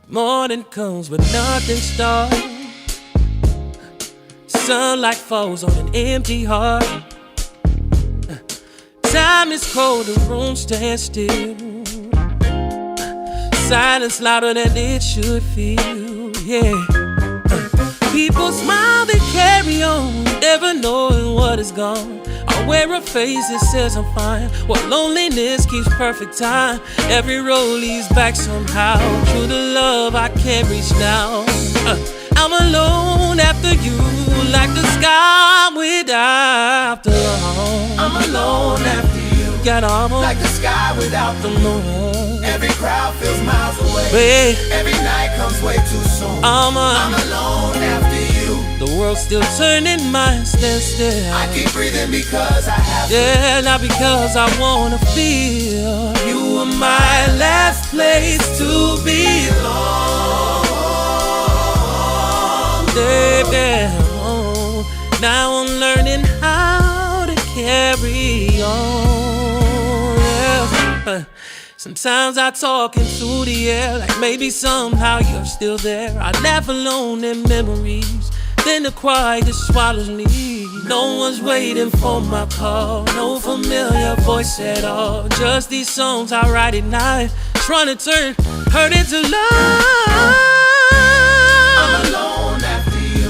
Morning comes but nothing starts. Sunlight falls on an empty heart. Time is cold, the room stands still. Silence louder than it should feel, yeah. People smile, they carry on, never knowing what is gone. I wear a face that says I'm fine, while loneliness keeps perfect time. Every road leads back somehow, true to love I can't reach now. I'm alone after you, like the sky without the moon. I'm alone after you, got almost like the sky without the moon. Every crowd feels miles away. Every night comes way too soon. I'm alone after you. The world's still turning, mine stands still. I keep breathing because I have to. Yeah, not because I wanna feel. You are my last place to belong. Baby, now I'm learning how to carry on. Yeah. Sometimes I talk into the air, like maybe somehow you're still there. I laugh alone in memories, then the quiet just swallows me. No one's waiting for my call, no familiar voice at all. Just these songs I write at night, trying to turn hurt into love. I'm alone after you,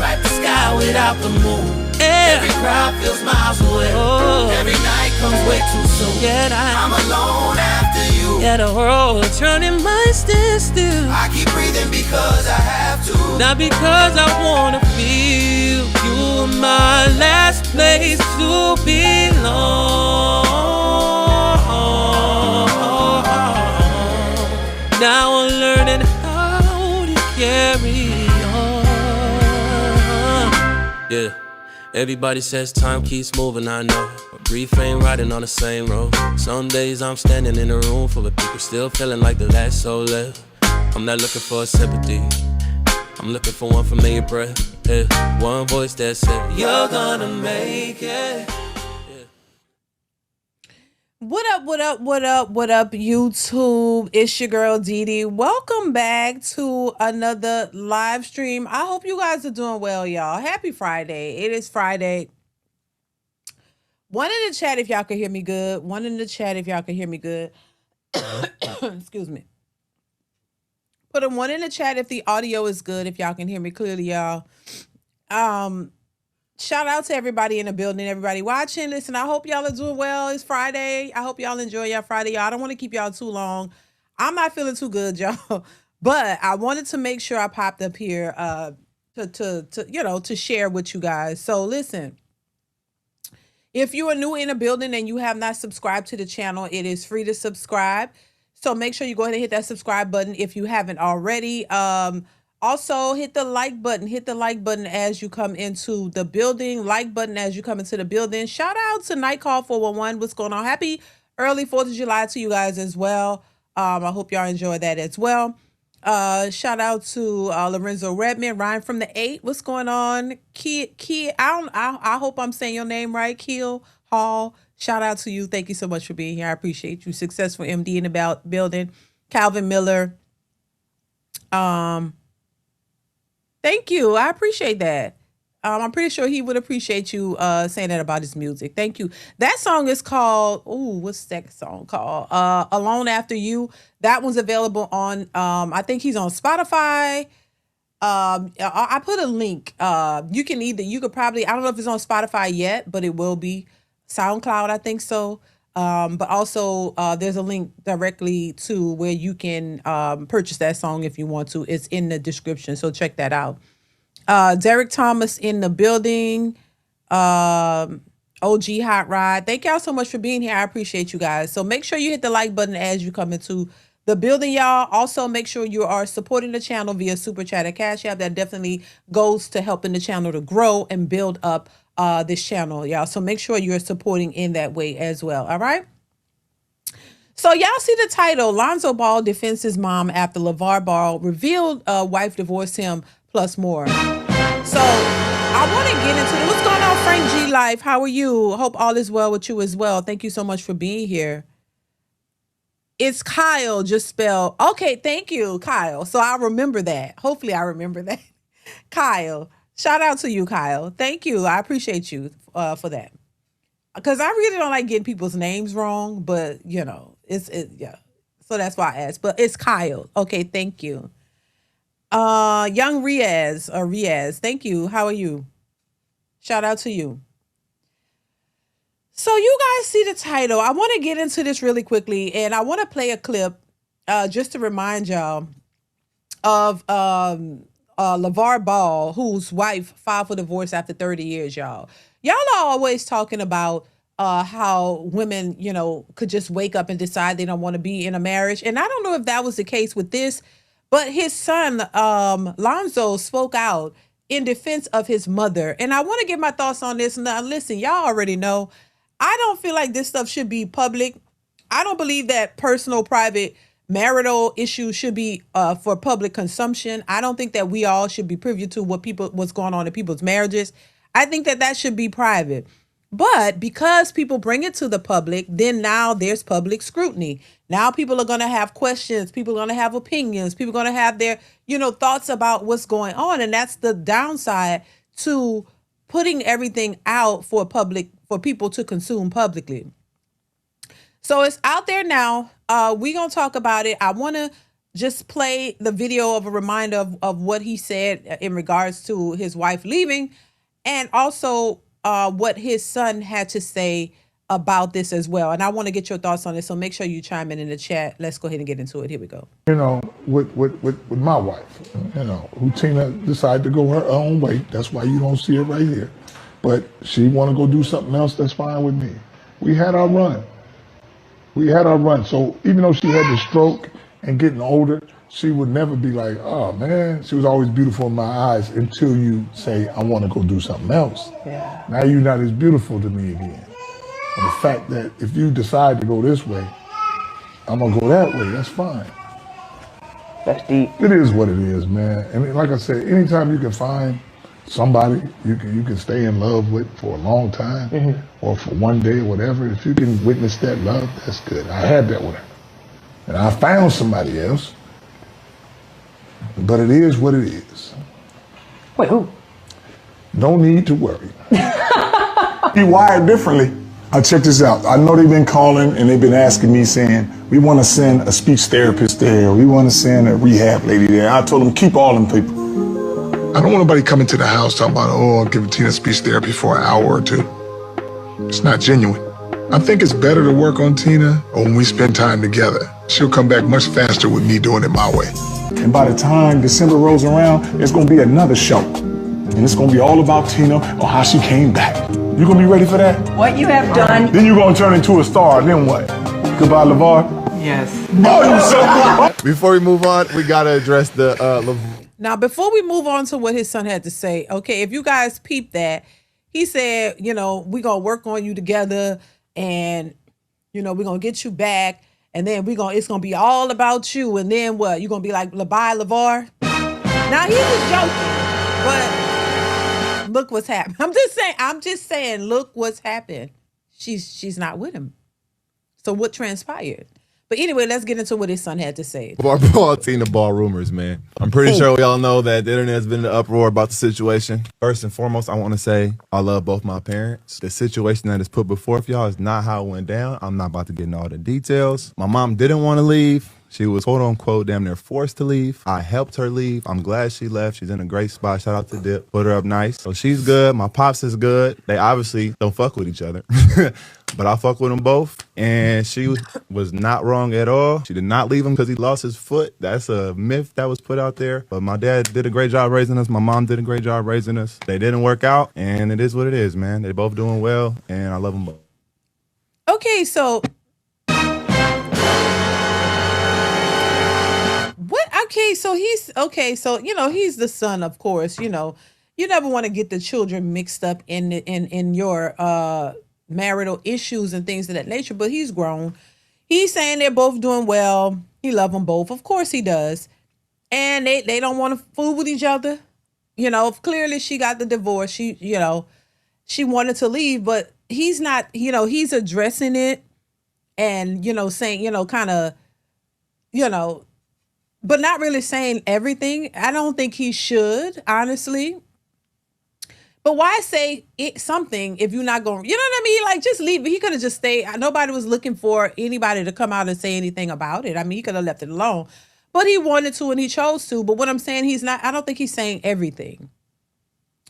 like the sky without the moon. Every crowd feels miles away. Every night comes way too soon. I'm alone after you. Yeah, the world turning my stand still. I keep breathing because I have to, not because I wanna feel. You are my last place to belong. Now I'm learning how to carry on. Yeah. Everybody says time keeps moving, I know, but grief ain't riding on the same road. Some days I'm standing in a room full of people still feeling like the last soul left. I'm not looking for sympathy, I'm looking for one familiar breath. Yeah. One voice that said, you're gonna make it. What up, YouTube? It's your girl, Dee. Welcome back to another live stream. I hope you guys are doing well, y'all. Happy Friday. It is Friday. One in the chat if y'all can hear me good. Excuse me. Put a one in the chat if the audio is good, if y'all can hear me clearly, y'all. Shout out to everybody in the building, everybody watching. Listen, I hope y'all are doing well. It's Friday. I hope y'all enjoy your Friday, y'all. I don't want to keep y'all too long. I'm not feeling too good, y'all. But I wanted to make sure I popped up here to share with you guys. So listen, if you are new in the building and you have not subscribed to the channel, it is free to subscribe. So make sure you go ahead and hit that subscribe button if you haven't already. Also, hit the like button. Hit the like button as you come into the building. Like button as you come into the building. Shout out to Night Call 411. What's going on? Happy early 4th of July to you guys as well. I hope y'all enjoy that as well. Shout out to Lorenzo Redman, Ryan from the 8. What's going on? I hope I'm saying your name right. Keel Hall. Shout out to you. Thank you so much for being here. I appreciate you. Successful MD in the building. Calvin Miller. Thank you. I appreciate that. I'm pretty sure he would appreciate you saying that about his music. Thank you. That song is called, what's that song called? Alone After You. That one's available on, I think he's on Spotify. I put a link. You could probably, I don't know if it's on Spotify yet, but it will be. SoundCloud, I think so. But also there's a link directly to where you can purchase that song if you want to. It's in the description, so check that out. Derek Thomas in the building. OG Hot Rod. Thank y'all so much for being here. I appreciate you guys. So make sure you hit the like button as you come into the building, y'all. Also, make sure you are supporting the channel via Super Chat or Cash App. That definitely goes to helping the channel to grow and build up this channel, y'all. So make sure you're supporting in that way as well. All right. So y'all see the title, Lonzo Ball defends his mom after Lavar Ball revealed wife divorced him plus more. So I want to get into what's going on, Frank G Life. How are you? Hope all is well with you as well. Thank you so much for being here. It's Kyle, just spelled. Okay, thank you, Kyle. So I'll remember that. Hopefully I remember that. Kyle. Shout out to you, Kyle. Thank you. I appreciate you for that. Because I really don't like getting people's names wrong, but yeah. So that's why I asked. But it's Kyle. Okay, thank you. Young Riaz, thank you. How are you? Shout out to you. So you guys see the title. I want to get into this really quickly, and I want to play a clip just to remind y'all of LeVar Ball, whose wife filed for divorce after 30 years, y'all. Y'all are always talking about how women, could just wake up and decide they don't want to be in a marriage. And I don't know if that was the case with this, but his son, Lonzo, spoke out in defense of his mother. And I want to get my thoughts on this. Now, listen, y'all already know, I don't feel like this stuff should be public. I don't believe that personal, private, marital issues should be for public consumption. I don't think that we all should be privy to what's going on in people's marriages. I think that should be private. But because people bring it to the public, then now there's public scrutiny. Now people are going to have questions. People are going to have opinions. People are going to have their, thoughts about what's going on. And that's the downside to putting everything out for people to consume publicly. So it's out there now. We're going to talk about it. I want to just play the video of a reminder of what he said in regards to his wife leaving, and also what his son had to say about this as well. And I want to get your thoughts on it, so make sure you chime in the chat. Let's go ahead and get into it. Here we go. With my wife, who Tina decided to go her own way. That's why you don't see it right here. But she want to go do something else, that's fine with me. We had our run. So even though she had the stroke and getting older, she would never be like, oh man, she was always beautiful in my eyes until you say, I want to go do something else. Yeah. Now you're not as beautiful to me again. And the fact that if you decide to go this way, I'm going to go that way, that's fine. That's deep. It is what it is, man. And like I said, anytime you can find somebody you can stay in love with for a long time, or for one day or whatever, if you can witness that love, that's good. I had that with her. And I found somebody else. But it is what it is. Wait, who? No need to worry. Be wired differently. Check this out. I know they've been calling and they've been asking me saying, we want to send a speech therapist there. We want to send a rehab lady there. I told them, keep all them people. I don't want nobody coming to the house talking about, I'll give Tina speech therapy for an hour or two. It's not genuine. I think it's better to work on Tina when we spend time together. She'll come back much faster with me doing it my way. And by the time December rolls around, there's going to be another show. And it's going to be all about Tina or how she came back. You going to be ready for that? What you have done. Then you're going to turn into a star. Then what? Goodbye, Lavar? Yes. Oh, you so Before we move on, we got to address the... Now, before we move on to what his son had to say, okay, if you guys peep that, he said, we're going to work on you together, and, we're going to get you back, and then it's going to be all about you, and then what? You're going to be like, bye, LeVar? Now, he was joking, but look what's happened. I'm just saying, look what's happened. She's not with him. So what transpired? But anyway, let's get into what his son had to say. Ball, Tina Ball rumors, man. I'm pretty sure we all know that the internet has been in an uproar about the situation. First and foremost, I want to say I love both my parents. The situation that is put before y'all is not how it went down. I'm not about to get into all the details. My mom didn't want to leave. She was, quote unquote, damn near forced to leave. I helped her leave. I'm glad she left. She's in a great spot. Shout out to Dip. Put her up nice. So she's good. My pops is good. They obviously don't fuck with each other. But I fuck with them both. And she was not wrong at all. She did not leave him because he lost his foot. That's a myth that was put out there. But my dad did a great job raising us. My mom did a great job raising us. They didn't work out. And it is what it is, man. They both doing well. And I love them both. Okay, so... he's he's the son, of course. You never want to get the children mixed up in your marital issues and things of that nature. But he's grown. He's saying they're both doing well. He loves them both. Of course he does. And they don't want to fool with each other. Clearly she got the divorce. She wanted to leave, but he's not. He's addressing it and saying kind of you know, but not really saying everything. I don't think he should, honestly. But why say something if you're not going, you know what I mean? Like, just leave. He could have just stayed. Nobody was looking for anybody to come out and say anything about it. I mean, he could have left it alone. But he wanted to and he chose to. But what I'm saying, I don't think he's saying everything.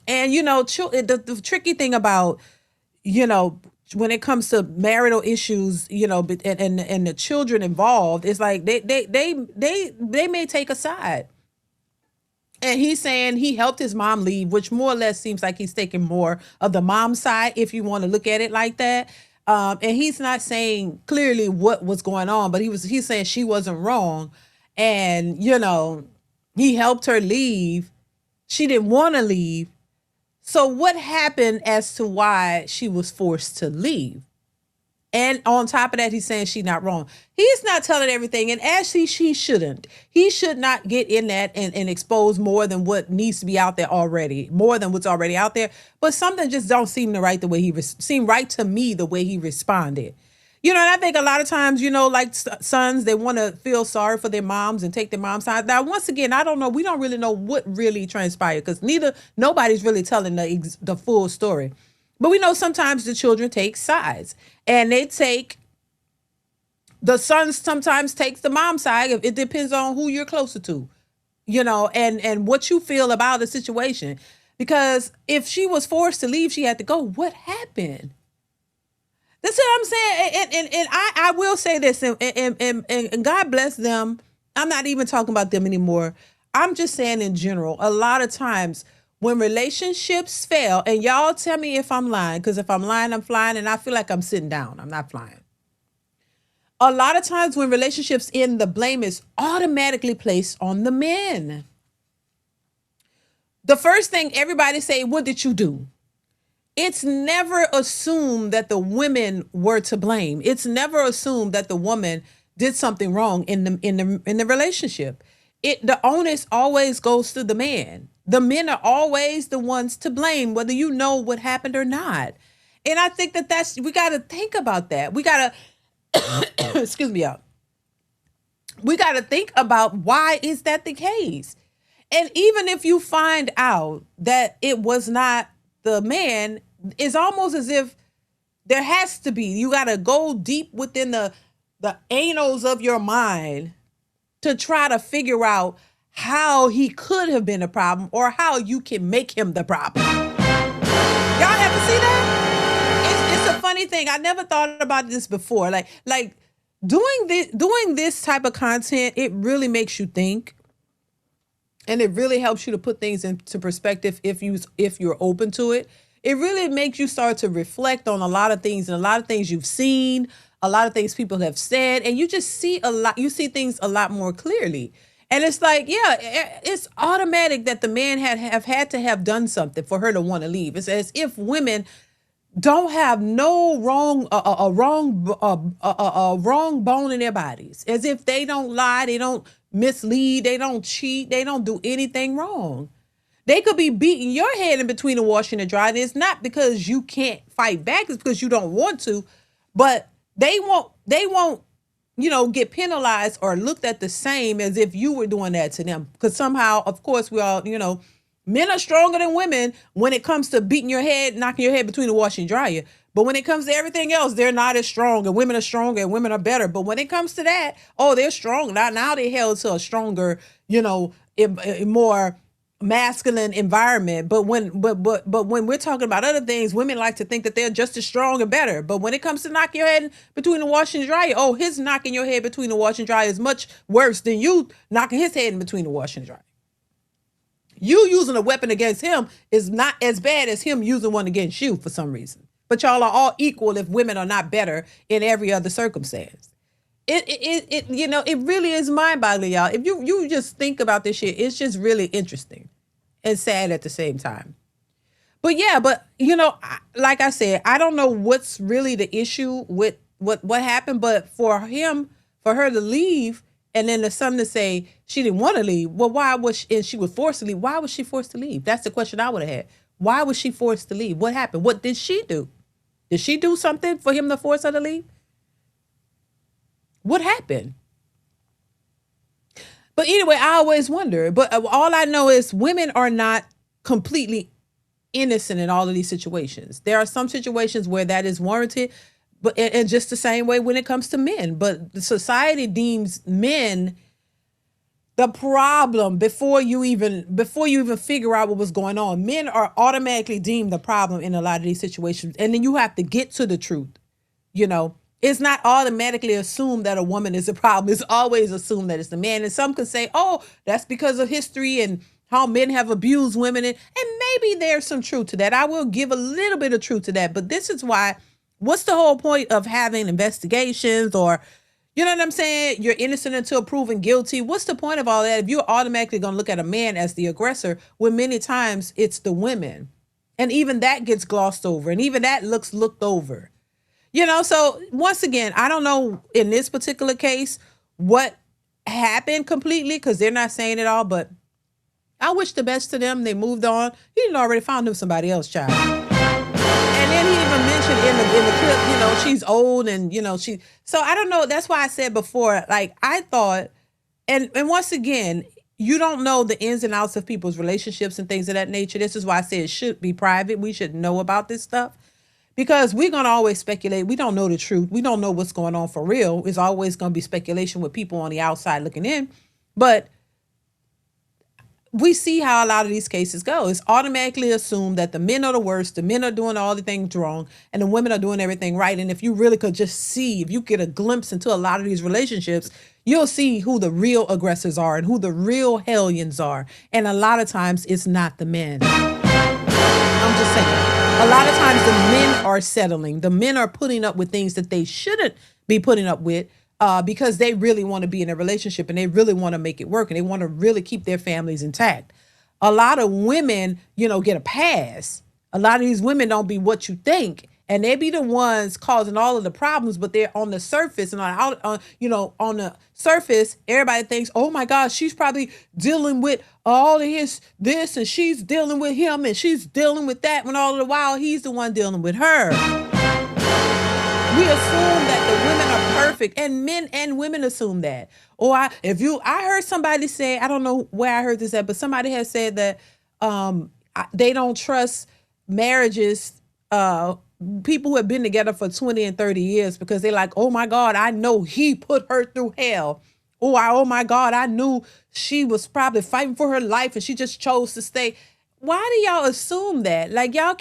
And, you know, the tricky thing about, you know, when it comes to marital issues, you know, and the children involved, it's like they may take a side. And he's saying he helped his mom leave, which more or less seems like he's taking more of the mom side, if you want to look at it like that. And he's not saying clearly what was going on, but he's saying she wasn't wrong. And, you know, he helped her leave. She didn't want to leave. So what happened as to why she was forced to leave? And on top of that, he's saying she's not wrong. He's not telling everything. And actually, she shouldn't. He should not get in that and expose more than what needs to be out there already, more than what's already out there. But something just don't seem right the way seem right to me, the way he responded. You know, and I think a lot of times, you know, like sons, they want to feel sorry for their moms and take their mom's side. Now, once again, I don't know. We don't really know what really transpired because nobody's really telling the full story. But we know sometimes the children take sides, and the son sometimes takes the mom's side. It depends on who you're closer to, you know, and what you feel about the situation. Because if she was forced to leave, she had to go. What happened? That's what I'm saying. And I will say this, and God bless them. I'm not even talking about them anymore. I'm just saying in general, a lot of times when relationships fail, and y'all tell me if I'm lying, because if I'm lying, I'm flying, and I feel like I'm sitting down. I'm not flying. A lot of times when relationships end, the blame is automatically placed on the men. The first thing everybody say, what did you do? It's never assumed that the women were to blame. It's never assumed that the woman did something wrong in the relationship. The onus always goes to the man. The men are always the ones to blame, whether you know what happened or not. And I think we got to think about that. We got to, excuse me, y'all. We got to think about why is that the case? And even if you find out that it was not the man, it's almost as if there has to be, you got to go deep within the annals of your mind to try to figure out how he could have been a problem or how you can make him the problem. Y'all ever see that? It's a funny thing. I never thought about this before. Like doing this type of content, it really makes you think. And it really helps you to put things into perspective if you're open to it. It really makes you start to reflect on a lot of things and a lot of things you've seen, a lot of things people have said, and you just see you see things a lot more clearly. And it's like, yeah, it's automatic that the man have had to have done something for her to want to leave. It's as if women don't have no wrong bone in their bodies. As if they don't lie, they don't mislead, they don't cheat, they don't do anything wrong. They could be beating your head in between the washing and drying. It's not because you can't fight back, it's because you don't want to, but they won't, you know, get penalized or looked at the same as if you were doing that to them. Because somehow, of course, we all, you know, men are stronger than women when it comes to beating your head, knocking your head between the washer and dryer. But when it comes to everything else, they're not as strong, and women are stronger and women are better. But when it comes to that, oh, they're strong. Now they're held to a stronger, you know, more masculine environment. But when we're talking about other things, women like to think that they're just as strong and better. But when it comes to knocking your head between the washer and dryer, oh, his knocking your head between the washer and dryer is much worse than you knocking his head in between the washer and dryer. You using a weapon against him is not as bad as him using one against you for some reason. But y'all are all equal if women are not better in every other circumstance. It you know, it really is mind-boggling, y'all. If you just think about this shit, it's just really interesting and sad at the same time. But yeah, you know, like I said, I don't know what's really the issue with what happened, but for her to leave and then the son to say she didn't want to leave. Well, why was she, and she was forced to leave? Why was she forced to leave? That's the question I would have had. Why was she forced to leave? What happened? What did she do? Did she do something for him to force her to leave? What happened? But anyway, I always wonder. But all I know is women are not completely innocent in all of these situations. There are some situations where that is warranted, but and just the same way when it comes to men. But society deems men the problem before you even figure out what was going on. Men are automatically deemed the problem in a lot of these situations, and then you have to get to the truth. You know, it's not automatically assumed that a woman is the problem. It's always assumed that it's the man. And some could say, oh, that's because of history and how men have abused women. And maybe there's some truth to that. I will give a little bit of truth to that. But this is why, what's the whole point of having investigations or, you know what I'm saying? You're innocent until proven guilty. What's the point of all that if you're automatically going to look at a man as the aggressor when many times it's the women? And even that gets glossed over. And even that looks looked over. You know, so once again, I don't know in this particular case what happened completely because they're not saying it all, but I wish the best to them. They moved on. He didn't already found him somebody else, child. And then he even mentioned in the clip, you know, she's old and, you know, so I don't know. That's why I said before, like I thought, and once again, you don't know the ins and outs of people's relationships and things of that nature. This is why I say it should be private. We should know about this stuff. Because we're going to always speculate. We don't know the truth. We don't know what's going on for real. It's always going to be speculation with people on the outside looking in. But we see how a lot of these cases go. It's automatically assumed that the men are the worst. The men are doing all the things wrong and the women are doing everything right. And if you really could just see, if you get a glimpse into a lot of these relationships, you'll see who the real aggressors are and who the real hellions are. And a lot of times it's not the men. I'm just saying. A lot of times the men are settling. The men are putting up with things that they shouldn't be putting up with because they really want to be in a relationship and they really want to make it work and they want to really keep their families intact. A lot of women, you know, get a pass. A lot of these women don't be what you think. And they be the ones causing all of the problems, but they're on the surface and on the surface, everybody thinks, oh my God, she's probably dealing with all of this and she's dealing with him and she's dealing with that when all the while he's the one dealing with her. We assume that the women are perfect and men and women assume that. Or I heard somebody say, I don't know where I heard this at, but somebody has said that they don't trust marriages, people who have been together for 20 and 30 years because they're like, oh my God, I know he put her through hell. Oh my God, I knew she was probably fighting for her life and she just chose to stay. Why do y'all assume that? Like y'all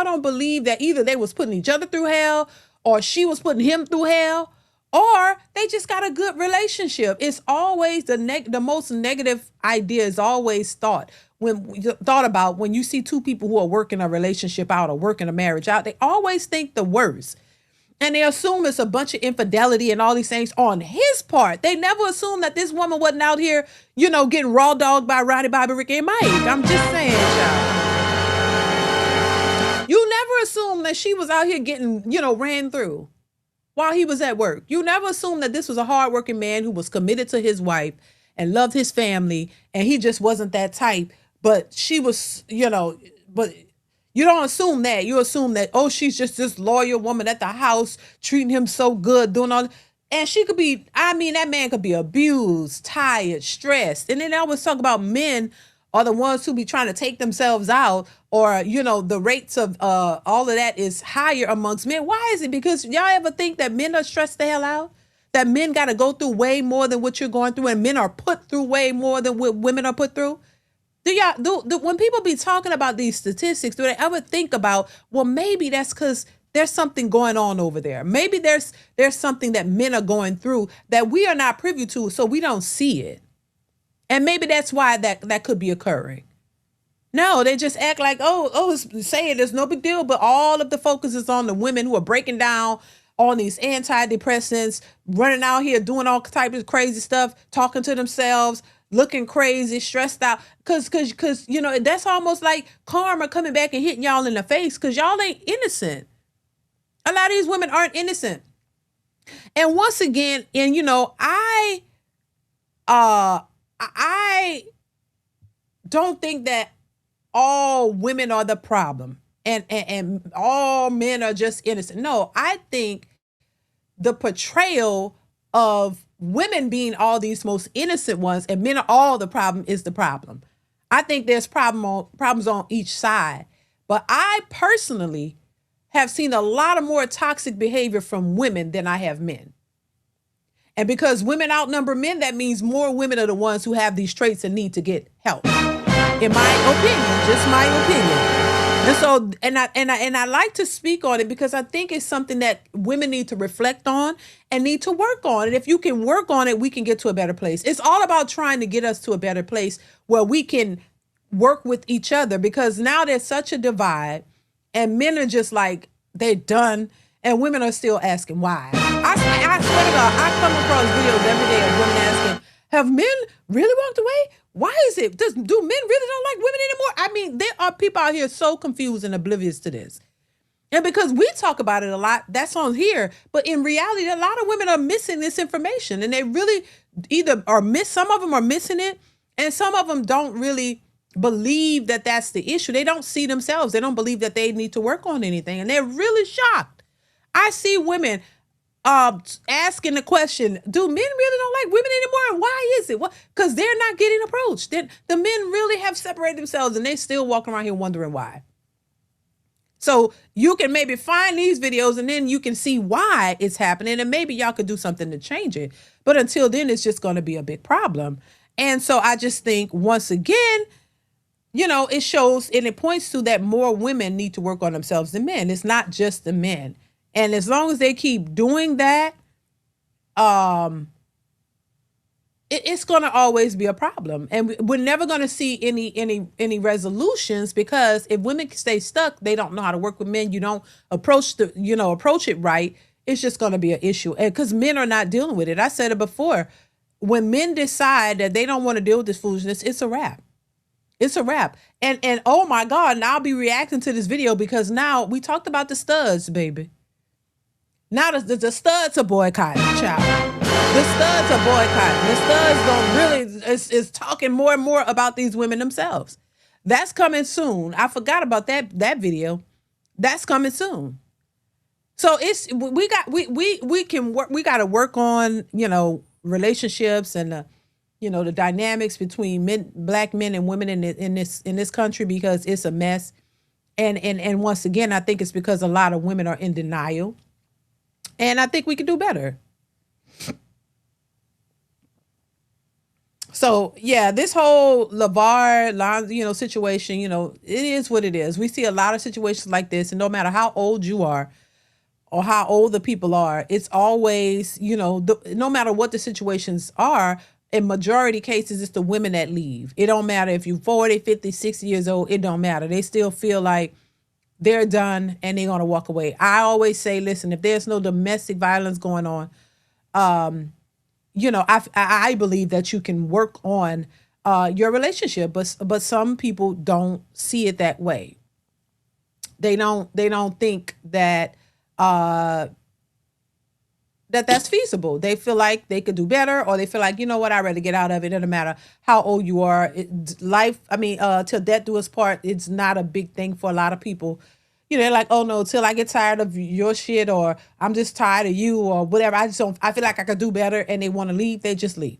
don't believe that either they was putting each other through hell or she was putting him through hell or they just got a good relationship. It's always the most negative idea is always thought about when you see two people who are working a relationship out or working a marriage out. They always think the worst. And they assume it's a bunch of infidelity and all these things on his part. They never assume that this woman wasn't out here, you know, getting raw dogged by Roddy, Bobby, Ricky, and Mike. I'm just saying, child. You never assume that she was out here getting, you know, ran through while he was at work. You never assume that this was a hardworking man who was committed to his wife and loved his family, and he just wasn't that type. But she was, you know, but you don't assume that. You assume that, oh, she's just this loyal woman at the house, treating him so good, doing all. And she could be, I mean, that man could be abused, tired, stressed. And then they always talk about men are the ones who be trying to take themselves out or, you know, the rates of all of that is higher amongst men. Why is it? Because y'all ever think that men are stressed the hell out? That men got to go through way more than what you're going through and men are put through way more than what women are put through? When people be talking about these statistics, do they ever think about, well, maybe that's because there's something going on over there. Maybe there's something that men are going through that we are not privy to, so we don't see it. And maybe that's why that could be occurring. No, they just act like, say it, it's no big deal, but all of the focus is on the women who are breaking down on these antidepressants, running out here doing all types of crazy stuff, talking to themselves, looking crazy, stressed out, cause you know, that's almost like karma coming back and hitting y'all in the face, cause y'all ain't innocent. A lot of these women aren't innocent. And once again, and you know, I don't think that all women are the problem and all men are just innocent. No, I think the portrayal of women being all these most innocent ones and men are all the problem is the problem. I think there's problems on each side. But I personally have seen a lot of more toxic behavior from women than I have men. And because women outnumber men, that means more women are the ones who have these traits and need to get help. In my opinion, just my opinion. And so, and I like to speak on it because I think it's something that women need to reflect on and need to work on. And if you can work on it, we can get to a better place. It's all about trying to get us to a better place where we can work with each other, because now there's such a divide and men are just like, they're done. And women are still asking why. I swear to God, I come across videos every day of women asking, have men really walked away? Why is it? Do men really don't like women anymore? I mean, there are people out here so confused and oblivious to this. And because we talk about it a lot, that's on here. But in reality, a lot of women are missing this information. And they really either some of them are missing it, and some of them don't really believe that that's the issue. They don't see themselves. They don't believe that they need to work on anything. And they're really shocked. I see women asking the question, do men really don't like women anymore? And why is it? Because they're not getting approached. The men really have separated themselves and they still walking around here wondering why. So you can maybe find these videos and then you can see why it's happening and maybe y'all could do something to change it. But until then, it's just going to be a big problem. And so I just think, once again, it shows and it points to that more women need to work on themselves than men. It's not just the men. And as long as they keep doing that, it's going to always be a problem. And we're never going to see any resolutions, because if women stay stuck, they don't know how to work with men. You don't approach it right. It's just going to be an issue. And because men are not dealing with it. I said it before. When men decide that they don't want to deal with this foolishness, it's a wrap. It's a wrap. And oh my God, now I'll be reacting to this video because now we talked about the studs, baby. Now the studs are boycotting, child. The studs are boycotting. The studs don't really is talking more and more about these women themselves. That's coming soon. I forgot about that video. That's coming soon. So we got to work on, relationships and the dynamics between black men and women in this country, because it's a mess. And once again, I think it's because a lot of women are in denial. And I think we can do better. So, yeah, this whole Lavar, situation, it is what it is. We see a lot of situations like this. And no matter how old you are or how old the people are, it's always, no matter what the situations are, in majority cases, it's the women that leave. It don't matter if you're 40, 50, 60 years old. It don't matter. They still feel like they're done and they're going to walk away. I always say, listen, if there's no domestic violence going on, I believe that you can work on your relationship, but some people don't see it that way. They don't think that that's feasible. They feel like they could do better, or they feel like, I'd rather get out of it. It doesn't matter how old you are. Till death do us part, it's not a big thing for a lot of people. They're like, oh no, till I get tired of your shit, or I'm just tired of you, or whatever. I feel like I could do better, and they want to leave, they just leave.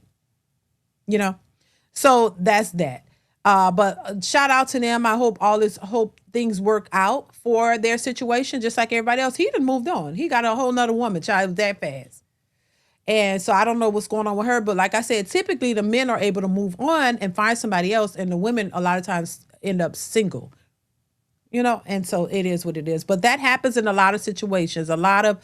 So that's that. But shout out to them. I hope things work out for their situation, just like everybody else. He done moved on. He got a whole nother woman, child, that fast. And so I don't know what's going on with her, but like I said, typically the men are able to move on and find somebody else, and the women a lot of times end up single. And so it is what it is. But that happens in a lot of situations. A lot of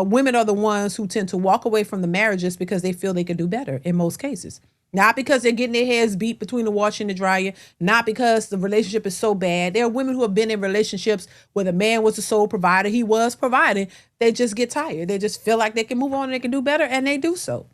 women are the ones who tend to walk away from the marriages because they feel they can do better in most cases. Not because they're getting their heads beat between the washer and the dryer. Not because the relationship is so bad. There are women who have been in relationships where the man was the sole provider. He was providing. They just get tired. They just feel like they can move on and they can do better, and they do so.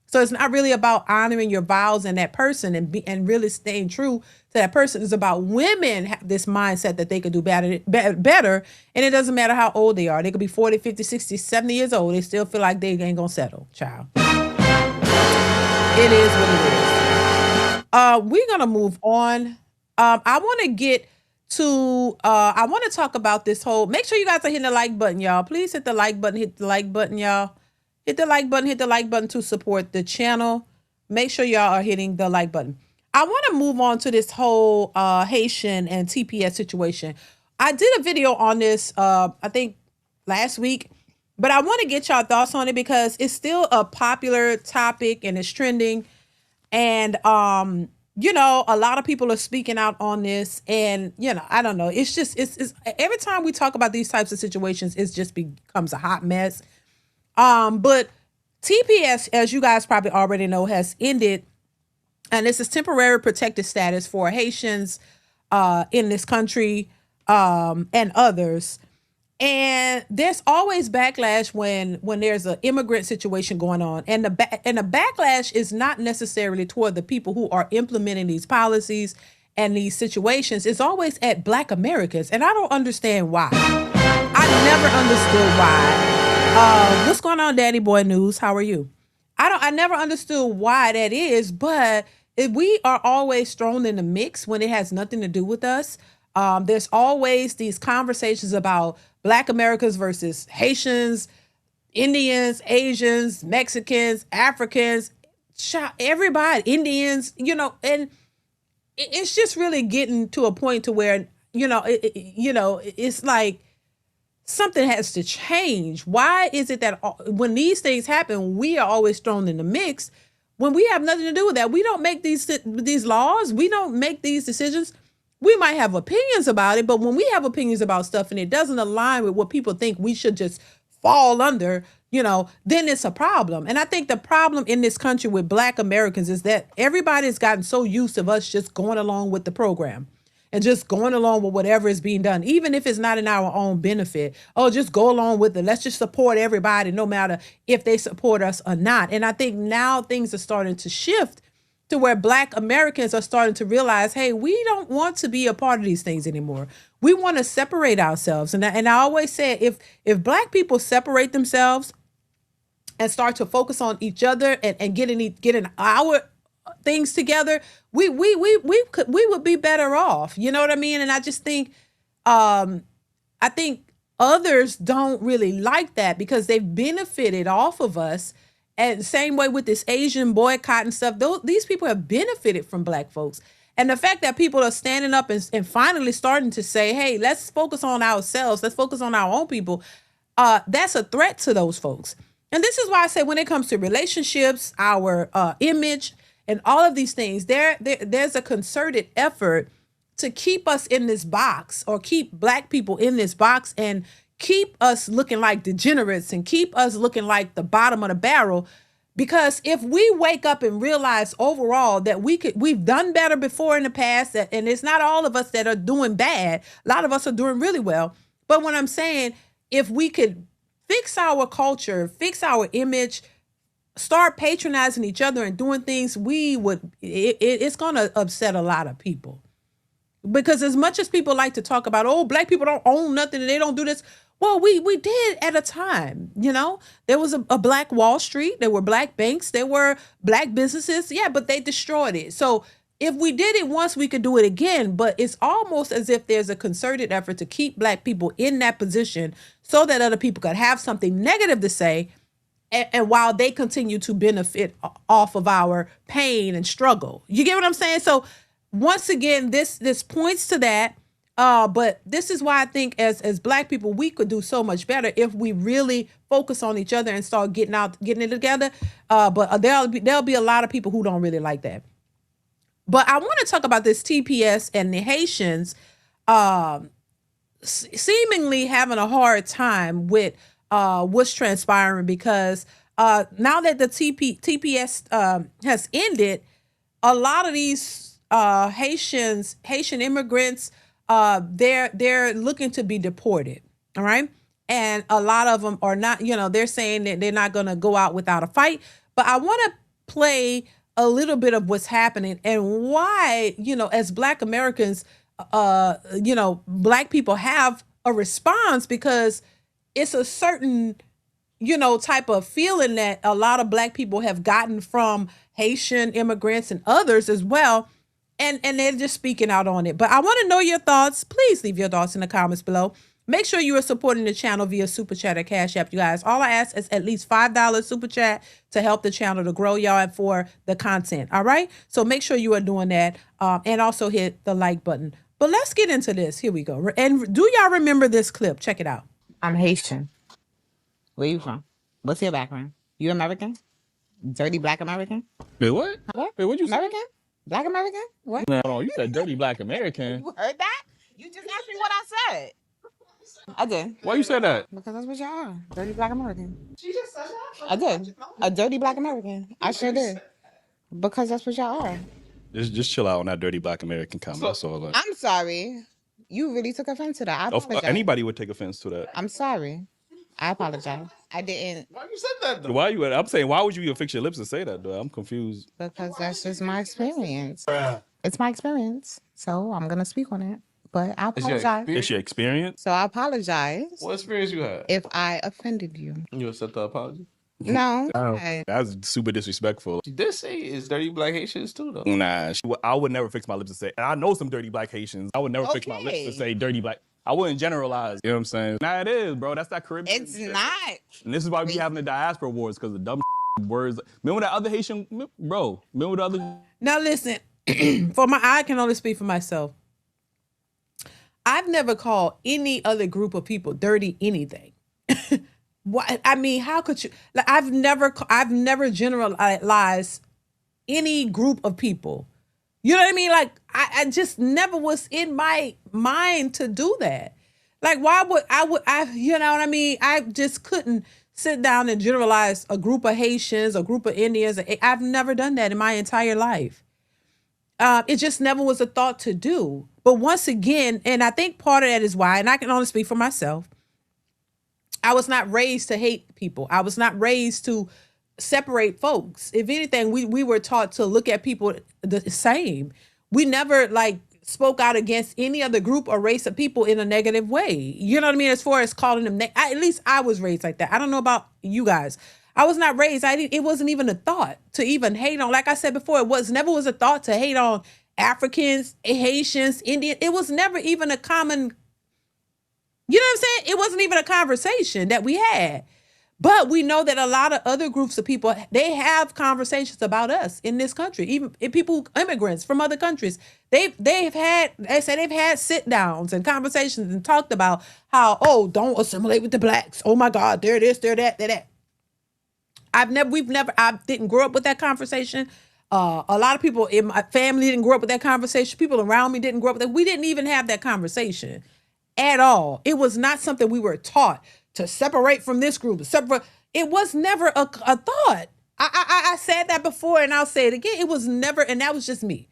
So it's not really about honoring your vows and that person and really staying true to that person. It's about women have this mindset that they could do better. And it doesn't matter how old they are. They could be 40, 50, 60, 70 years old. They still feel like they ain't going to settle, child. It is what it is. We're going to move on. I want to get to, I want to talk about this whole, make sure you guys are hitting the like button, y'all. Please hit the like button, y'all. hit the like button to support the channel. Make sure y'all are hitting the like button. I want to move on to this whole Haitian and TPS situation. I did a video on this, I think last week, but I want to get y'all thoughts on it because it's still a popular topic and it's trending. And, you know, a lot of people are speaking out on this, and, you know, I don't know. It's just, it's every time we talk about these types of situations, it just becomes a hot mess. But TPS, as you guys probably already know, has ended, and this is temporary protected status for Haitians, in this country, and others. And there's always backlash when there's an immigrant situation going on, and the backlash is not necessarily toward the people who are implementing these policies and these situations. It's always at Black Americans, and I don't understand why. I never understood why. What's going on, Daddy Boy News? How are you? I never understood why that is, but we are always thrown in the mix when it has nothing to do with us. There's always these conversations about Black Americans versus Haitians, Indians, Asians, Mexicans, Africans, everybody, Indians, you know, and it's just really getting to a point to where, you know, it's like something has to change. Why is it that when these things happen, we are always thrown in the mix when we have nothing to do with that? We don't make these laws. We don't make these decisions. We might have opinions about it, but when we have opinions about stuff and it doesn't align with what people think we should just fall under, you know, then it's a problem. And I think the problem in this country with Black Americans is that everybody's gotten so used to us just going along with the program and just going along with whatever is being done, even if it's not in our own benefit. Oh, just go along with it. Let's just support everybody, no matter if they support us or not. And I think now things are starting to shift to where Black Americans are starting to realize, hey, we don't want to be a part of these things anymore. We want to separate ourselves. And I always say, if Black people separate themselves and start to focus on each other and getting our things together, we would be better off. You know what I mean? And I just think, I think others don't really like that because they've benefited off of us. And same way with this Asian boycott and stuff, these people have benefited from Black folks. And the fact that people are standing up and finally starting to say, hey, let's focus on ourselves, let's focus on our own people, that's a threat to those folks. And this is why I say when it comes to relationships, our image, and all of these things, there's a concerted effort to keep us in this box, or keep Black people in this box, and keep us looking like degenerates and keep us looking like the bottom of the barrel. Because if we wake up and realize overall that we've done better before in the past, and it's not all of us that are doing bad, a lot of us are doing really well. But what I'm saying, if we could fix our culture, fix our image, start patronizing each other and doing things, it's going to upset a lot of people. Because as much as people like to talk about, oh, Black people don't own nothing and they don't do this. Well, we did at a time, you know. There was a Black Wall Street. There were Black banks. There were Black businesses. Yeah, but they destroyed it. So if we did it once, we could do it again. But it's almost as if there's a concerted effort to keep Black people in that position so that other people could have something negative to say. And while they continue to benefit off of our pain and struggle. You get what I'm saying? So once again, this points to that. But this is why I think as Black people, we could do so much better if we really focus on each other and start getting it together. But there'll be a lot of people who don't really like that. But I want to talk about this TPS and the Haitians seemingly having a hard time with what's transpiring, because now that the TPS has ended, a lot of these Haitian immigrants, they're looking to be deported. All right. And a lot of them are not, they're saying that they're not going to go out without a fight. But I want to play a little bit of what's happening and why, as Black Americans, Black people have a response, because it's a certain, type of feeling that a lot of Black people have gotten from Haitian immigrants and others as well. And they're just speaking out on it. But I want to know your thoughts. Please leave your thoughts in the comments below. Make sure you are supporting the channel via Super Chat or Cash App, you guys. All I ask is at least $5 Super Chat to help the channel to grow, y'all, and for the content, all right? So make sure you are doing that, and also hit the like button. But let's get into this. Here we go. And do y'all remember this clip? Check it out. I'm Haitian. Where you from? What's your background? You American? Dirty black American? Wait, what? What? Wait, what'd you American? Black American? What? say? No, you said dirty black American. You heard that? You just asked me what I said. I did. Why you said that? Because that's what y'all are. Dirty black American. She just said that? I did. A dirty black American. I sure did. Because that's what y'all are. Just chill out on that dirty black American comment. That's all. I'm sorry. You really took offense to that. I apologize. Anybody would take offense to that. I'm sorry. I apologize. I didn't. Why you said that though? I'm saying, why would you even fix your lips and say that though? I'm confused. Because that's just my experience. It's my experience. So I'm going to speak on it. But I apologize. It's your experience? So I apologize. What experience you had? If I offended you. You accept the apology? No. That's super disrespectful. She did say it's dirty black Haitians too, though. Nah, I would never fix my lips to say, and I know some dirty black Haitians. I would never fix my lips to say dirty black. I wouldn't generalize. You know what I'm saying? Nah, it is, bro. That's that Caribbean. It's not. And this is why we be having the diaspora wars, because the dumb words. Remember that other Haitian, bro? Remember the other? Now listen, I can only speak for myself. I've never called any other group of people dirty anything. What I mean, how could you? Like, I've never generalized any group of people. You know what I mean? Like, I just never was in my mind to do that. Like, why would I, you know what I mean? I just couldn't sit down and generalize a group of Haitians, a group of Indians. I've never done that in my entire life. It just never was a thought to do. But once again, and I think part of that is why, and I can only speak for myself, I was not raised to hate people. I was not raised to separate folks. If anything, we were taught to look at people the same. We never spoke out against any other group or race of people in a negative way. You know what I mean? As far as calling them, at least I was raised like that. I don't know about you guys. I was not raised. It wasn't even a thought to even hate on. Like I said before, never was a thought to hate on Africans, Haitians, Indian. It was never even a common. You know what I'm saying? It wasn't even a conversation that we had. But we know that a lot of other groups of people, they have conversations about us in this country. Even people, immigrants from other countries, they've had sit downs and conversations and talked about how, oh, don't assimilate with the blacks. Oh my God, they're this, they're that, they're that. I didn't grow up with that conversation. A lot of people in my family didn't grow up with that conversation. People around me didn't grow up with that. We didn't even have that conversation at all. It was not something we were taught to separate from this group. It was never a thought. I said that before and I'll say it again. It was never, and that was just me.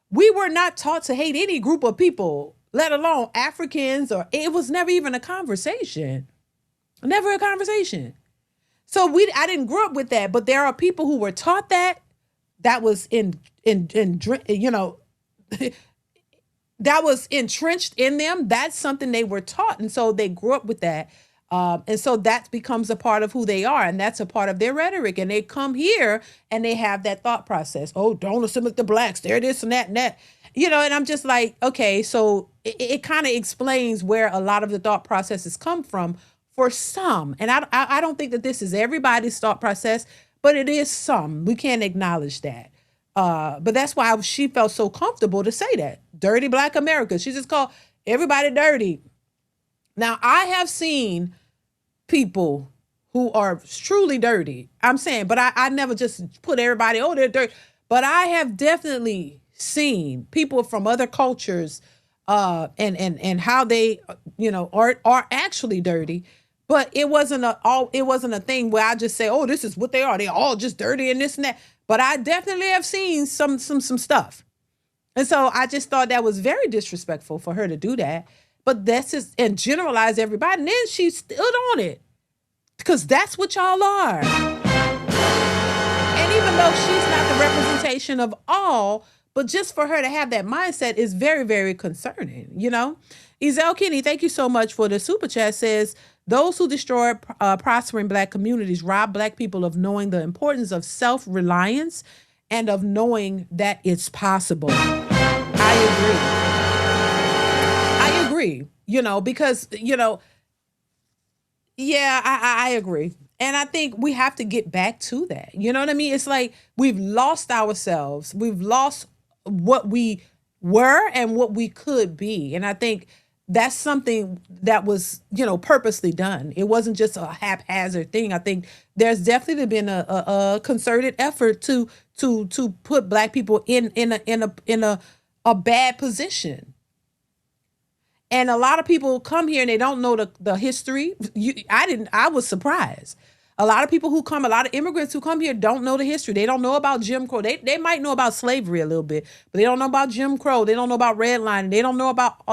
We were not taught to hate any group of people, let alone Africans, or it was never even a conversation. Never a conversation. So I didn't grow up with that, but there are people who were taught that was that was entrenched in them. That's something they were taught. And so they grew up with that. And so that becomes a part of who they are. And that's a part of their rhetoric. And they come here and they have that thought process. Oh, don't assimilate the blacks. They're this and that and that. You know, and I'm just like, okay, so it kind of explains where a lot of the thought processes come from for some. And I don't think that this is everybody's thought process, but it is some. We can't acknowledge that. But that's why she felt so comfortable to say that. Dirty black America. She just called everybody dirty. Now, I have seen people who are truly dirty. I'm saying, but I never just put everybody, oh, they're dirty. But I have definitely seen people from other cultures and how they, are actually dirty. But it wasn't a thing where I just say, oh, this is what they are. They're all just dirty and this and that. But I definitely have seen some stuff. And so I just thought that was very disrespectful for her to do that. But that's just, and generalize everybody. And then she stood on it. Because that's what y'all are. And even though she's not the representation of all, but just for her to have that mindset is very, very concerning, Ezel Kenny, thank you so much for the super chat, says, those who destroy prospering black communities rob black people of knowing the importance of self-reliance and of knowing that it's possible. I agree, because, Yeah, I agree. And I think we have to get back to that. You know what I mean? It's like we've lost ourselves. We've lost what we were and what we could be. And I think that's something that was, purposely done. It wasn't just a haphazard thing. I think there's definitely been a concerted effort to put black people in a bad position. And a lot of people come here and they don't know the history. I was surprised. A lot of people a lot of immigrants who come here don't know the history. They don't know about Jim Crow. They might know about slavery a little bit, but they don't know about Jim Crow. They don't know about redlining. They don't know about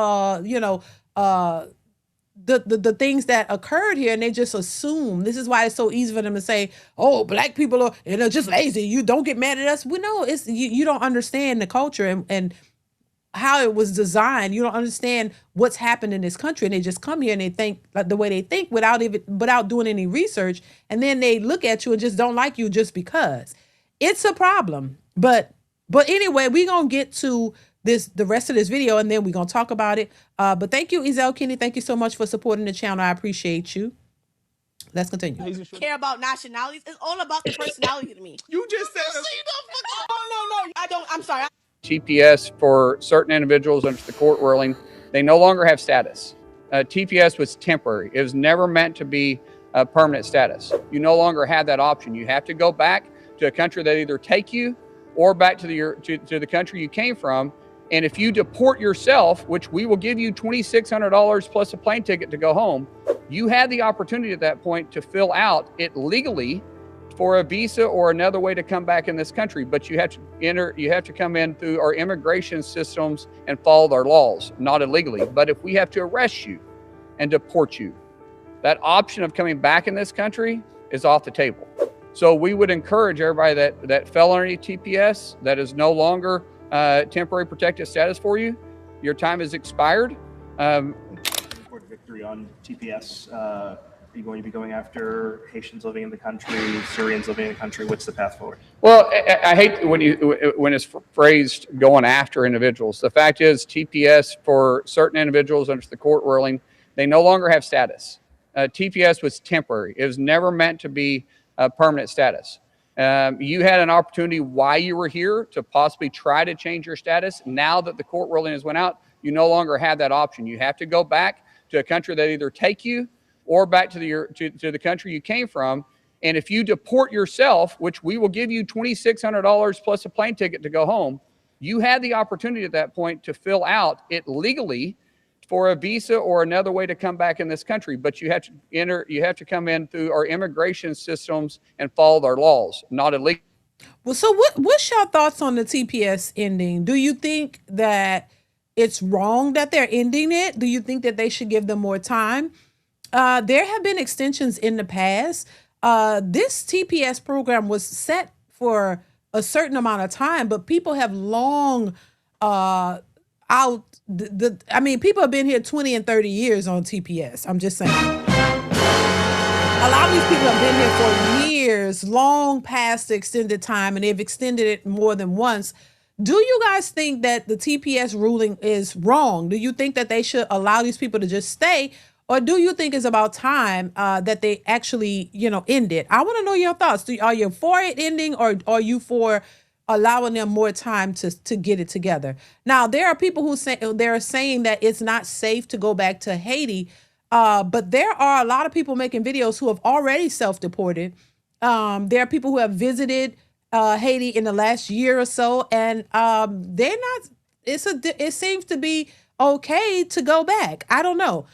the things that occurred here, and they just assume. This is why it's so easy for them to say, "Oh, black people are just lazy. You don't get mad at us." We know it's you don't understand the culture and how it was designed. You don't understand what's happened in this country, and they just come here and they think like the way they think without doing any research, and then they look at you and just don't like you just because. It's a problem. But anyway, we're gonna get to the rest of this video, and then we're gonna talk about it. But thank you, Ezel Kenny. Thank you so much for supporting the channel. I appreciate you. Let's continue. Care about nationalities. It's all about the personality to me. You just said No. I don't. I'm sorry. TPS for certain individuals under the court ruling, they no longer have status. TPS was temporary. It was never meant to be a permanent status. You no longer have that option. You have to go back to a country that either take you or back to the country you came from. And if you deport yourself, which we will give you $2,600 plus a plane ticket to go home, you had the opportunity at that point to fill out it legally for a visa or another way to come back in this country, but you have to come in through our immigration systems and follow our laws, not illegally. But if we have to arrest you and deport you, that option of coming back in this country is off the table. So we would encourage everybody that fell underneath TPS, that is no longer temporary protected status for you. Your time has expired. Report victory on TPS. Are you going to be going after Haitians living in the country, Syrians living in the country? What's the path forward? Well, I hate when it's phrased going after individuals. The fact is, TPS for certain individuals under the court ruling, they no longer have status. TPS was temporary. It was never meant to be a permanent status. You had an opportunity while you were here to possibly try to change your status. Now that the court ruling has went out, you no longer have that option. You have to go back to a country that either take you or back to the country you came from. And if you deport yourself, which we will give you $2,600 plus a plane ticket to go home, you had the opportunity at that point to fill out it legally for a visa or another way to come back in this country. But you have to come in through our immigration systems and follow our laws, not illegally. Well, so what's your thoughts on the TPS ending? Do you think that it's wrong that they're ending it? Do you think that they should give them more time? There have been extensions in the past. This TPS program was set for a certain amount of time, but people have long people have been here 20 and 30 years on TPS. I'm just saying. A lot of these people have been here for years, long past the extended time, and they've extended it more than once. Do you guys think that the TPS ruling is wrong? Do you think that they should allow these people to just stay? Or do you think it's about time that they actually, end it? I want to know your thoughts. Are you for it ending, or are you for allowing them more time to get it together? Now, there are people who they're saying that it's not safe to go back to Haiti, but there are a lot of people making videos who have already self-deported. There are people who have visited Haiti in the last year or so, and they're not. It seems to be okay to go back. I don't know.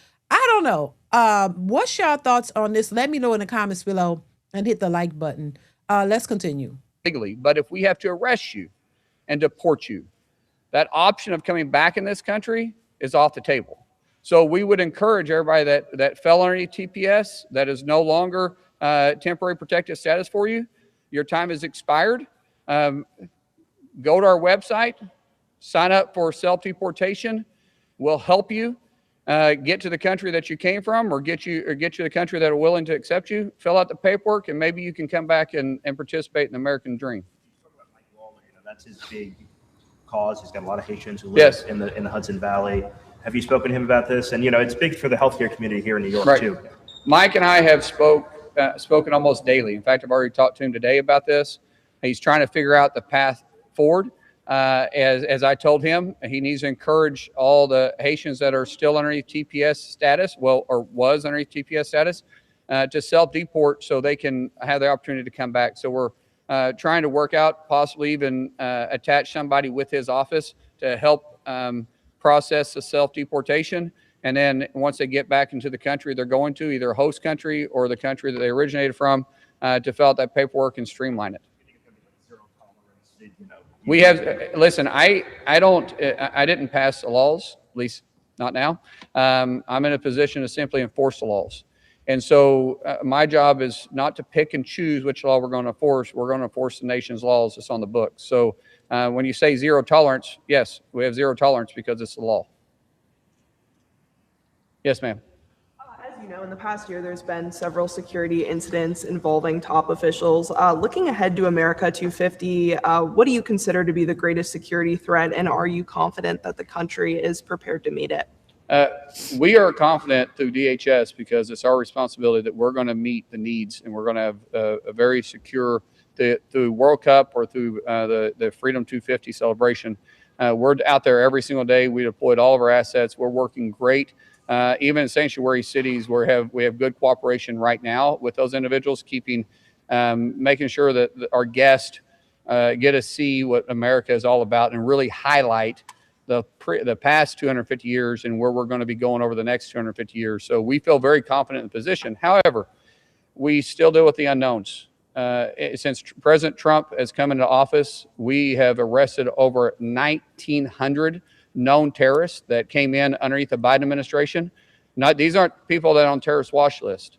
What's your thoughts on this? Let me know in the comments below and hit the like button. Let's continue. Legally, but if we have to arrest you and deport you, that option of coming back in this country is off the table. So we would encourage everybody that fell underneath TPS, that is no longer temporary protected status for you. Your time has expired. Go to our website, sign up for self-deportation. We'll help you get to the country that you came from, or get you to the country that are willing to accept you. Fill out the paperwork, and maybe you can come back and participate in the American dream. That's his big cause. He's got a lot of Haitians who live in the Hudson Valley. Have you spoken to him about this? And it's big for the healthcare community here in New York too. Mike and I have spoken almost daily. In fact, I've already talked to him today about this. He's trying to figure out the path forward. As I told him, he needs to encourage all the Haitians that are still underneath TPS status, or was underneath TPS status, to self-deport so they can have the opportunity to come back. So we're trying to work out, possibly even attach somebody with his office to help process the self-deportation. And then once they get back into the country they're going to, either host country or the country that they originated from, to fill out that paperwork and streamline it. We have, listen, I didn't pass the laws, at least not now. I'm in a position to simply enforce the laws. And so my job is not to pick and choose which law we're going to enforce. We're going to enforce the nation's laws that's on the books. So when you say zero tolerance, yes, we have zero tolerance because it's the law. Yes, ma'am. As you know, in the past year, there's been several security incidents involving top officials. Looking ahead to America 250, what do you consider to be the greatest security threat, and are you confident that the country is prepared to meet it? We are confident through DHS because it's our responsibility that we're going to meet the needs, and we're going to have a very secure, through World Cup or through the Freedom 250 celebration. We're out there every single day. We deployed all of our assets. We're working great. Even in sanctuary cities, we have good cooperation right now with those individuals, making sure that our guests get to see what America is all about and really highlight the past 250 years and where we're going to be going over the next 250 years. So we feel very confident in the position. However, we still deal with the unknowns. Since President Trump has come into office, we have arrested over 1,900 known terrorists that came in underneath the Biden administration. These aren't people that are on terrorist watch list.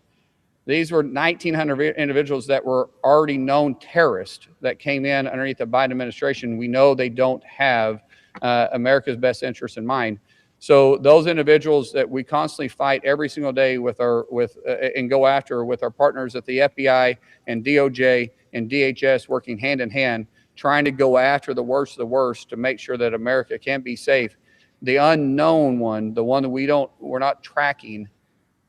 These were 1,900 individuals that were already known terrorists that came in underneath the Biden administration. We know they don't have America's best interest in mind. So those individuals that we constantly fight every single day and go after with our partners at the FBI and DOJ and DHS, working hand in hand, trying to go after the worst of the worst to make sure that America can be safe. The unknown one, the one that we're not tracking,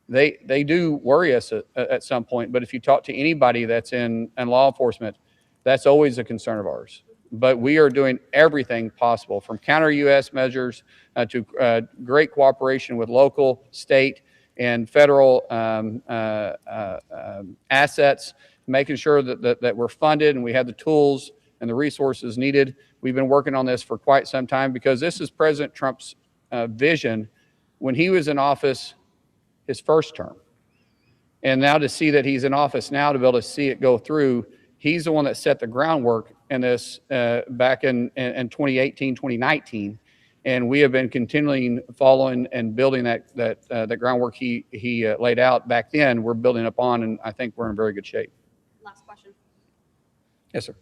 they do worry us at some point. But if you talk to anybody that's in law enforcement, that's always a concern of ours. But we are doing everything possible, from counter-U.S. measures to great cooperation with local, state, and federal assets, making sure that we're funded and we have the tools and the resources needed. We've been working on this for quite some time because this is President Trump's vision when he was in office, his first term. And now to see that he's in office now, to be able to see it go through, he's the one that set the groundwork in this back in 2018, 2019. And we have been continuing following and building that groundwork he laid out back then. We're building upon, and I think we're in very good shape. Last question. Yes, sir.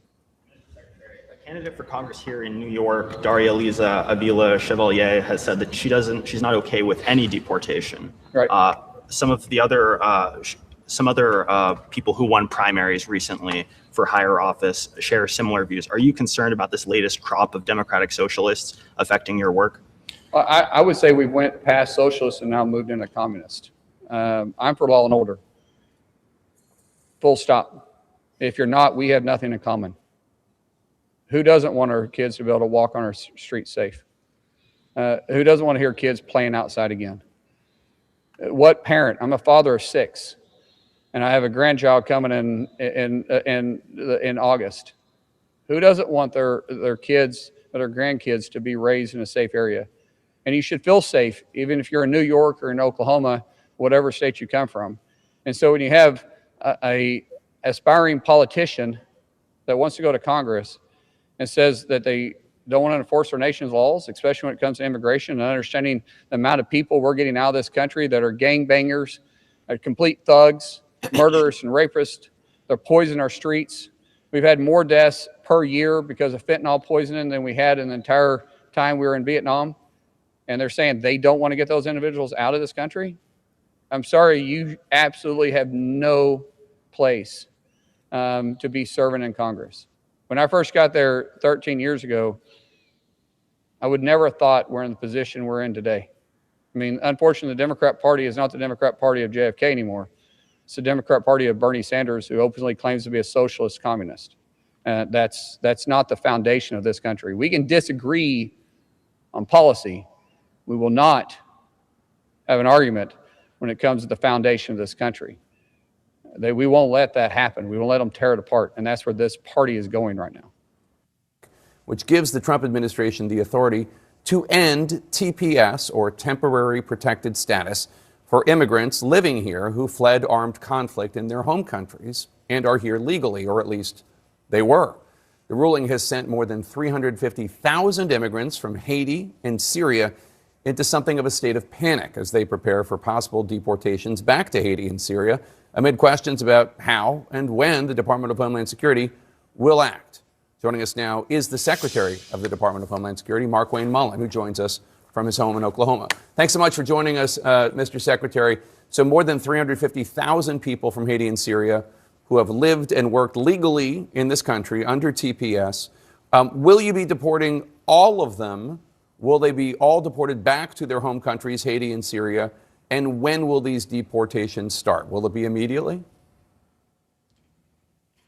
A candidate for Congress here in New York, Daria Liza Avila Chevalier, has said that she's not okay with any deportation. Right. Some other people who won primaries recently for higher office share similar views. Are you concerned about this latest crop of democratic socialists affecting your work? I would say we went past socialists and now moved into communist. I'm for law and order. Full stop. If you're not, we have nothing in common. Who doesn't want our kids to be able to walk on our streets safe? Who doesn't want to hear kids playing outside again? What parent? I'm a father of 6. And I have a grandchild coming in August. Who doesn't want their kids or their grandkids to be raised in a safe area? And you should feel safe, even if you're in New York or in Oklahoma, whatever state you come from. And so when you have a aspiring politician that wants to go to Congress and says that they don't want to enforce our nation's laws, especially when it comes to immigration and understanding the amount of people we're getting out of this country that are gangbangers, complete thugs, murderers and rapists. They're poisoning our streets. We've had more deaths per year because of fentanyl poisoning than we had in the entire time we were in Vietnam. And they're saying they don't want to get those individuals out of this country. I'm sorry, you absolutely have no place to be serving in Congress. When I first got there 13 years ago, I would never have thought we're in the position we're in today. I mean, unfortunately, the Democrat Party is not the Democrat Party of JFK anymore. It's the Democrat Party of Bernie Sanders, who openly claims to be a socialist communist. That's not the foundation of this country. We can disagree on policy. We will not have an argument when it comes to the foundation of this country. We won't let that happen. We won't let them tear it apart. And that's where this party is going right now. Which gives the Trump administration the authority to end TPS, or temporary protected status, for immigrants living here who fled armed conflict in their home countries and are here legally, or at least they were. The ruling has sent more than 350,000 immigrants from Haiti and Syria into something of a state of panic as they prepare for possible deportations back to Haiti and Syria, amid questions about how and when the Department of Homeland Security will act. Joining us now is the Secretary of the Department of Homeland Security, Markwayne Mullin, who joins us from his home in Oklahoma. Thanks so much for joining us, Mr. Secretary. So more than 350,000 people from Haiti and Syria who have lived and worked legally in this country under TPS. Will you be deporting all of them? Will they be all deported back to their home countries, Haiti and Syria? And when will these deportations start? Will it be immediately?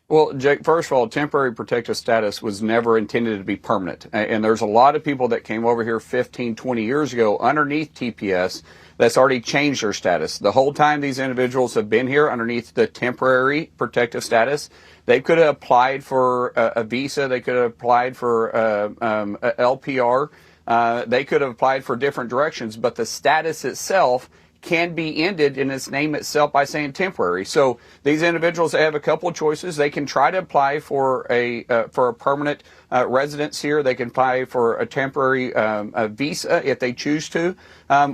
Well, Jake, first of all, temporary protective status was never intended to be permanent. And there's a lot of people that came over here 15, 20 years ago underneath TPS that's already changed their status. The whole time these individuals have been here underneath the temporary protective status, they could have applied for a visa. They could have applied for a LPR. They could have applied for different directions, but the status itself can be ended in its name itself by saying temporary. So these individuals have a couple of choices. They can try to apply for a permanent residence here. They can apply for a temporary visa if they choose to,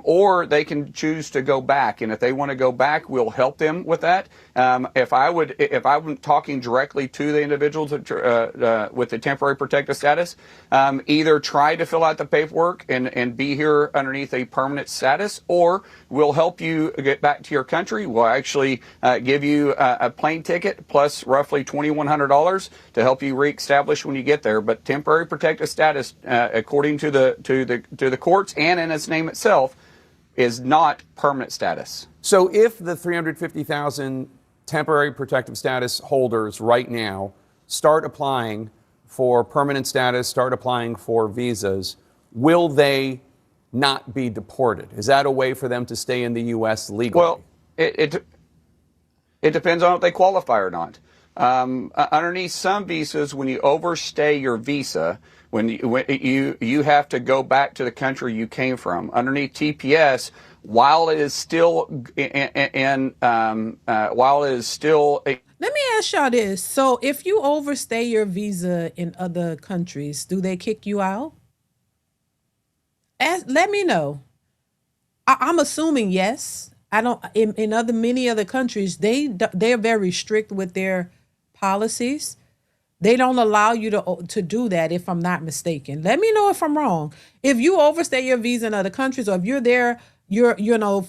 or they can choose to go back. And if they want to go back, we'll help them with that. If I'm talking directly to the individuals with the temporary protective status, either try to fill out the paperwork and be here underneath a permanent status, or we'll help you get back to your country. We'll actually give you a plane ticket plus roughly $2,100 to help you reestablish when you get there. But temporary protective status, according to the courts and in its name itself, is not permanent status. So if the 350,000 temporary protective status holders right now start applying for permanent status, start applying for visas, will they not be deported? Is that a way for them to stay in the U.S. legally? Well, it depends on if they qualify or not. Underneath some visas, when you overstay your visa, when you have to go back to the country you came from. Underneath TPS, while it is still Let me ask y'all this. So if you overstay your visa in other countries, do they kick you out? Let me know. I'm assuming yes. I don't. In many other countries, they're very strict with their policies. They don't allow you to do that, if I'm not mistaken. Let me know if I'm wrong. If you overstay your visa in other countries, or if you're there,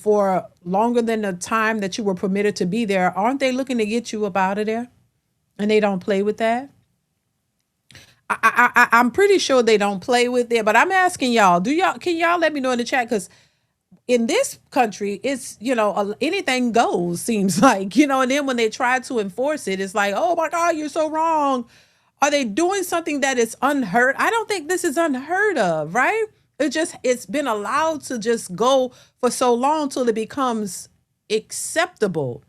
for longer than the time that you were permitted to be there, aren't they looking to get you up out of there? And they don't play with that. I'm pretty sure they don't play with it, but I'm asking y'all, can y'all let me know in the chat? Because in this country, it's, anything goes, seems like, and then when they try to enforce it, it's like, oh my God, you're so wrong. Are they doing something that is unheard? I don't think this is unheard of, right? It's been allowed to just go for so long till it becomes acceptable.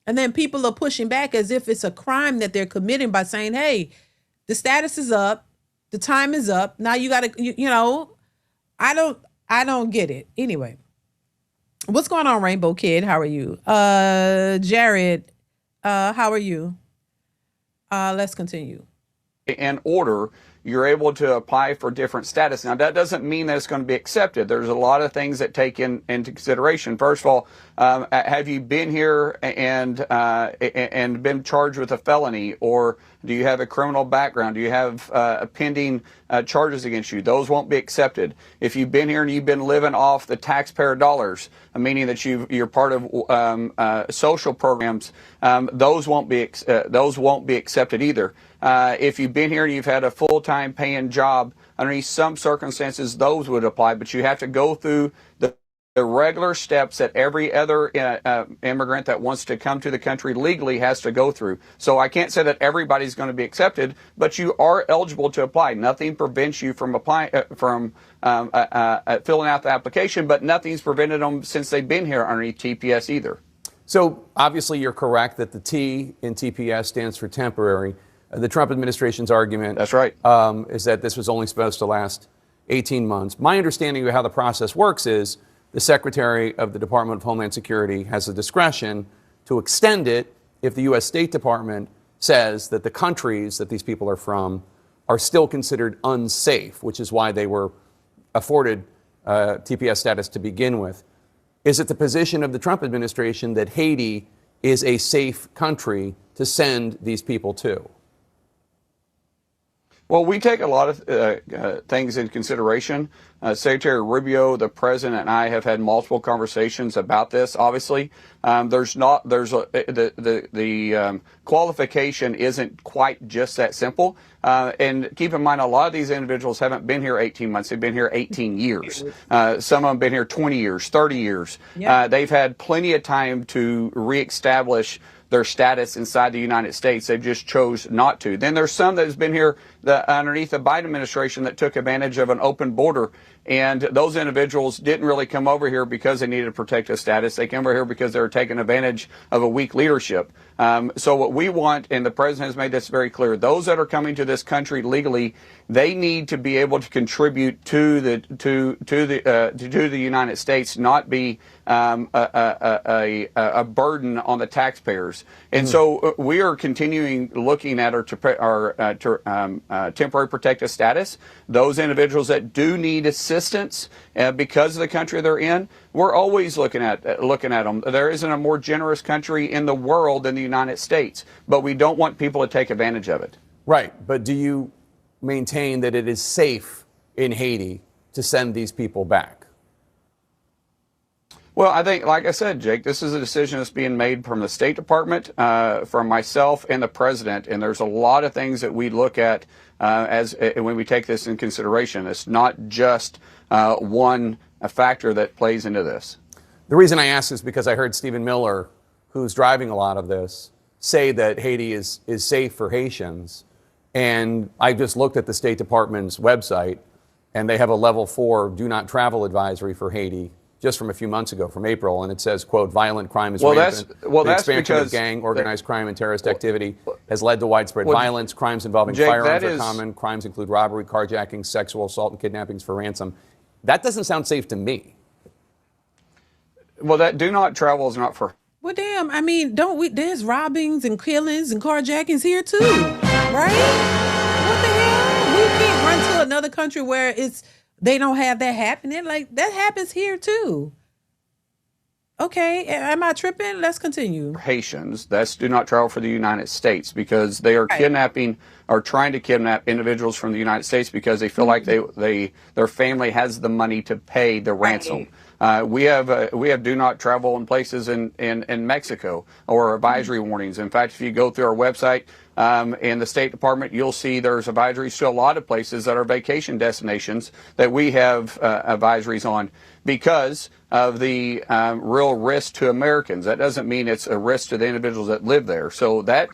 And then people are pushing back as if it's a crime that they're committing by saying, hey, the status is up, the time is up. Now you got to, I don't get it. Anyway, what's going on, Rainbow Kid? How are you? Jared, how are you? Let's continue. In order, you're able to apply for different status. Now, that doesn't mean that it's going to be accepted. There's a lot of things that take into consideration. First of all, have you been here and been charged with a felony, or do you have a criminal background? Do you have pending charges against you? Those won't be accepted. If you've been here and you've been living off the taxpayer dollars, meaning that you're part of social programs, those won't be accepted either. If you've been here and you've had a full-time paying job, underneath some circumstances, those would apply, but you have to go through the the regular steps that every other immigrant that wants to come to the country legally has to go through. So I can't say that everybody's going to be accepted, but you are eligible to apply. Nothing prevents you from applying, filling out the application, but nothing's prevented them since they've been here underneath TPS either. So obviously you're correct that the T in TPS stands for temporary. The Trump administration's argument That's right. Is that this was only supposed to last 18 months. My understanding of how the process works is the Secretary of the Department of Homeland Security has the discretion to extend it if the U.S. State Department says that the countries that these people are from are still considered unsafe, which is why they were afforded TPS status to begin with. Is it the position of the Trump administration that Haiti is a safe country to send these people to? Well, we take a lot of things into consideration. Secretary Rubio, the president, and I have had multiple conversations about this. Obviously, the qualification isn't quite just that simple. And keep in mind, a lot of these individuals haven't been here 18 months. They've been here 18 years. Some of them been here 20 years, 30 years. Yeah. They've had plenty of time to reestablish their status inside the United States. They just chose not to. Then there's some that has been here underneath the Biden administration that took advantage of an open border. And those individuals didn't really come over here because they needed protective status. They came over here because they were taking advantage of a weak leadership. So what we want, and the president has made this very clear, those that are coming to this country legally, they need to be able to contribute to the United States, not be a burden on the taxpayers. And so we are continuing looking at our temporary protective status. Those individuals that do need assistance because of the country they're in, we're always looking at them. There isn't a more generous country in the world than the United States, but we don't want people to take advantage of it. Right, but do you maintain that it is safe in Haiti to send these people back? Well, I think, like I said, Jake, this is a decision that's being made from the State Department, from myself and the president, and there's a lot of things that we look at when we take this in consideration. It's not just one factor that plays into this. The reason I ask is because I heard Stephen Miller, who's driving a lot of this, say that Haiti is safe for Haitians. And I just looked at the State Department's website, and they have a level 4 do not travel advisory for Haiti just from a few months ago, from April, and it says, quote, violent crime is rampant. The expansion of gang, organized crime, and terrorist activity has led to widespread violence. Crimes involving firearms are common. Crimes include robbery, carjacking, sexual assault, and kidnappings for ransom. That doesn't sound safe to me. Well, that do not travel is not for... Well, damn, I mean, there's robbings and killings and carjackings here too, right? What the hell? We can't run to another country where they don't have that happening. Like, that happens here too. Okay, am I tripping? Let's continue. Haitians, that's do not travel for the United States, because they are kidnapping or trying to kidnap individuals from the United States because they feel like their family has the money to pay the ransom. We have do not travel in places in Mexico, or advisory warnings. In fact, if you go through our website in the State Department, you'll see there's advisories to a lot of places that are vacation destinations that we have advisories on because of the real risk to Americans. That doesn't mean it's a risk to the individuals that live there. So that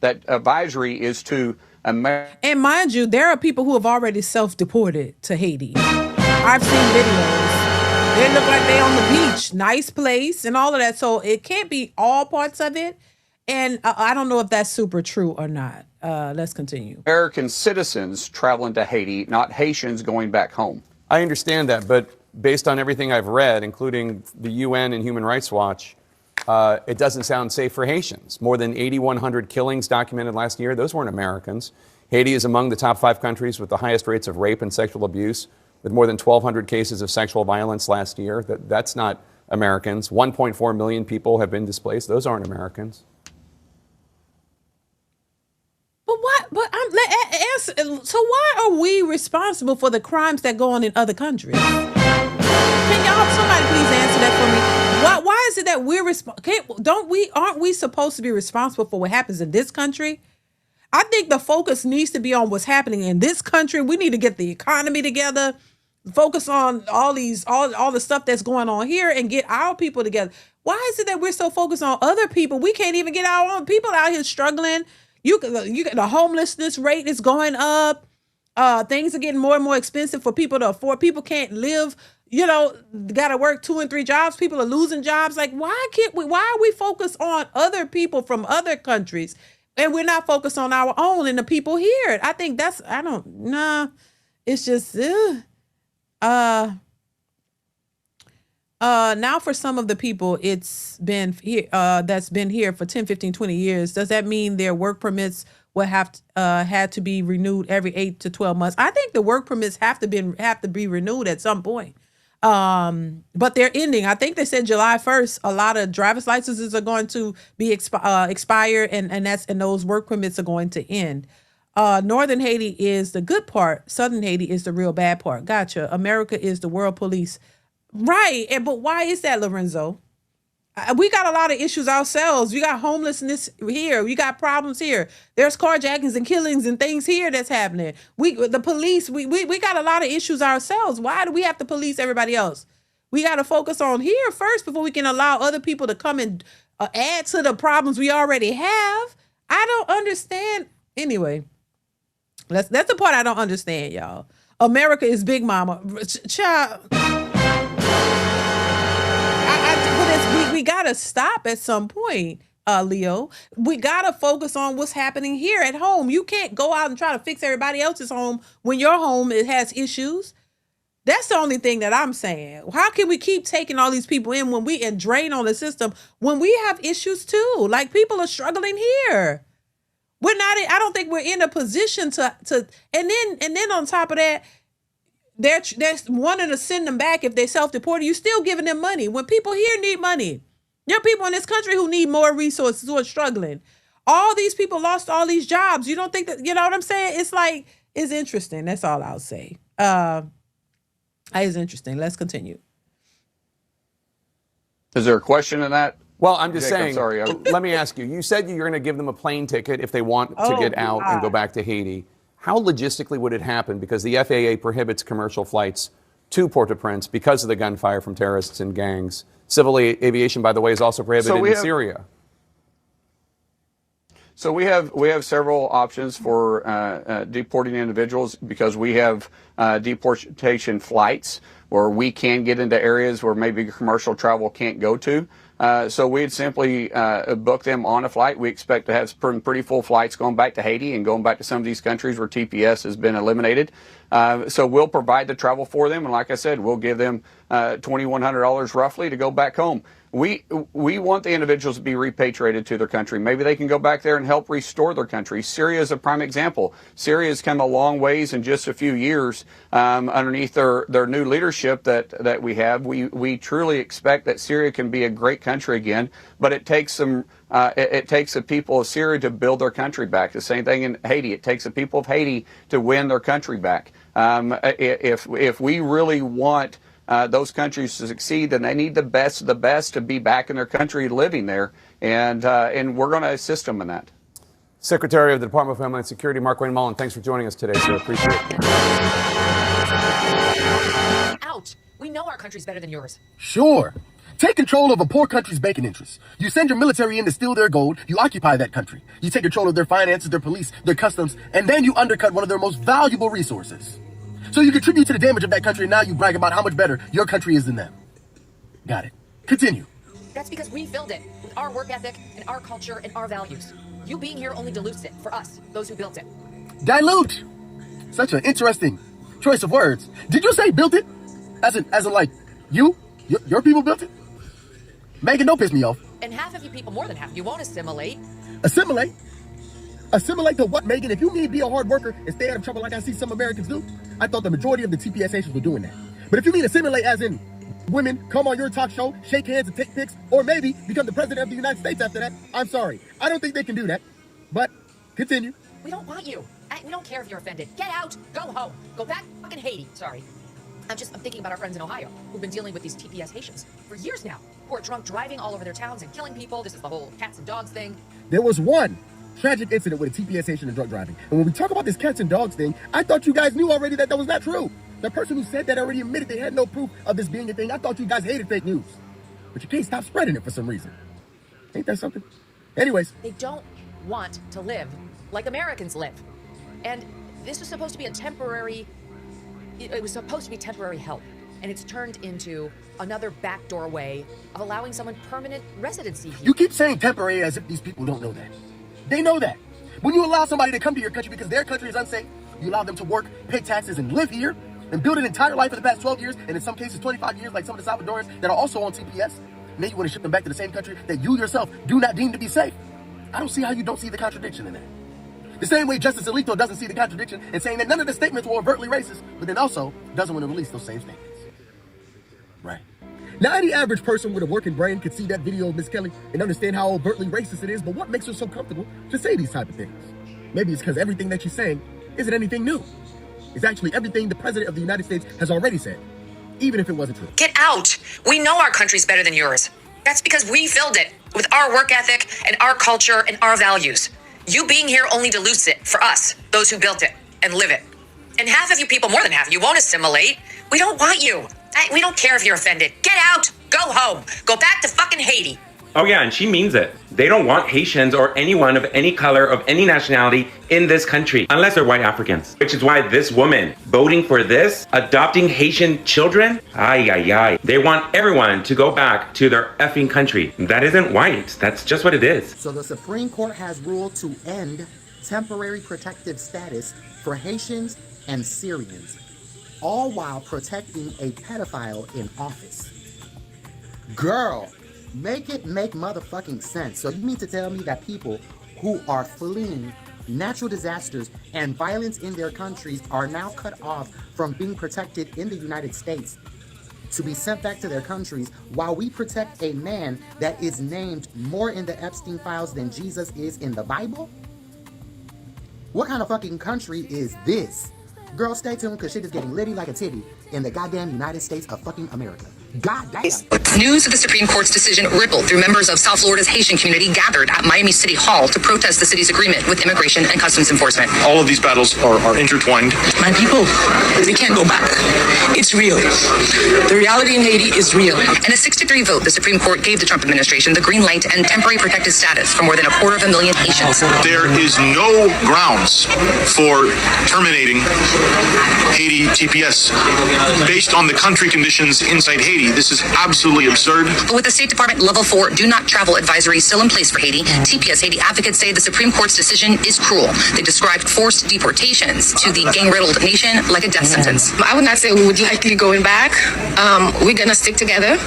advisory is to America. And mind you, there are people who have already self-deported to Haiti. I've seen videos. They look like they on the beach, nice place and all of that. So it can't be all parts of it. And I don't know if that's super true or not. Let's continue. American citizens traveling to Haiti, not Haitians going back home. I understand that, but based on everything I've read, including the UN and Human Rights Watch, it doesn't sound safe for Haitians. More than 8,100 killings documented last year. Those weren't Americans. Haiti is among the top 5 countries with the highest rates of rape and sexual abuse, with more than 1,200 cases of sexual violence last year. That's not Americans. 1.4 million people have been displaced. Those aren't Americans. But what? So why are we responsible for the crimes that go on in other countries? Can somebody please answer that for me? Why is it that we're aren't we supposed to be responsible for what happens in this country? I think the focus needs to be on what's happening in this country. We need to get the economy together. focus on all the stuff that's going on here and get our people together. Why is it that we're so focused on other people? We can't even get our own people out here struggling. The homelessness rate is going up. Things are getting more and more expensive for people to afford. People can't live, got to work 2 and 3 jobs. People are losing jobs. Like, why are we focused on other people from other countries and we're not focused on our own and the people here? I think it's just, now for some of the people it's been here, that's been here for 10, 15, 20 years, does that mean their work permits will had to be renewed every 8 to 12 months? I think the work permits have to be renewed at some point. But they're ending. I think they said July 1st, a lot of driver's licenses are going to be expired and those work permits are going to end. Northern Haiti is the good part. Southern Haiti is the real bad part. Gotcha. America is the world police. Right. But why is that, Lorenzo? We got a lot of issues ourselves. We got homelessness here. We got problems here. There's carjackings and killings and things here that's happening. The police, we got a lot of issues ourselves. Why do we have to police everybody else? We got to focus on here first before we can allow other people to come and add to the problems we already have. I don't understand. Anyway, that's the part I don't understand, y'all. America is Big Mama. Child. We got to stop at some point, Leo. We got to focus on what's happening here at home. You can't go out and try to fix everybody else's home when your home has issues. That's the only thing that I'm saying. How can we keep taking all these people in and drain on the system when we have issues too? Like, people are struggling here. I don't think we're in a position to and then on top of that, they're wanting to send them back if they self-deported. You still giving them money when people here need money. There are people in this country who need more resources, who are struggling. All these people lost all these jobs. You don't think that, you know what I'm saying? It's like, it's interesting. That's all I'll say. It's interesting. Let's continue. Is there a question in that? Well, I'm just Jake, saying, I'm sorry. Let me ask you. You said you're going to give them a plane ticket if they want to get out and go back to Haiti. How logistically would it happen? Because the FAA prohibits commercial flights to Port-au-Prince because of the gunfire from terrorists and gangs. Civil aviation, by the way, is also prohibited in Syria. So we have several options for deporting individuals because we have deportation flights where we can get into areas where maybe commercial travel can't go to. So we'd simply book them on a flight. We expect to have some pretty full flights going back to Haiti and going back to some of these countries where TPS has been eliminated. So we'll provide the travel for them. And like I said, we'll give them $2,100 roughly to go back home. We want the individuals to be repatriated to their country. Maybe they can go back there and help restore their country. Syria is a prime example. Syria has come a long ways in just a few years underneath their new leadership that we have. We truly expect that Syria can be a great country again, but it takes it takes the people of Syria to build their country back. The same thing in Haiti. It takes the people of Haiti to win their country back. If we really want those countries to succeed, then they need the best of the best to be back in their country living there, and we're going to assist them in that. Secretary of the Department of Homeland Security, Mark Wayne Mullen, thanks for joining us today, sir. Appreciate it. Out. We know our country's better than yours. Sure. Take control of a poor country's banking interests. You send your military in to steal their gold, you occupy that country. You take control of their finances, their police, their customs, and then you undercut one of their most valuable resources. So you contribute to the damage of that country, and now you brag about how much better your country is than them. Got it. Continue. That's because we filled it with our work ethic and our culture and our values. You being here only dilutes it for us, those who built it. Dilute! Such an interesting choice of words. Did you say built it? As in like, your people built it? Megan, don't piss me off. And half of you people, more than half, you won't assimilate. Assimilate? Assimilate to what, Megan? If you need to be a hard worker and stay out of trouble like I see some Americans do, I thought the majority of the TPS Haitians were doing that. But if you mean assimilate as in women come on your talk show, shake hands and take pics, or maybe become the president of the United States after that, I'm sorry. I don't think they can do that. But continue. We don't want you. We don't care if you're offended. Get out. Go home. Go back fucking Haiti. Sorry. I'm thinking about our friends in Ohio who've been dealing with these TPS Haitians for years now, who are drunk driving all over their towns and killing people. This is the whole cats and dogs thing. There was one tragic incident with a TPS Haitian and drunk driving. And when we talk about this cats and dogs thing, I thought you guys knew already that was not true. The person who said that already admitted they had no proof of this being a thing. I thought you guys hated fake news. But you can't stop spreading it for some reason. Ain't that something? Anyways. They don't want to live like Americans live. And this was supposed to be a temporary, it was supposed to be temporary help. And it's turned into another backdoor way of allowing someone permanent residency here. You keep saying temporary as if these people don't know that. They know that. When you allow somebody to come to your country because their country is unsafe, you allow them to work, pay taxes, and live here, and build an entire life for the past 12 years, and in some cases 25 years, like some of the Salvadorans that are also on TPS, and then you want to ship them back to the same country that you yourself do not deem to be safe. I don't see how you don't see the contradiction in that. The same way Justice Alito doesn't see the contradiction in saying that none of the statements were overtly racist, but then also doesn't want to release those same statements. Right. Now, any average person with a working brain could see that video of Miss Kelly and understand how overtly racist it is, but what makes her so comfortable to say these type of things? Maybe it's because everything that she's saying isn't anything new. It's actually everything the President of the United States has already said, even if it wasn't true. Get out. We know our country's better than yours. That's because we filled it with our work ethic and our culture and our values. You being here only dilutes it for us, those who built it and live it. And half of you people, more than half, you won't assimilate. We don't want you. We don't care if you're offended. Get out. Go home. Go back to fucking Haiti. Oh yeah, and she means it. They don't want Haitians or anyone of any color, of any nationality in this country, unless they're white Africans. Which is why this woman voting for this, adopting Haitian children, they want everyone to go back to their effing country. That isn't white. That's just what it is. So the Supreme Court has ruled to end temporary protective status for Haitians and Syrians, all while protecting a pedophile in office. Girl, make it make motherfucking sense. So you mean to tell me that people who are fleeing natural disasters and violence in their countries are now cut off from being protected in the United States to be sent back to their countries while we protect a man that is named more in the Epstein files than Jesus is in the Bible? What kind of fucking country is this? Girl, stay tuned because shit is getting litty like a titty in the goddamn United States of fucking America. God damn. News of the Supreme Court's decision rippled through members of South Florida's Haitian community gathered at Miami City Hall to protest the city's agreement with Immigration and Customs Enforcement. All of these battles are intertwined. My people, we can't go back. It's real. The reality in Haiti is real. In a 6-3 vote, the Supreme Court gave the Trump administration the green light and temporary protected status for more than 250,000 Haitians. There is no grounds for terminating Haiti TPS based on the country conditions inside Haiti. This is absolutely absurd. But with the State Department Level 4 do not travel advisory still in place for Haiti, TPS Haiti advocates say the Supreme Court's decision is cruel. They described forced deportations to the gang-riddled nation like a death sentence. I would not say we would likely going back. We're going to stick together.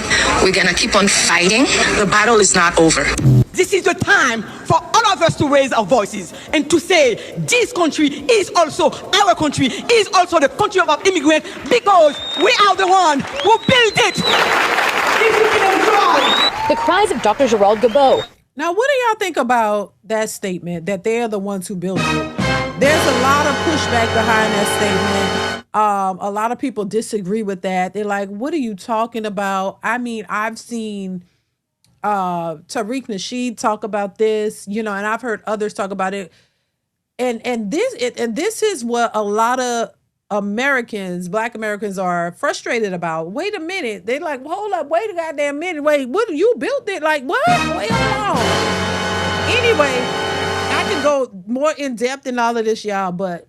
We're going to keep on fighting. The battle is not over. This is the time for all of us to raise our voices and to say this country is also our country, is also the country of our immigrants, because we are the one who built it. The cries of Dr. Gerald Gabot. Now, what do y'all think about that statement, that they're the ones who built it? There's a lot of pushback behind that statement. A lot of people disagree with that. They're like, what are you talking about? I mean, I've seen Tariq Nasheed talk about this, and I've heard others talk about it. And this is what a lot of Americans, Black Americans, are frustrated about. Wait a minute. They're like, hold up, wait a goddamn minute. Wait, what, you built it? Like, what? Wait, hold on. Anyway, I can go more in depth in all of this, y'all, but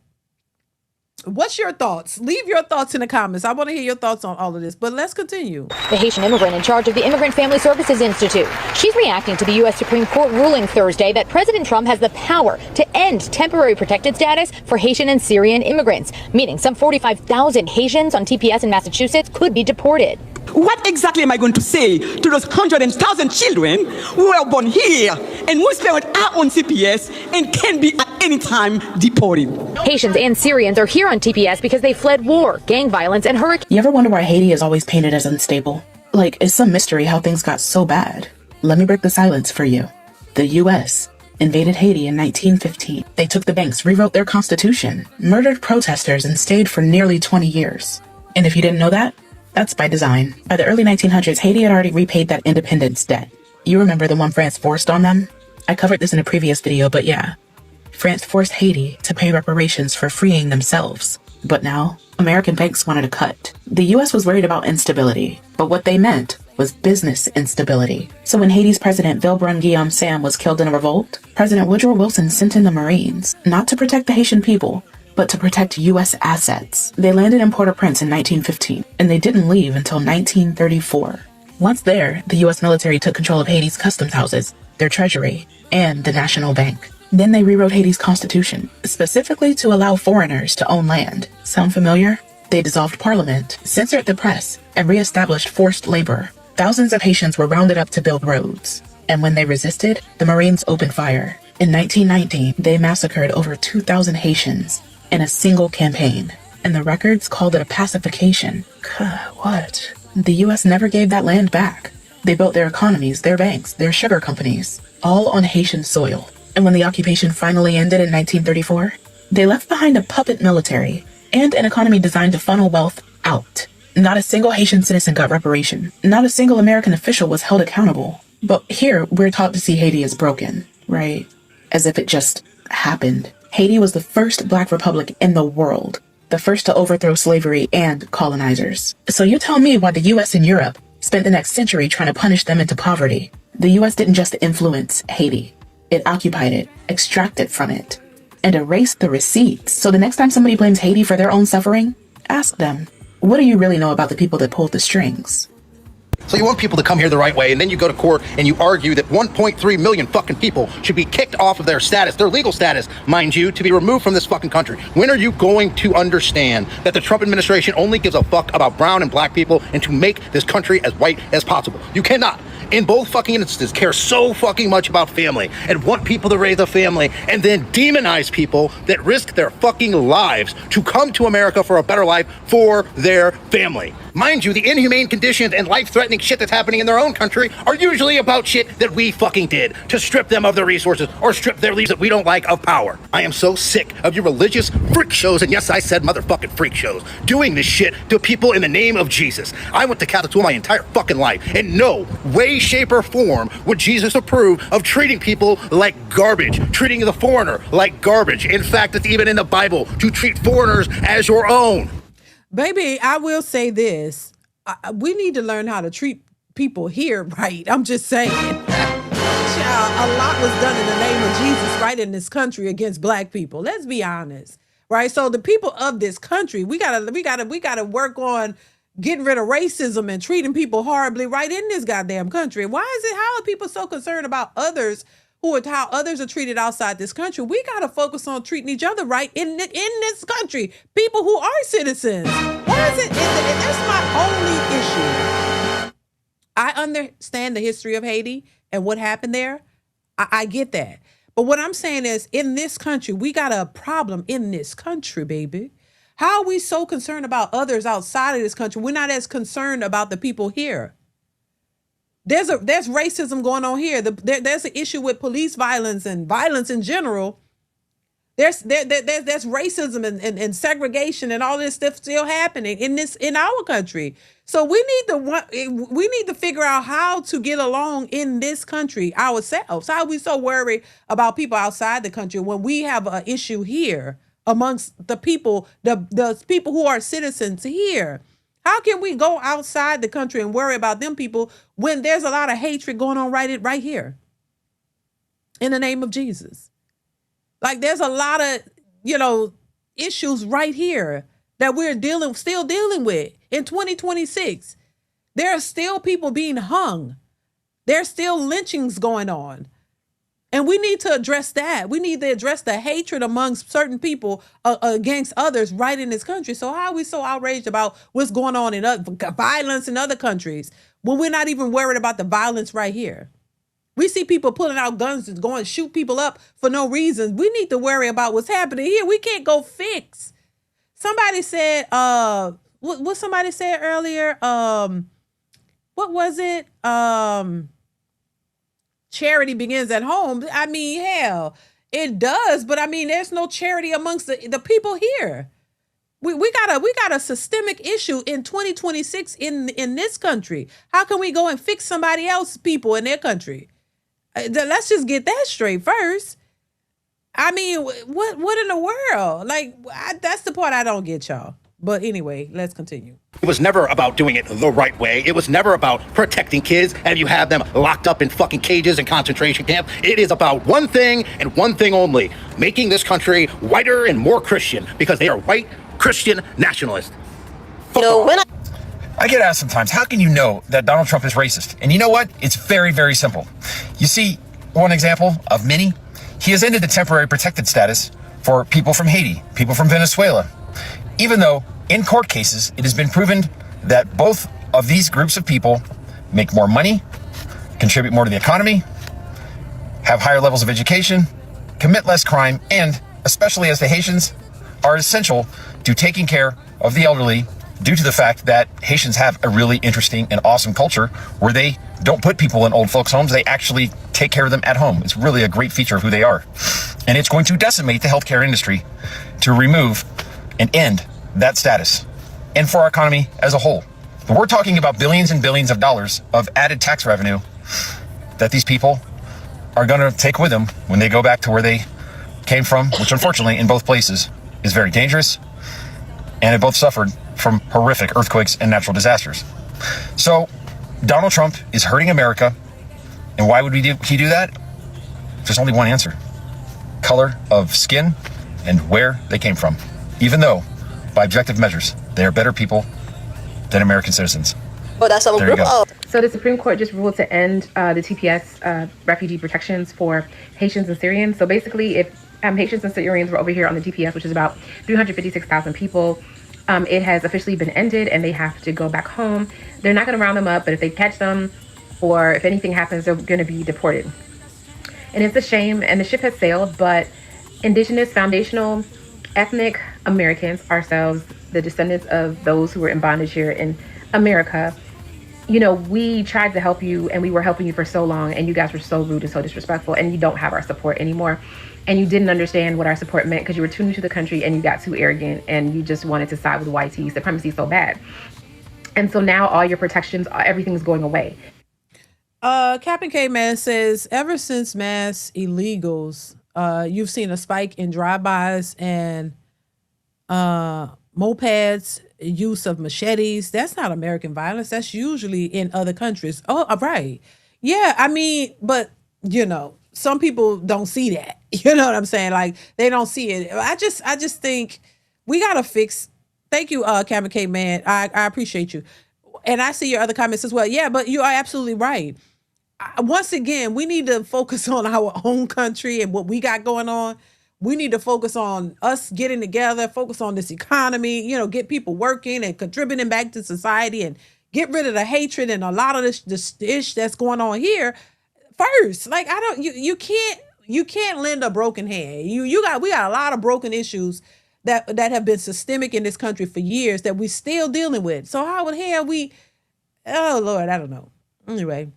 what's your thoughts? Leave your thoughts in the comments. I want to hear your thoughts on all of this, but let's continue. The Haitian immigrant in charge of the Immigrant Family Services Institute. She's reacting to the U.S. Supreme Court ruling Thursday that President Trump has the power to end temporary protected status for Haitian and Syrian immigrants, meaning some 45,000 Haitians on TPS in Massachusetts could be deported. What exactly am I going to say to those 100,000 children who were born here and whose parents are on TPS and can be at any time deported? Haitians and Syrians are here on TPS because they fled war, gang violence, and hurricanes. You ever wonder why Haiti is always painted as unstable? Like, it's some mystery how things got so bad. Let me break the silence for you. The U.S. invaded Haiti in 1915. They took the banks, rewrote their constitution, murdered protesters, and stayed for nearly 20 years. And if you didn't know that, that's by design. By the early 1900s, Haiti had already repaid that independence debt. You remember the one France forced on them? I covered this in a previous video, but yeah. France forced Haiti to pay reparations for freeing themselves. But now, American banks wanted a cut. The US was worried about instability, but what they meant was business instability. So when Haiti's president Vilbrun Guillaume Sam was killed in a revolt, President Woodrow Wilson sent in the Marines, not to protect the Haitian people, but to protect US assets. They landed in Port-au-Prince in 1915, and they didn't leave until 1934. Once there, the US military took control of Haiti's customs houses, their treasury, and the National Bank. Then they rewrote Haiti's constitution, specifically to allow foreigners to own land. Sound familiar? They dissolved parliament, censored the press, and re-established forced labor. Thousands of Haitians were rounded up to build roads. And when they resisted, the Marines opened fire. In 1919, they massacred over 2,000 Haitians in a single campaign. And the records called it a pacification. What? The US never gave that land back. They built their economies, their banks, their sugar companies, all on Haitian soil. And when the occupation finally ended in 1934, they left behind a puppet military and an economy designed to funnel wealth out. Not a single Haitian citizen got reparation. Not a single American official was held accountable. But here, we're taught to see Haiti as broken, right? As if it just happened. Haiti was the first Black republic in the world, the first to overthrow slavery and colonizers. So you tell me why the US and Europe spent the next century trying to punish them into poverty. The US didn't just influence Haiti. It occupied it, extracted from it, and erased the receipts. So the next time somebody blames Haiti for their own suffering, ask them, what do you really know about the people that pulled the strings? So you want people to come here the right way, and then you go to court and you argue that 1.3 million fucking people should be kicked off of their status, their legal status, mind you, to be removed from this fucking country. When are you going to understand that the Trump administration only gives a fuck about brown and black people and to make this country as white as possible? You cannot, in both fucking instances, care so fucking much about family and want people to raise a family and then demonize people that risk their fucking lives to come to America for a better life for their family. Mind you, the inhumane conditions and life-threatening shit that's happening in their own country are usually about shit that we fucking did to strip them of their resources or strip their leaders that we don't like of power. I am so sick of your religious freak shows, and yes, I said motherfucking freak shows, doing this shit to people in the name of Jesus. I went to Catholic school my entire fucking life, and no way, shape, or form would Jesus approve of treating people like garbage, treating the foreigner like garbage. In fact, it's even in the Bible to treat foreigners as your own. Baby, I will say this. We need to learn how to treat people here right. I'm just saying. Child, a lot was done in the name of Jesus right in this country against Black people. Let's be honest. Right? So the people of this country, we gotta work on getting rid of racism and treating people horribly right in this goddamn country. How are people so concerned about others how others are treated outside this country? We got to focus on treating each other right in this country. People who are citizens. Why is it? That's my only issue. I understand the history of Haiti and what happened there. I get that. But what I'm saying is, in this country, we got a problem in this country, baby. How are we so concerned about others outside of this country? We're not as concerned about the people here. There's racism going on here. There's an issue with police violence and violence in general. There's racism and segregation and all this stuff still happening in our country. So we need to figure out how to get along in this country ourselves. How are we so worried about people outside the country when we have an issue here amongst the people, the people who are citizens here? How can we go outside the country and worry about them people when there's a lot of hatred going on right here in the name of Jesus? Like, there's a lot of, issues right here that we're still dealing with in 2026. There are still people being hung. There's still lynchings going on. And we need to address that. We need to address the hatred amongst certain people against others right in this country. So how are we so outraged about what's going on in violence in other countries when we're not even worried about the violence right here? We see people pulling out guns and going to shoot people up for no reason. We need to worry about what's happening here. We can't go fix. Somebody said, what somebody said earlier? What was it? Charity begins at home. I mean, hell, it does. But I mean, there's no charity amongst the people here. We got a systemic issue in 2026 in this country. How can we go and fix somebody else's people in their country? Let's just get that straight first. I mean, what in the world? Like, that's the part I don't get, y'all. But anyway, let's continue. It was never about doing it the right way. It was never about protecting kids and you have them locked up in fucking cages and concentration camps. It is about one thing and one thing only: making this country whiter and more Christian, because they are white Christian nationalists. I get asked sometimes, how can you know that Donald Trump is racist? And you know what? It's very, very simple. You see, one example of many, he has ended the temporary protected status for people from Haiti, people from Venezuela, even though in court cases, it has been proven that both of these groups of people make more money, contribute more to the economy, have higher levels of education, commit less crime, and especially as the Haitians are essential to taking care of the elderly due to the fact that Haitians have a really interesting and awesome culture where they don't put people in old folks' homes. They actually take care of them at home. It's really a great feature of who they are. And it's going to decimate the healthcare industry to remove and end that status, and for our economy as a whole. But we're talking about billions and billions of dollars of added tax revenue that these people are going to take with them when they go back to where they came from, which unfortunately in both places is very dangerous, and it both suffered from horrific earthquakes and natural disasters. So Donald Trump is hurting America, and why would he do that? There's only one answer: color of skin and where they came from, even though by objective measures, they are better people than American citizens. There you go. So the Supreme Court just ruled to end the TPS refugee protections for Haitians and Syrians. So basically, if Haitians and Syrians were over here on the TPS, which is about 356,000 people, it has officially been ended and they have to go back home. They're not going to round them up, but if they catch them or if anything happens, they're going to be deported. And it's a shame, and the ship has sailed, but indigenous, foundational, ethnic Americans, ourselves, the descendants of those who were in bondage here in America, you know, we tried to help you and we were helping you for so long, and you guys were so rude and so disrespectful, and you don't have our support anymore. And you didn't understand what our support meant because you were too new to the country and you got too arrogant and you just wanted to side with white supremacy so bad. And so now all your protections, everything's going away. Captain K-Man says, ever since mass illegals, you've seen a spike in drive-bys and mopeds, use of machetes. That's not American violence. That's usually in other countries. Oh, right. Yeah, I mean, but, you know, some people don't see that. You know what I'm saying? Like, they don't see it. I just think we got to fix. Thank you, Captain K-Man. I appreciate you. And I see your other comments as well. Yeah, but you are absolutely right. Once again, we need to focus on our own country and what we got going on. We need to focus on us getting together, focus on this economy, you know, get people working and contributing back to society and get rid of the hatred and a lot of this ish that's going on here first. Like, you can't lend a broken hand. We got a lot of broken issues that have been systemic in this country for years that we're still dealing with. So how the hell oh Lord, I don't know. Anyway.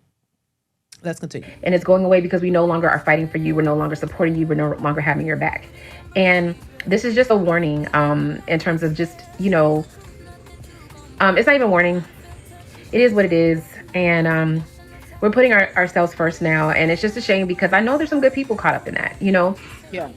Let's continue. And it's going away because we no longer are fighting for you. We're no longer supporting you. We're no longer having your back. And this is just a warning in terms of just, you know, it's not even a warning. It is what it is. And we're putting ourselves first now. And it's just a shame because I know there's some good people caught up in that, you know? Yeah.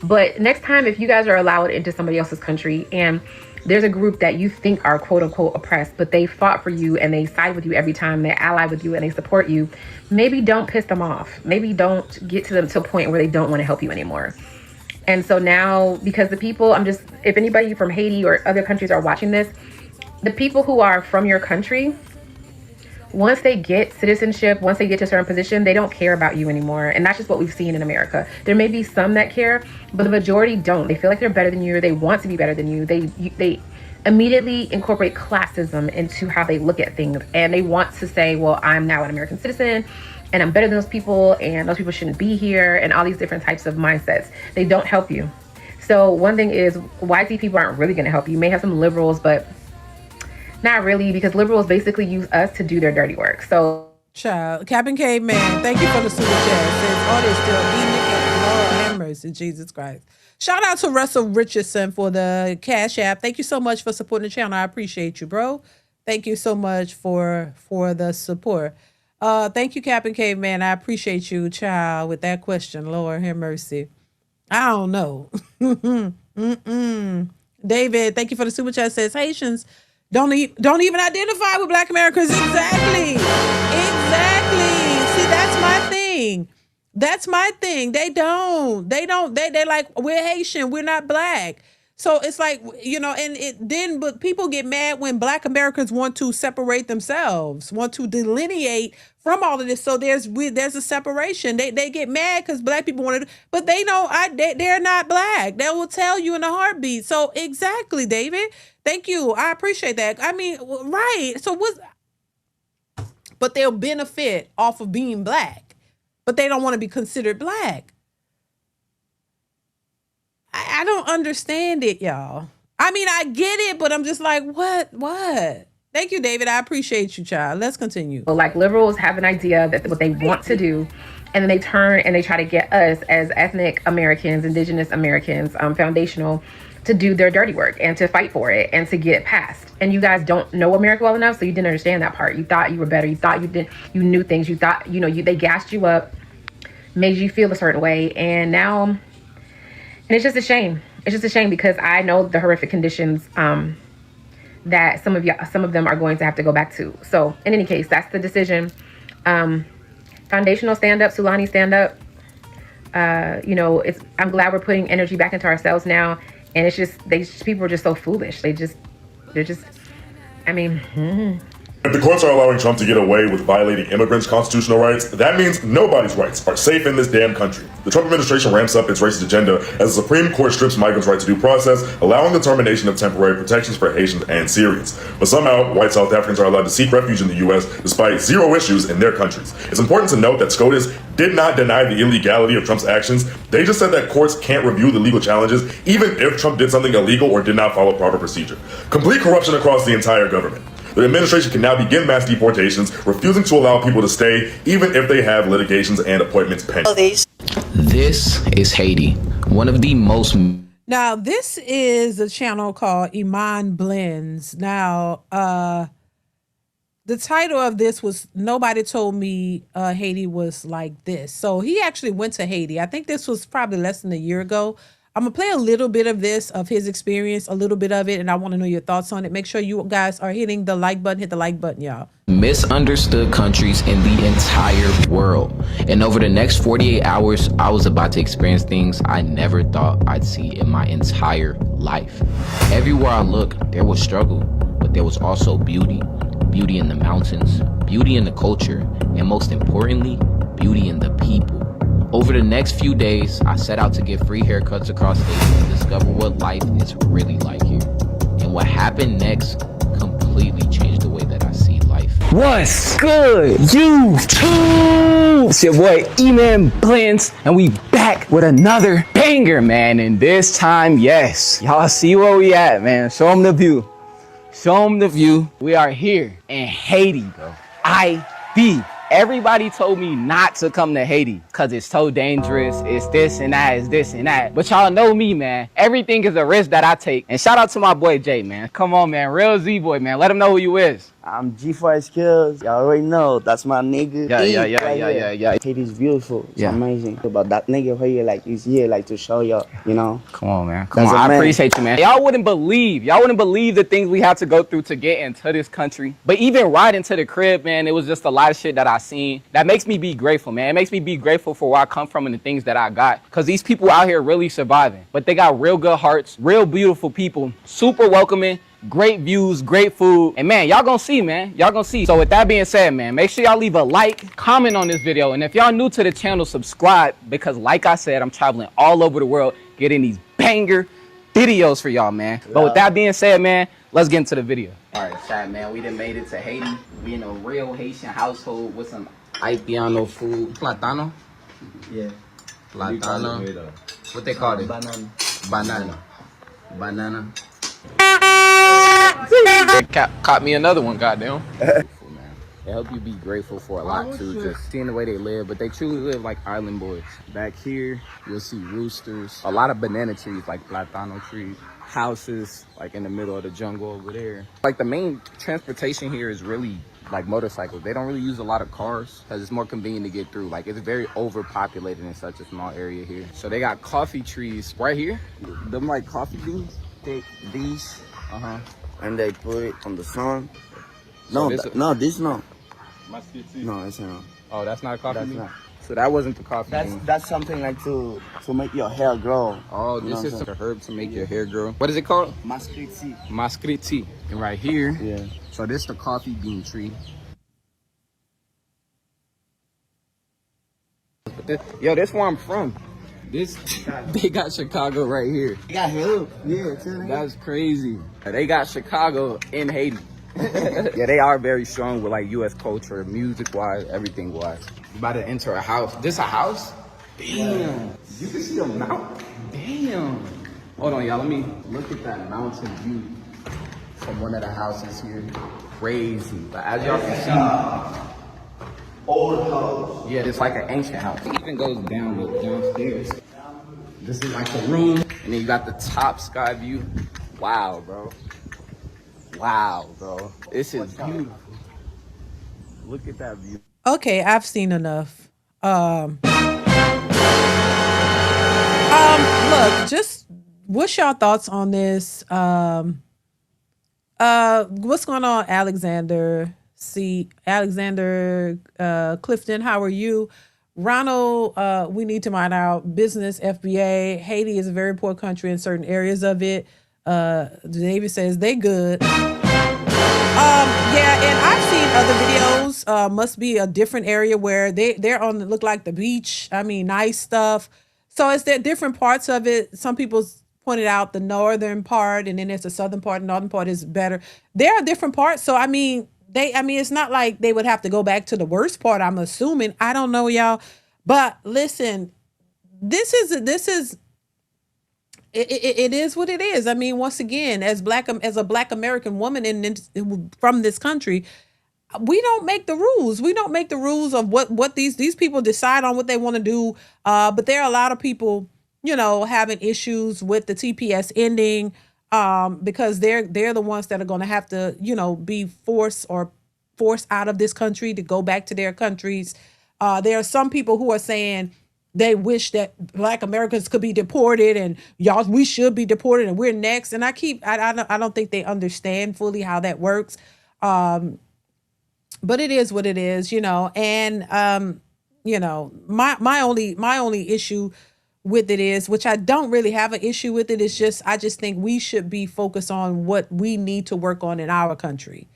But next time, if you guys are allowed into somebody else's country and there's a group that you think are quote unquote oppressed, but they fought for you and they side with you every time, they ally with you and they support you, maybe don't piss them off. Maybe don't get to them to a point where they don't want to help you anymore. And so now, because the people, if anybody from Haiti or other countries are watching this, the people who are from your country, once they get citizenship, once they get to a certain position, they don't care about you anymore. And that's just what we've seen in America. There may be some that care, but the majority don't. They feel like they're better than you. They want to be better than you. They immediately incorporate classism into how they look at things. And they want to say, well, I'm now an American citizen and I'm better than those people and those people shouldn't be here and all these different types of mindsets. They don't help you. So one thing is, white people aren't really going to help you. You may have some liberals, but not really, because liberals basically use us to do their dirty work. So, child, Captain K-Man, thank you for the super chat. Says, oh, they're still eating it. Lord have mercy, Jesus Christ. Shout out to Russell Richardson for the Cash App. Thank you so much for supporting the channel. I appreciate you, bro. Thank you so much for the support. Thank you, Captain K-Man. I appreciate you, child, with that question. Lord have mercy. I don't know. David, thank you for the super chat. Says Haitians don't even identify with Black Americans. Exactly. See, that's my thing. That's my thing. They don't. They like, we're Haitian. We're not Black. So it's like, but people get mad when Black Americans want to separate themselves, want to delineate from all of this. So there's a separation. They get mad because Black people want to, but they know they're not Black. They will tell you in a heartbeat. So exactly, David. Thank you. I appreciate that. I mean, right. So but they'll benefit off of being Black, but they don't want to be considered Black. I don't understand it, y'all. I mean, I get it, but I'm just like, what? Thank you, David. I appreciate you, child. Let's continue. Well, like liberals have an idea that what they want to do, and then they turn and they try to get us as ethnic Americans, indigenous Americans, foundational, to do their dirty work and to fight for it and to get it passed. And you guys don't know America well enough, so you didn't understand that part. You thought you were better. You thought you knew things. You thought, they gassed you up, made you feel a certain way, and now, and it's just a shame. It's just a shame because I know the horrific conditions that some of them are going to have to go back to. So in any case, that's the decision. Foundational stand up, Sulani stand up. I'm glad we're putting energy back into ourselves now. And it's just, people are just so foolish. They're just, I mean, If the courts are allowing Trump to get away with violating immigrants' constitutional rights, that means nobody's rights are safe in this damn country. The Trump administration ramps up its racist agenda as the Supreme Court strips migrants' right to due process, allowing the termination of temporary protections for Haitians and Syrians. But somehow, white South Africans are allowed to seek refuge in the U.S. despite zero issues in their countries. It's important to note that SCOTUS did not deny the illegality of Trump's actions. They just said that courts can't review the legal challenges, even if Trump did something illegal or did not follow proper procedure. Complete corruption across the entire government. The administration can now begin mass deportations, refusing to allow people to stay, even if they have litigations and appointments pending. This is Haiti, one of the most... Now, this is a channel called Iman Blends. Now, the title of this was Nobody Told Me Haiti Was Like This. So he actually went to Haiti. I think this was probably less than a year ago. I'm going to play a little bit of this, of his experience, a little bit of it, and I want to know your thoughts on it. Make sure you guys are hitting the like button. Hit the like button, y'all. Misunderstood countries in the entire world. And over the next 48 hours, I was about to experience things I never thought I'd see in my entire life. Everywhere I looked, there was struggle, but there was also beauty. Beauty in the mountains, beauty in the culture, and most importantly, beauty in the people. Over the next few days, I set out to get free haircuts across Haiti and discover what life is really like here. And what happened next completely changed the way that I see life. What's good, YouTube? It's your boy E-Man Blends, and we back with another banger, man. And this time, yes, y'all see where we at, man. Show them the view. Show them the view. We are here in Haiti, bro. IB. Everybody told me not to come to Haiti because it's so dangerous. It's this and that, it's this and that. But y'all know me, man. Everything is a risk that I take. And shout out to my boy Jay, man. Come on, man. Real Z-boy, man. Let him know who you is. I'm G4 Skills. Y'all already know. That's my nigga. Yeah. Haiti's beautiful. It's Yeah. amazing. About that nigga here, like, he's here, like, to show y'all, you know. Come on, man. Come on. I appreciate you, man. Y'all wouldn't believe the things we had to go through to get into this country. But even right into the crib, man, it was just a lot of shit that I seen. That makes me be grateful, man. It makes me be grateful for where I come from and the things that I got. Because these people out here really surviving. But they got real good hearts, real beautiful people, super welcoming, great views, great food. And man, y'all gonna see, man. Y'all gonna see. So with that being said, man, make sure y'all leave a like, comment on this video. And if y'all new to the channel, subscribe. Because like I said, I'm traveling all over the world getting these banger videos for y'all, man. But with that being said, man, let's get into the video. All right, chat, man. We done made it to Haiti. We in a real Haitian household with some Haitiano food. Platano? Yeah. Platano. What they call it? Banana. Banana. Caught me another one, goddamn. It help you be grateful for a lot too, just seeing the way they live, but they truly live like island boys. Back here, you'll see roosters, a lot of banana trees, like platano trees, houses like in the middle of the jungle over there. Like the main transportation here is really like motorcycles. They don't really use a lot of cars because it's more convenient to get through. Like it's very overpopulated in such a small area here. So they got coffee trees right here. Them like coffee beans. Take these, Uh-huh. and they put it on the sun. So No, this- no, this no. No, it's not. Oh, that's not a coffee That's bean? not. So that wasn't the coffee bean. That's something like to make your hair grow. Oh, You know this is what a I'm herb to make your hair grow. What is it called? Maskriti. Maskriti. And right here, Yeah. so this is the coffee bean tree. Yo, that's where I'm from. This, they got Chicago right here. You got help. Yeah, tell me. That's crazy. They got Chicago in Haiti. Yeah, they are very strong with like U.S. culture, music-wise, everything-wise. You about to enter a house. This a house? Damn. You can see a mountain. Damn. Hold on, y'all. Let me look at that mountain view from one of the houses here. Crazy. But as y'all can see, old house. Yeah, it's like an ancient house. It even goes downstairs. This is like the room, and then you got the top sky view. Wow, bro. Wow, bro. This is beautiful. Look at that view. Okay, I've seen enough. Look, just what's y'all thoughts on this? What's going on, Alexander? Alexander Clifton, how are you? Ronald, we need to mind our business, FBA. Haiti is a very poor country in certain areas of it. David says they good. Yeah, and I've seen other videos. Must be a different area where they're on look like the beach. I mean, nice stuff. So it's there different parts of it. Some people pointed out the northern part, and then there's the southern part. The northern part is better. There are different parts. So I mean, it's not like they would have to go back to the worst part. I'm assuming. I don't know, y'all. But listen, this is. It is what it is. I mean, once again, as a Black American woman from this country, we don't make the rules. We don't make the rules of what these people decide on what they want to do. But there are a lot of people, having issues with the TPS ending because they're the ones that are going to have to, be forced out of this country to go back to their countries. There are some people who are saying they wish that Black Americans could be deported and we should be deported and we're next. And I don't think they understand fully how that works. But it is what it is, and, my only issue with it is, which I don't really have an issue with it, is I just think we should be focused on what we need to work on in our country.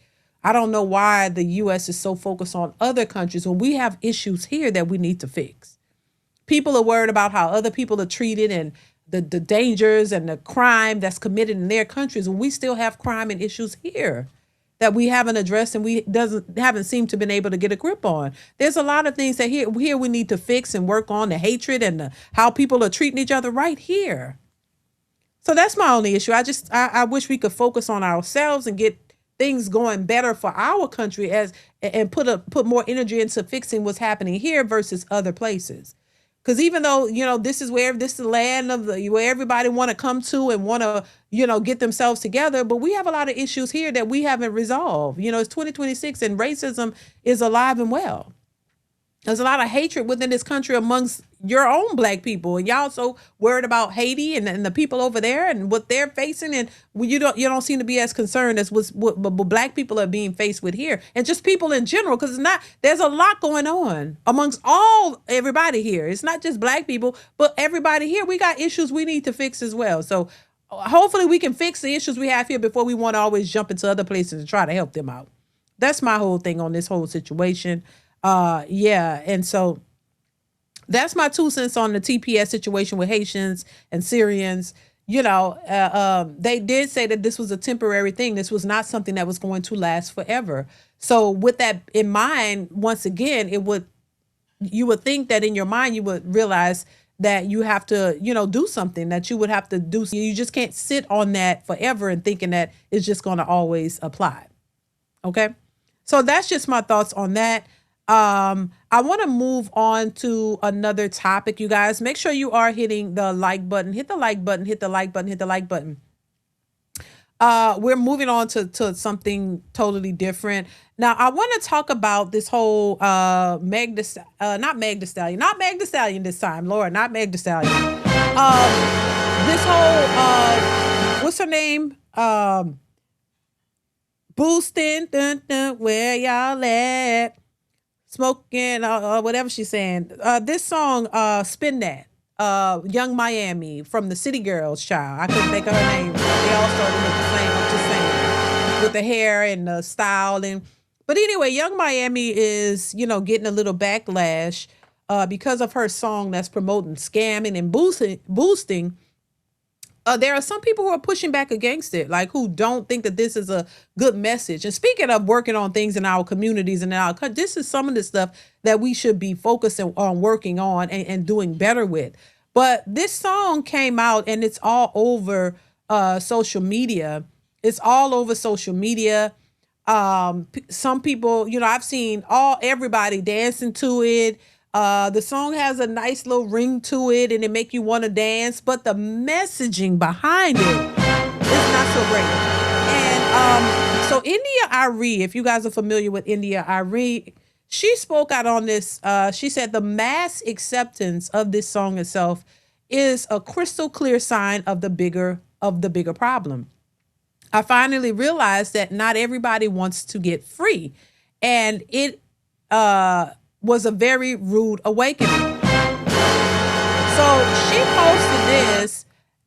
I don't know why the U.S. is so focused on other countries when we have issues here that we need to fix. People are worried about how other people are treated and the dangers and the crime that's committed in their countries when we still have crime and issues here that we haven't addressed and we haven't seemed to been able to get a grip on. There's a lot of things that here we need to fix and work on, the hatred and how people are treating each other right here. So that's my only issue. I wish we could focus on ourselves and get things going better for our country and put more energy into fixing what's happening here versus other places. Because even though, this is the land of where everybody want to come to and want to, get themselves together. But we have a lot of issues here that we haven't resolved. It's 2026 and racism is alive and well. There's a lot of hatred within this country amongst your own Black people. And y'all so worried about Haiti and the people over there and what they're facing. And you don't seem to be as concerned as what Black people are being faced with here. And just people in general, because there's a lot going on amongst everybody here. It's not just Black people, but everybody here. We got issues we need to fix as well. So hopefully we can fix the issues we have here before we want to always jump into other places and try to help them out. That's my whole thing on this whole situation. And so that's my 2 cents on the TPS situation with Haitians and Syrians. They did say that this was a temporary thing. This was not something that was going to last forever. So with that in mind, once again, you would think that in your mind, you would realize that you have to, do something, that you would have to do. You just can't sit on that forever and thinking that it's just going to always apply. Okay. So that's just my thoughts on that. I want to move on to another topic, you guys. Make sure you are hitting the like button. Hit the like button, hit the like button, hit the like button. We're moving on to something totally different. Now, I want to talk about this whole not Meg Thee Stallion this time, Lord, not Meg Thee Stallion. This whole what's her name? Boosting, dun, dun, where y'all at? Smoking, whatever she's saying. This song, Spin That. Young Miami from the City Girls, child. I couldn't think of her name. They all started to look the same. I'm just saying, with the hair and the style. But anyway, Young Miami is, getting a little backlash because of her song that's promoting scamming and boosting. There are some people who are pushing back against it, like who don't think that this is a good message. And speaking of working on things in our communities and in our country, this is some of the stuff that we should be focusing on working on and doing better with. But this song came out and it's all over social media. It's all over social media. Some people, I've seen everybody dancing to it. The song has a nice little ring to it and it make you want to dance, but the messaging behind it is not so great. And so India Arie, if you guys are familiar with India Arie, she spoke out on this. She said the mass acceptance of this song itself is a crystal clear sign of the bigger problem. I finally realized that not everybody wants to get free, and it was a very rude awakening. So she posted this,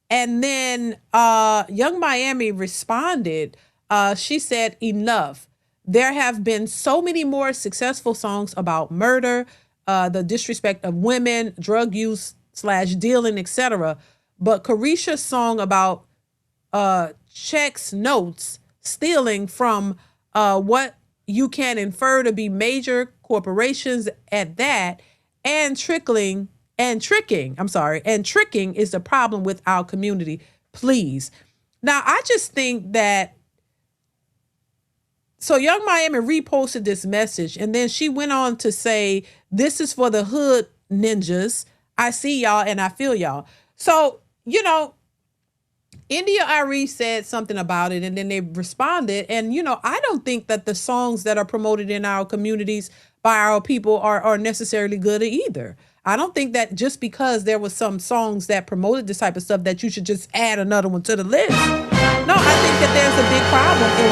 and then Young Miami responded. She said, enough. There have been so many more successful songs about murder, the disrespect of women, drug use / dealing, etc. But Carisha's song about checks, notes, stealing from what you can infer to be major corporations at that, and tricking is the problem with our community. Please. Now, I just think that, so Young Miami reposted this message, and then she went on to say, this is for the hood ninjas. I see y'all and I feel y'all. So, India Arie said something about it, and then they responded. And, I don't think that the songs that are promoted in our communities by our people are necessarily good either. I don't think that just because there was some songs that promoted this type of stuff that you should just add another one to the list. No, I think that there's a big problem in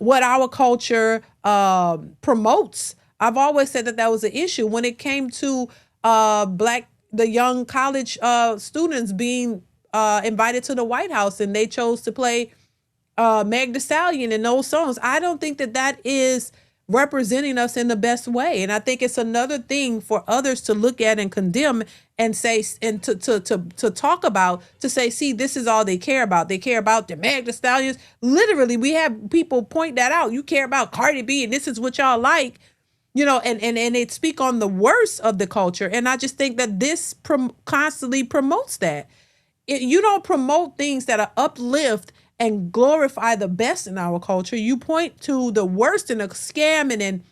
what our culture promotes. I've always said that was an issue when it came to the young college students being invited to the White House, and they chose to play Meg Thee Stallion in those songs. I don't think that is representing us in the best way. And I think it's another thing for others to look at and condemn and say, and to talk about, to say, see, this is all they care about. They care about the Meg Thee Stallions. Literally, we have people point that out. You care about Cardi B, and this is what y'all like. And they speak on the worst of the culture. And I just think that this constantly promotes that. You don't promote things that are uplift and glorify the best in our culture. You point to the worst in the scamming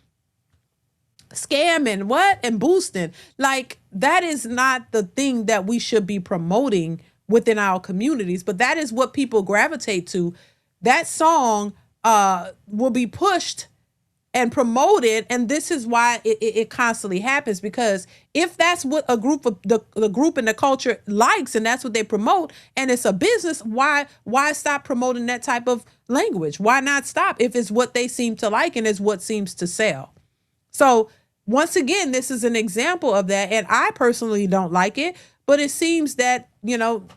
and boosting. Like, that is not the thing that we should be promoting within our communities, but that is what people gravitate to. That song will be pushed and promoted, and this is why it constantly happens, because if that's what a group of the group and the culture likes, and that's what they promote, and it's a business, why stop promoting that type of language? Why not stop if it's what they seem to like and it's what seems to sell? So once again, this is an example of that, and I personally don't like it, but it seems that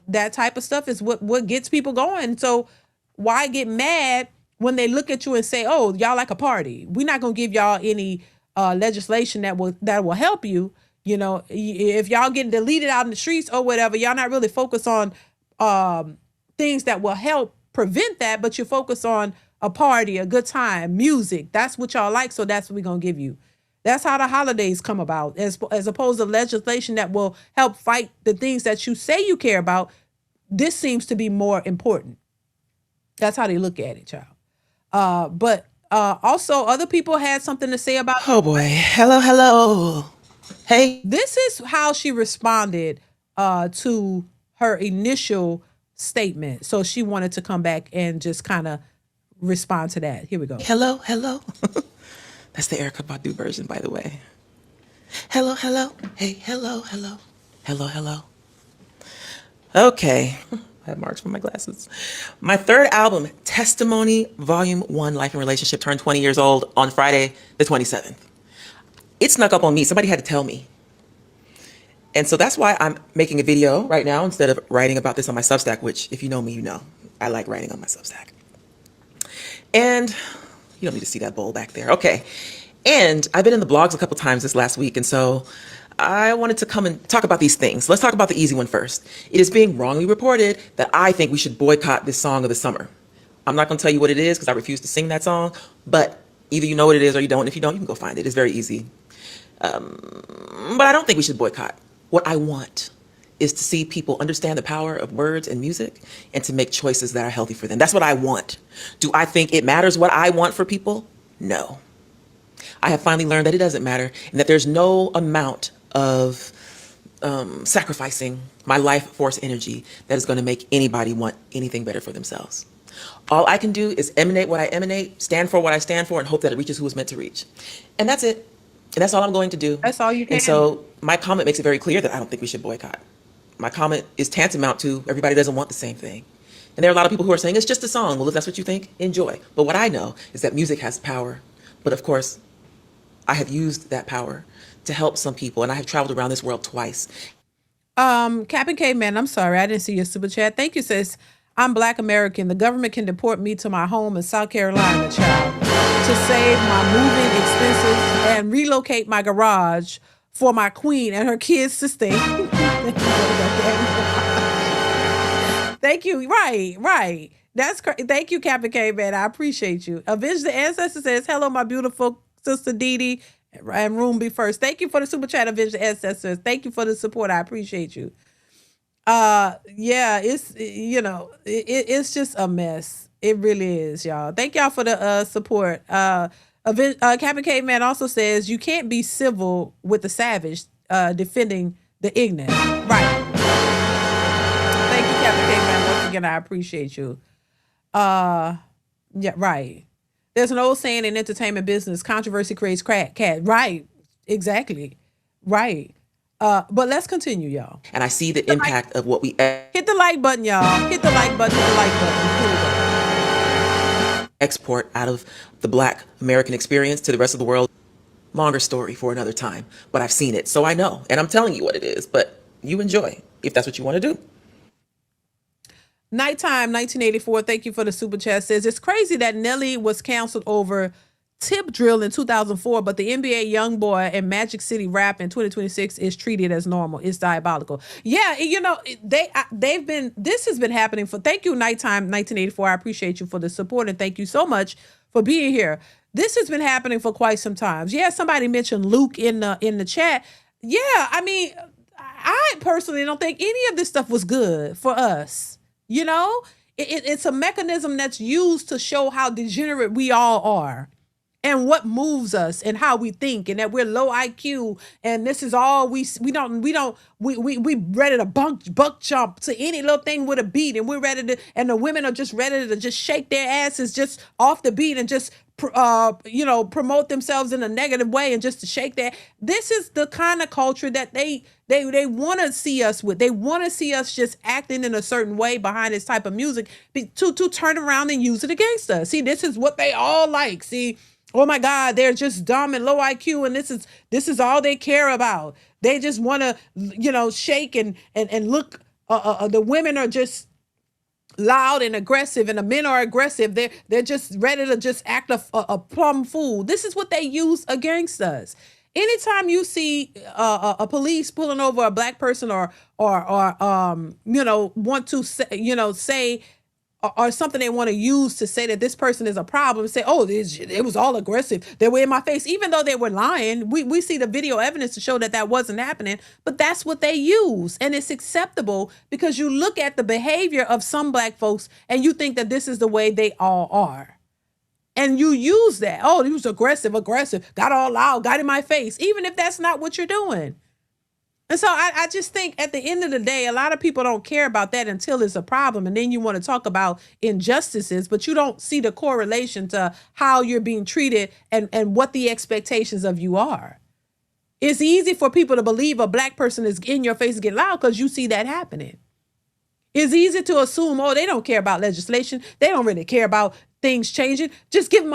that type of stuff is what gets people going. So why get mad when they look at you and say, oh, y'all like a party? We're not going to give y'all any legislation that will help you. If y'all getting deleted out in the streets or whatever, y'all not really focused on things that will help prevent that, but you focus on a party, a good time, music. That's what y'all like, so that's what we're going to give you. That's how the holidays come about, as opposed to legislation that will help fight the things that you say you care about. This seems to be more important. That's how they look at it, child. But also other people had something to say about. Oh boy. Hello. Hey. This is how she responded to her initial statement. So she wanted to come back and just kind of respond to that. Here we go. Hello, hello. That's the Erykah Badu version, by the way. Hello, hello. Hey, hello, hello. Hello, hello. Okay. I have marks from my glasses. My third album, Testimony, Volume 1, Life and Relationship, turned 20 years old on Friday, the 27th. It snuck up on me. Somebody had to tell me. And so that's why I'm making a video right now instead of writing about this on my Substack, which if you know me, you know I like writing on my Substack. And you don't need to see that bowl back there. Okay. And I've been in the blogs a couple times this last week. And so I wanted to come and talk about these things. Let's talk about the easy one first. It is being wrongly reported that I think we should boycott this song of the summer. I'm not going to tell you what it is because I refuse to sing that song, but either you know what it is or you don't. And if you don't, you can go find it. It's very easy. But I don't think we should boycott. What I want is to see people understand the power of words and music and to make choices that are healthy for them. That's what I want. Do I think it matters what I want for people? No. I have finally learned that it doesn't matter and that there's no amount of sacrificing my life force energy that is going to make anybody want anything better for themselves. All I can do is emanate what I emanate, stand for what I stand for, and hope that it reaches who it's meant to reach. And that's it. And that's all I'm going to do. That's all you can. And so my comment makes it very clear that I don't think we should boycott. My comment is tantamount to everybody doesn't want the same thing. And there are a lot of people who are saying it's just a song. Well, if that's what you think, enjoy. But what I know is that music has power. But of course, I have used that power to help some people. And I have traveled around this world twice. Captain Caveman, I'm sorry. I didn't see your super chat. Thank you, sis. I'm Black American. The government can deport me to my home in South Carolina, child, to save my moving expenses and relocate my garage for my queen and her kids to stay. Thank you. Right. That's thank you, Captain Caveman. I appreciate you. Avenge the Ancestor says, hello, my beautiful sister Dee and Room Be First. Thank you for the super chat, Avenge the Ancestors. Thank you for the support. I appreciate you. Yeah, it's, it's just a mess. It really is, y'all. Thank y'all for the support. Captain Caveman also says you can't be civil with the savage defending the ignorant. Right. Thank you, Captain Caveman. Once again, I appreciate you. Yeah, right. There's an old saying in entertainment business, controversy creates cat. Right. Exactly. Right. But let's continue, y'all. And I see the impact of what we hit the like button, y'all. Hit the like button. Hit the like button. Here we go. Export out of the Black American experience to the rest of the world. Longer story for another time, but I've seen it, so I know, and I'm telling you what it is. But you enjoy if that's what you want to do. Nighttime 1984. Thank you for the super chat. Says it's crazy that Nelly was canceled over tip drill in 2004, but the NBA YoungBoy and Magic City rap in 2026 is treated as normal. It's diabolical. Yeah, this has been happening for, thank you, Nighttime 1984. I appreciate you for the support and thank you so much for being here. This has been happening for quite some time. Yeah, somebody mentioned Luke in the chat. Yeah, I mean, I personally don't think any of this stuff was good for us. It's a mechanism that's used to show how degenerate we all are. And what moves us and how we think and that we're low IQ and this is all we ready to buck jump to any little thing with a beat and we're ready to, and the women are just ready to just shake their asses just off the beat and just promote themselves in a negative way and just to shake their. This is the kind of culture that they want to see us with. They want to see us just acting in a certain way behind this type of music to turn around and use it against us. See, this is what they all like. See, oh my God, they're just dumb and low IQ, and this is all they care about. They just want to, shake and look. The women are just loud and aggressive, and the men are aggressive. They're just ready to just act a plumb fool. This is what they use against us. Anytime you see a police pulling over a Black person or want to say or something they want to use to say that this person is a problem, say, oh, it was all aggressive. They were in my face, even though they were lying. We see the video evidence to show that wasn't happening, but that's what they use. And it's acceptable because you look at the behavior of some Black folks and you think that this is the way they all are. And you use that. Oh, he was aggressive, got all loud, got in my face, even if that's not what you're doing. And so I just think at the end of the day, a lot of people don't care about that until it's a problem. And then you want to talk about injustices, but you don't see the correlation to how you're being treated and what the expectations of you are. It's easy for people to believe a black person is in your face and get loud because you see that happening. It's easy to assume, oh, they don't care about legislation. They don't really care about things changing. Just give them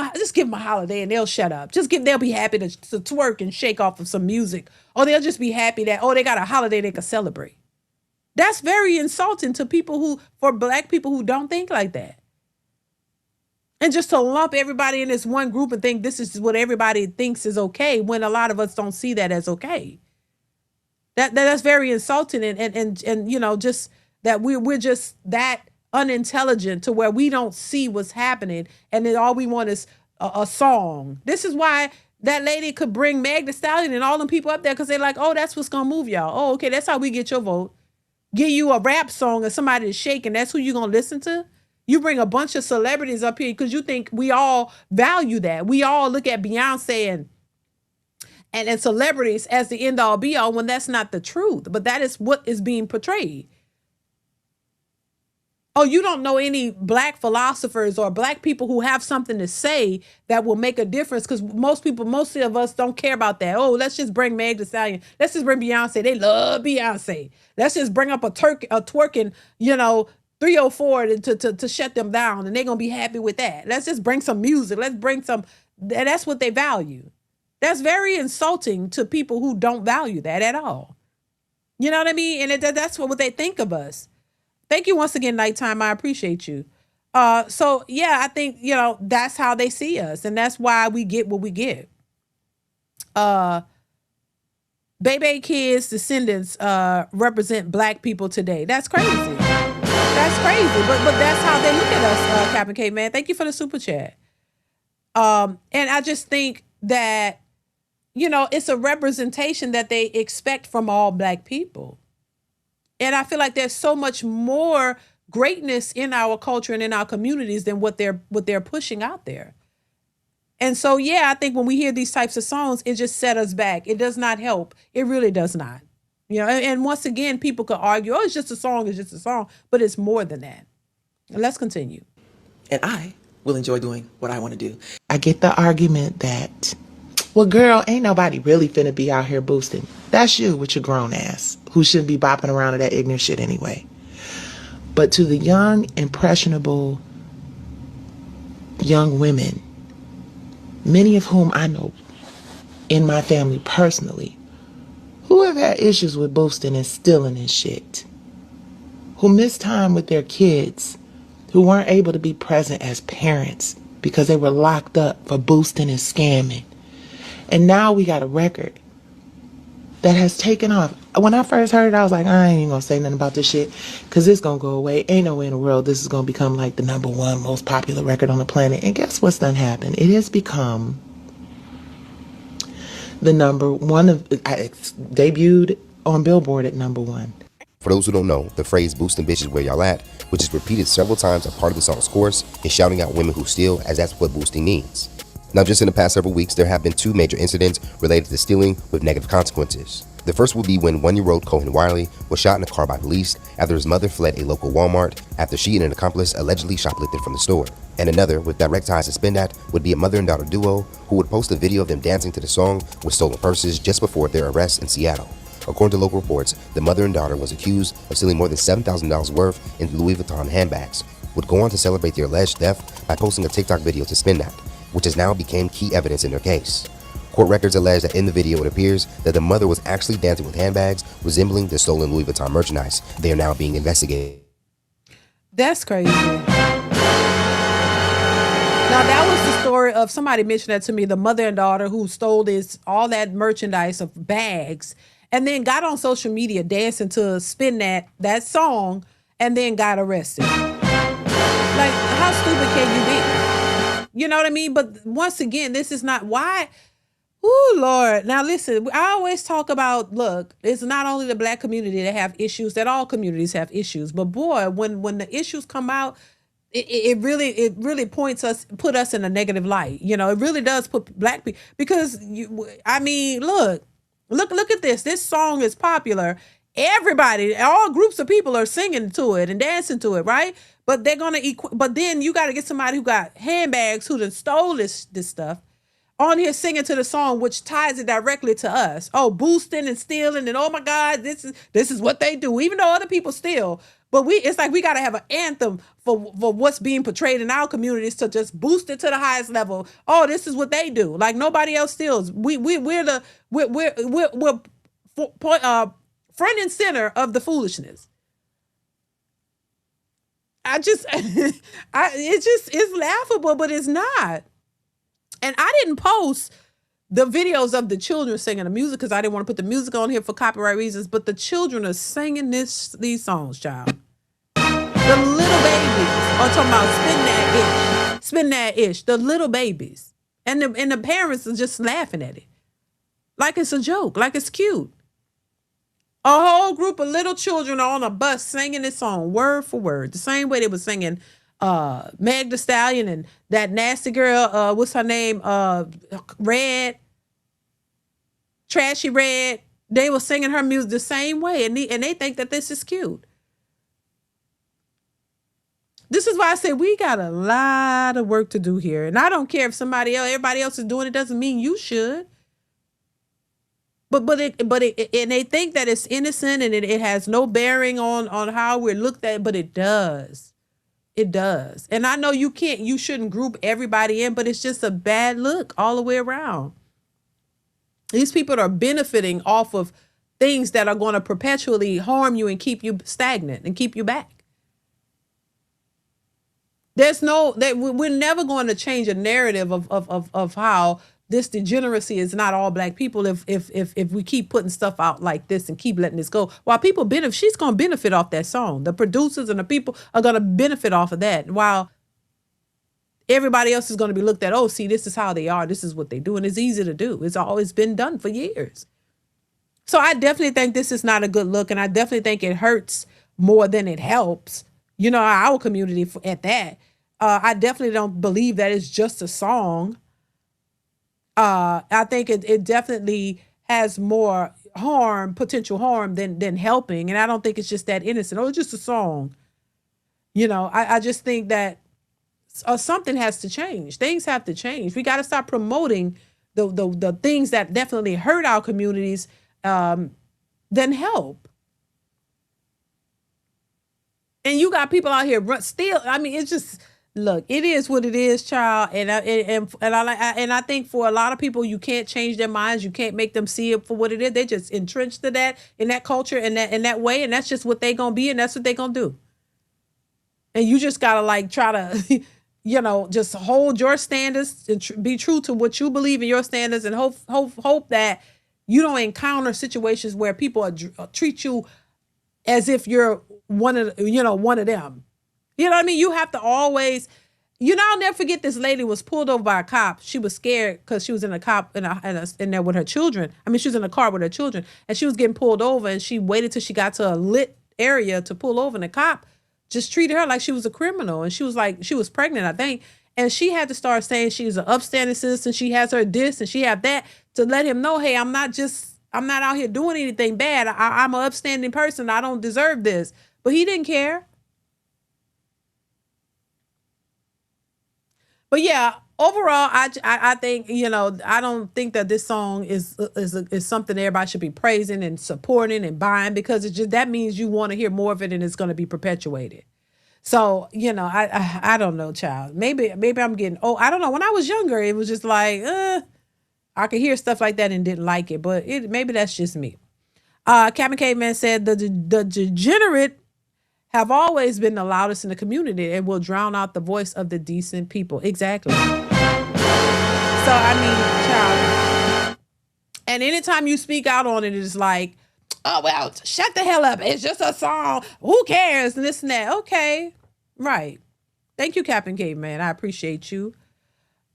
a holiday and they'll shut up. They'll be happy to twerk and shake off of some music. Or they'll just be happy that, oh, they got a holiday they can celebrate. That's very insulting to for black people who don't think like that. And just to lump everybody in this one group and think this is what everybody thinks is okay when a lot of us don't see that as okay. That's very insulting and you know, just that we're just that unintelligent to where we don't see what's happening and then all we want is a song. This is why that lady could bring Meg Thee Stallion and all them people up there because they're like, oh, that's what's gonna move y'all. Oh, okay, that's how we get your vote. Give you a rap song and somebody is shaking, that's who you're gonna listen to? You bring a bunch of celebrities up here because you think we all value that. We all look at Beyonce and celebrities as the end all be all when that's not the truth, but that is what is being portrayed. Oh, you don't know any black philosophers or black people who have something to say that will make a difference because most of us don't care about that. Oh, let's just bring Meg Thee Stallion. Let's just bring Beyonce. They love Beyonce. Let's just bring up a twerking, 304 to shut them down and they're going to be happy with that. Let's just bring some music. Let's bring some, that's what they value. That's very insulting to people who don't value that at all. You know what I mean? And that's what they think of us. Thank you once again, Nighttime. I appreciate you. So yeah, I think, that's how they see us. And that's why we get what we get. Baby kids' descendants represent black people today. That's crazy. That's crazy. But that's how they look at us, Captain K, man. Thank you for the super chat. And I just think that, it's a representation that they expect from all black people. And I feel like there's so much more greatness in our culture and in our communities than what they're pushing out there. And so, yeah, I think when we hear these types of songs, it just set us back. It does not help. It really does not. And once again, people could argue, oh, it's just a song, but it's more than that. Let's continue. And I will enjoy doing what I want to do. I get the argument that, well, girl, ain't nobody really finna be out here boosting. That's you with your grown ass, who shouldn't be bopping around to that ignorant shit anyway. But to the young, impressionable young women, many of whom I know in my family personally, who have had issues with boosting and stealing and shit, who miss time with their kids, who weren't able to be present as parents because they were locked up for boosting and scamming. And now we got a record that has taken off. When I first heard it, I was like, I ain't even gonna say nothing about this shit because it's gonna go away. Ain't no way in the world this is gonna become like the #1 most popular record on the planet. And guess what's done happened? It has become the #1 it's debuted on Billboard at #1. For those who don't know, the phrase boosting bitches where y'all at, which is repeated several times as part of the song's chorus, is shouting out women who steal, as that's what boosting means. Now, just in the past several weeks, there have been 2 major incidents related to stealing with negative consequences. The first will be when 1-year-old Cohen Wiley was shot in a car by police after his mother fled a local Walmart after she and an accomplice allegedly shoplifted from the store. And another, with direct ties to Spindat, would be a mother and daughter duo who would post a video of them dancing to the song with stolen purses just before their arrest in Seattle. According to local reports, the mother and daughter was accused of stealing more than $7,000 worth in Louis Vuitton handbags, would go on to celebrate their alleged theft by posting a TikTok video to Spindat, which has now become key evidence in their case. Court records allege that in the video it appears that the mother was actually dancing with handbags resembling the stolen Louis Vuitton merchandise. They are now being investigated. That's crazy. Now that was the story of, somebody mentioned that to me, the mother and daughter who stole all that merchandise of bags and then got on social media dancing to Spin that song and then got arrested. Like, how stupid can you be? You know what I mean? But once again, this is not why. Oh, Lord. Now, listen, I always talk about, look, it's not only the black community that have issues, that all communities have issues. But boy, when the issues come out, it really put us in a negative light. It really does put black people, because look, Look at this. This song is popular. Everybody, all groups of people are singing to it and dancing to it, right? But they're gonna but then you got to get somebody who got handbags who done stole this stuff on here singing to the song, which ties it directly to us. Oh, boosting and stealing, and oh my God, this is what they do. Even though other people steal, but it's like we got to have an anthem for what's being portrayed in our communities to just boost it to the highest level. Oh, this is what they do. Like nobody else steals. We're front and center of the foolishness. It's laughable, but it's not. And I didn't post the videos of the children singing the music because I didn't want to put the music on here for copyright reasons, but the children are singing these songs, child. The little babies are talking about spin that ish. The little babies. And the parents are just laughing at it. Like it's a joke, like it's cute. A whole group of little children are on a bus singing this song word for word. The same way they were singing Meg Thee Stallion and that nasty girl, what's her name? Red. Trashy Red. They were singing her music the same way. And they think that this is cute. This is why I say we got a lot of work to do here. And I don't care if everybody else is doing it, doesn't mean you should. But they think that it's innocent and it has no bearing on how we're looked at, but it does. It does. And I know you shouldn't group everybody in, but it's just a bad look all the way around. These people are benefiting off of things that are going to perpetually harm you and keep you stagnant and keep you back. We're never going to change a narrative of how this degeneracy is not all black people if we keep putting stuff out like this and keep letting this go. While people benefit, she's going to benefit off that song. The producers and the people are going to benefit off of that. While everybody else is going to be looked at, oh, see, this is how they are. This is what they do. And it's easy to do. It's always been done for years. So I definitely think this is not a good look. And I definitely think it hurts more than it helps. Our community at that. I definitely don't believe that it's just a song. I think it definitely has more potential harm than helping. And I don't think it's just that innocent. Oh, it's just a song. I just think that something has to change. Things have to change. We got to stop promoting the things that definitely hurt our communities than help. And you got people out here still. I mean, it's just. Look, it is what it is, child, and I think for a lot of people, you can't change their minds. You can't make them see it for what it is. They just entrenched to that in that culture and in that way, and that's just what they gonna be, and that's what they gonna do. And you just gotta try to, just hold your standards and be true to what you believe in your standards, and hope that you don't encounter situations where people treat you as if you're one of them. You know what I mean? You have to always, I'll never forget this lady was pulled over by a cop. She was scared because she was in there with her children. I mean, she was in a car with her children and she was getting pulled over and she waited till she got to a lit area to pull over and the cop just treated her like she was a criminal. And she was pregnant, I think. And she had to start saying she's an upstanding citizen. She has her this and she have that to let him know, hey, I'm not out here doing anything bad. I'm an upstanding person. I don't deserve this. But he didn't care. But yeah, overall, I think, I don't think that this song is something everybody should be praising and supporting and buying because that means you want to hear more of it and it's going to be perpetuated. So, I don't know, child. Maybe I'm getting old. I don't know. When I was younger, it was just like, I could hear stuff like that and didn't like it, but maybe that's just me. Captain Caveman said the degenerate have always been the loudest in the community and will drown out the voice of the decent people. Exactly. So, I mean, child. And anytime you speak out on it, it's like, oh, well, shut the hell up. It's just a song. Who cares? And this and that. Okay. Right. Thank you, Captain Caveman. I appreciate you.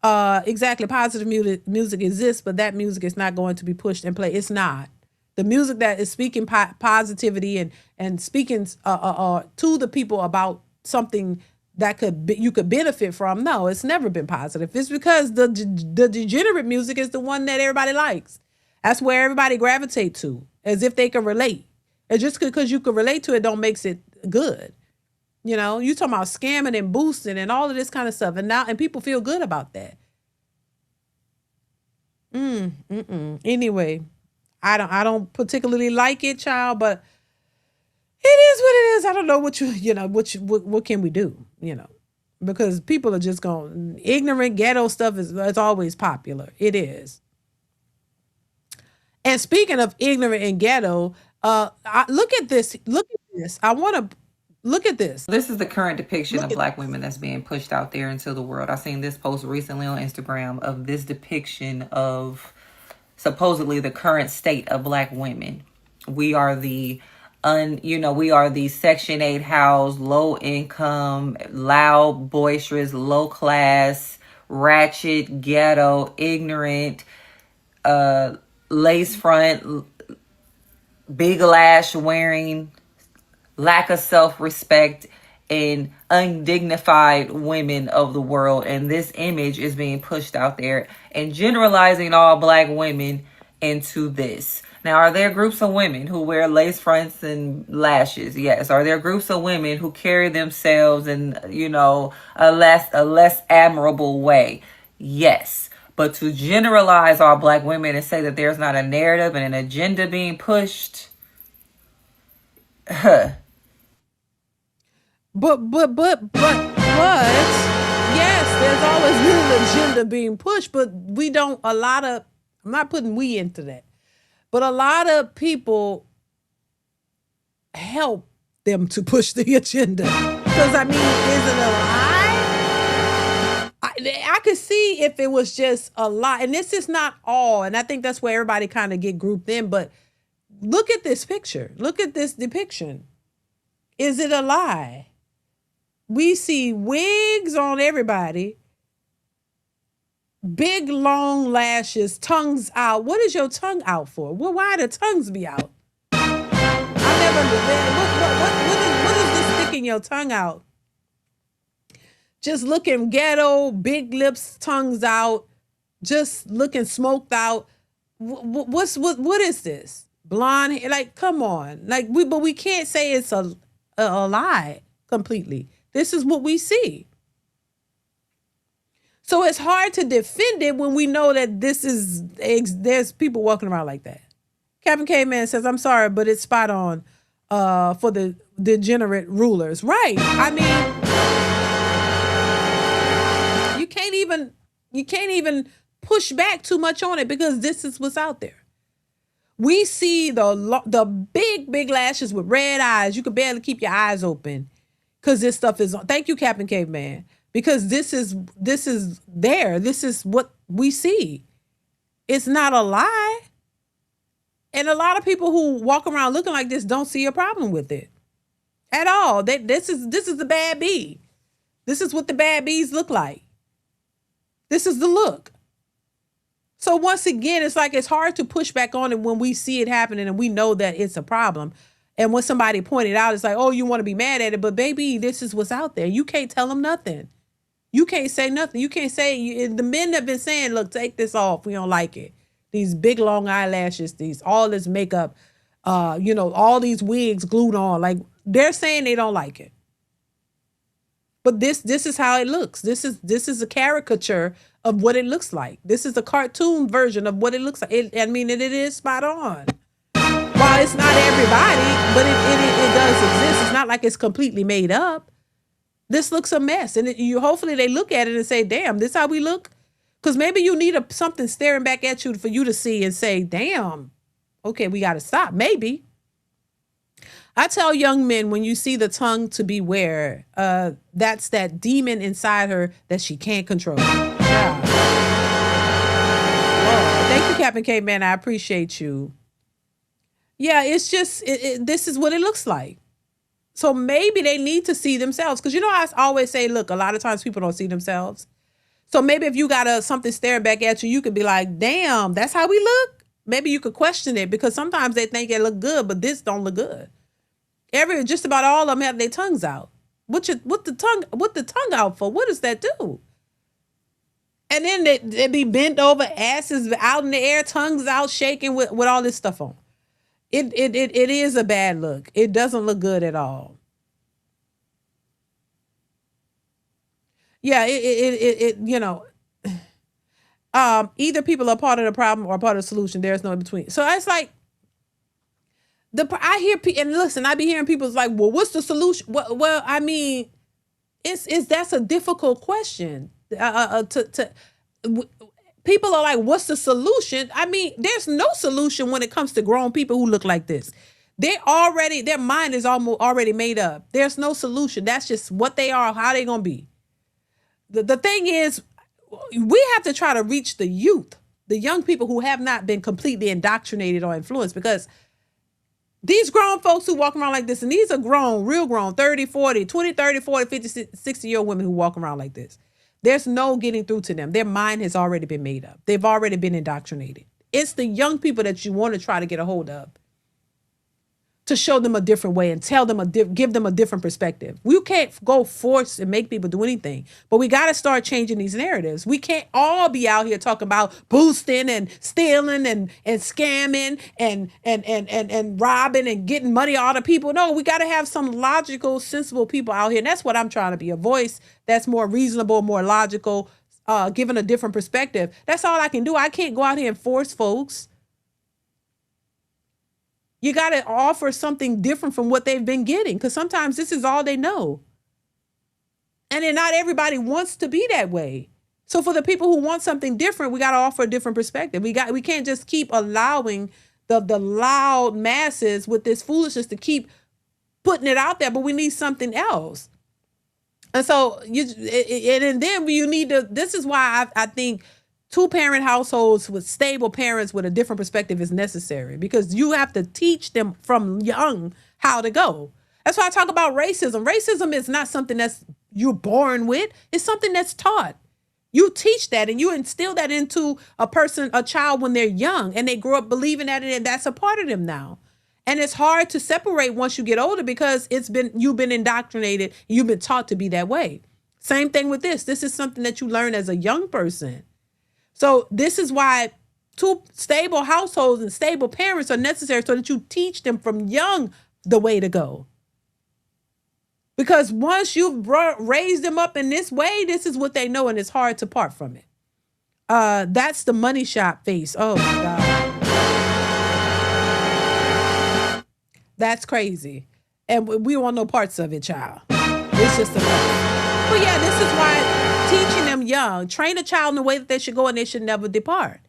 Exactly. Positive music exists, but that music is not going to be pushed and played. It's not. The music that is speaking positivity and speaking to the people about something that you could benefit from. No, it's never been positive. It's because the degenerate music is the one that everybody likes. That's where everybody gravitate to, as if they can relate. And just because you can relate to it don't makes it good. You know, you talking about scamming and boosting and all of this kind of stuff. And people feel good about that. Anyway, I don't particularly like it, child, but it is what it is. I don't know what can we do, because people are just going, ignorant ghetto stuff is always popular. It is. And speaking of ignorant and ghetto, look at this. Look at this. I want to look at this. This is the current depiction of Black women that's being pushed out there into the world. I seen this post recently on Instagram of this depiction of supposedly the current state of Black women. We are the we are the Section 8 house, low income, loud, boisterous, low class, ratchet, ghetto, ignorant, lace front, big lash wearing, lack of self-respect, and undignified women of the world. And this image is being pushed out there and generalizing all Black women into this. Now, are there groups of women who wear lace fronts and lashes? Yes. Are there groups of women who carry themselves in, a less admirable way? Yes. But to generalize all Black women and say that there's not a narrative and an agenda being pushed, But yes, there's always been an agenda being pushed, but I'm not putting we into that, but a lot of people help them to push the agenda. Because is it a lie? I could see if it was just a lie, and this is not all, and I think that's where everybody kind of get grouped in, but look at this picture. Look at this depiction. Is it a lie? We see wigs on everybody, big long lashes, tongues out. What is your tongue out for? Well, why the tongues be out? I never understand. What is this sticking your tongue out? Just looking ghetto, big lips, tongues out, just looking smoked out. What is this? Blonde hair? Like, come on. But we can't say it's a lie completely. This is what we see. So it's hard to defend it when we know that there's people walking around like that. Captain K-Man says, I'm sorry, but it's spot on for the degenerate rulers. Right. You can't even push back too much on it because this is what's out there. We see the big lashes with red eyes. You can barely keep your eyes open because this stuff is on. Thank you, Captain Caveman. Because this is there. This is what we see. It's not a lie. And a lot of people who walk around looking like this don't see a problem with it at all. This is the bad bee. This is what the bad bees look like. This is the look. So once again, it's hard to push back on it when we see it happening and we know that it's a problem. And when somebody pointed out, it's like, oh, you want to be mad at it. But baby, this is what's out there. You can't tell them nothing. You can't say nothing. You can't say, the men have been saying, look, take this off. We don't like it. These big long eyelashes, all this makeup, all these wigs glued on. Like, they're saying they don't like it. But this is how it looks. This is a caricature of what it looks like. This is a cartoon version of what it looks like. It is spot on. While it's not everybody, but it does exist. It's not like it's completely made up. This looks a mess. And hopefully they look at it and say, damn, this how we look? Because maybe you need something staring back at you for you to see and say, damn, okay, we got to stop. Maybe. I tell young men, when you see the tongue, to beware. That's that demon inside her that she can't control. Yeah. Lord. Thank you, Captain K-Man. I appreciate you. Yeah, it's just, this is what it looks like. So maybe they need to see themselves. Because I always say, look, a lot of times people don't see themselves. So maybe if you got something staring back at you, you could be like, damn, that's how we look. Maybe you could question it because sometimes they think it look good, but this don't look good. Just about all of them have their tongues out. What the tongue out for? What does that do? And then they be bent over, asses out in the air, tongues out, shaking with all this stuff on. It is a bad look. It doesn't look good at all. Yeah, either people are part of the problem or part of the solution. There's no in between. So it's like I hear and listen, I be hearing people's like, well, what's the solution? Well, I mean, that's a difficult question. People are like, what's the solution? I mean, there's no solution when it comes to grown people who look like this. Their mind is almost already made up. There's no solution. That's just what they are, how they gonna be. The thing is, we have to try to reach the youth, the young people who have not been completely indoctrinated or influenced, because these grown folks who walk around like this, and these are grown, real grown, 30, 40, 20, 30, 40, 50, 60-year-old women who walk around like this. There's no getting through to them. Their mind has already been made up. They've already been indoctrinated. It's the young people that you want to try to get a hold of, to show them a different way and tell them give them a different perspective. We can't go force and make people do anything, but we got to start changing these narratives. We can't all be out here talking about boosting and stealing and scamming and robbing and getting money out of people. No, we got to have some logical, sensible people out here. And that's what I'm trying to be, a voice that's more reasonable, more logical, given a different perspective. That's all I can do. I can't go out here and force folks. You got to offer something different from what they've been getting, because sometimes this is all they know. And then not everybody wants to be that way. So for the people who want something different, we got to offer a different perspective. We can't just keep allowing the loud masses with this foolishness to keep putting it out there, but we need something else. And so then you need to, this is why I think 2-parent households with stable parents with a different perspective is necessary, because you have to teach them from young how to go. That's why I talk about racism. Racism is not something that's you're born with. It's something that's taught. You teach that and you instill that into a child when they're young, and they grow up believing that, and that's a part of them now. And it's hard to separate once you get older, because you've been indoctrinated, you've been taught to be that way. Same thing with this. This is something that you learn as a young person. So this is why 2 stable households and stable parents are necessary, so that you teach them from young the way to go. Because once you've raised them up in this way, this is what they know, and it's hard to part from it. That's the money shop face. Oh my God. That's crazy. And we want no parts of it, child. It's just a mess. But yeah, this is why teaching them young, train a child in the way that they should go, and they should never depart.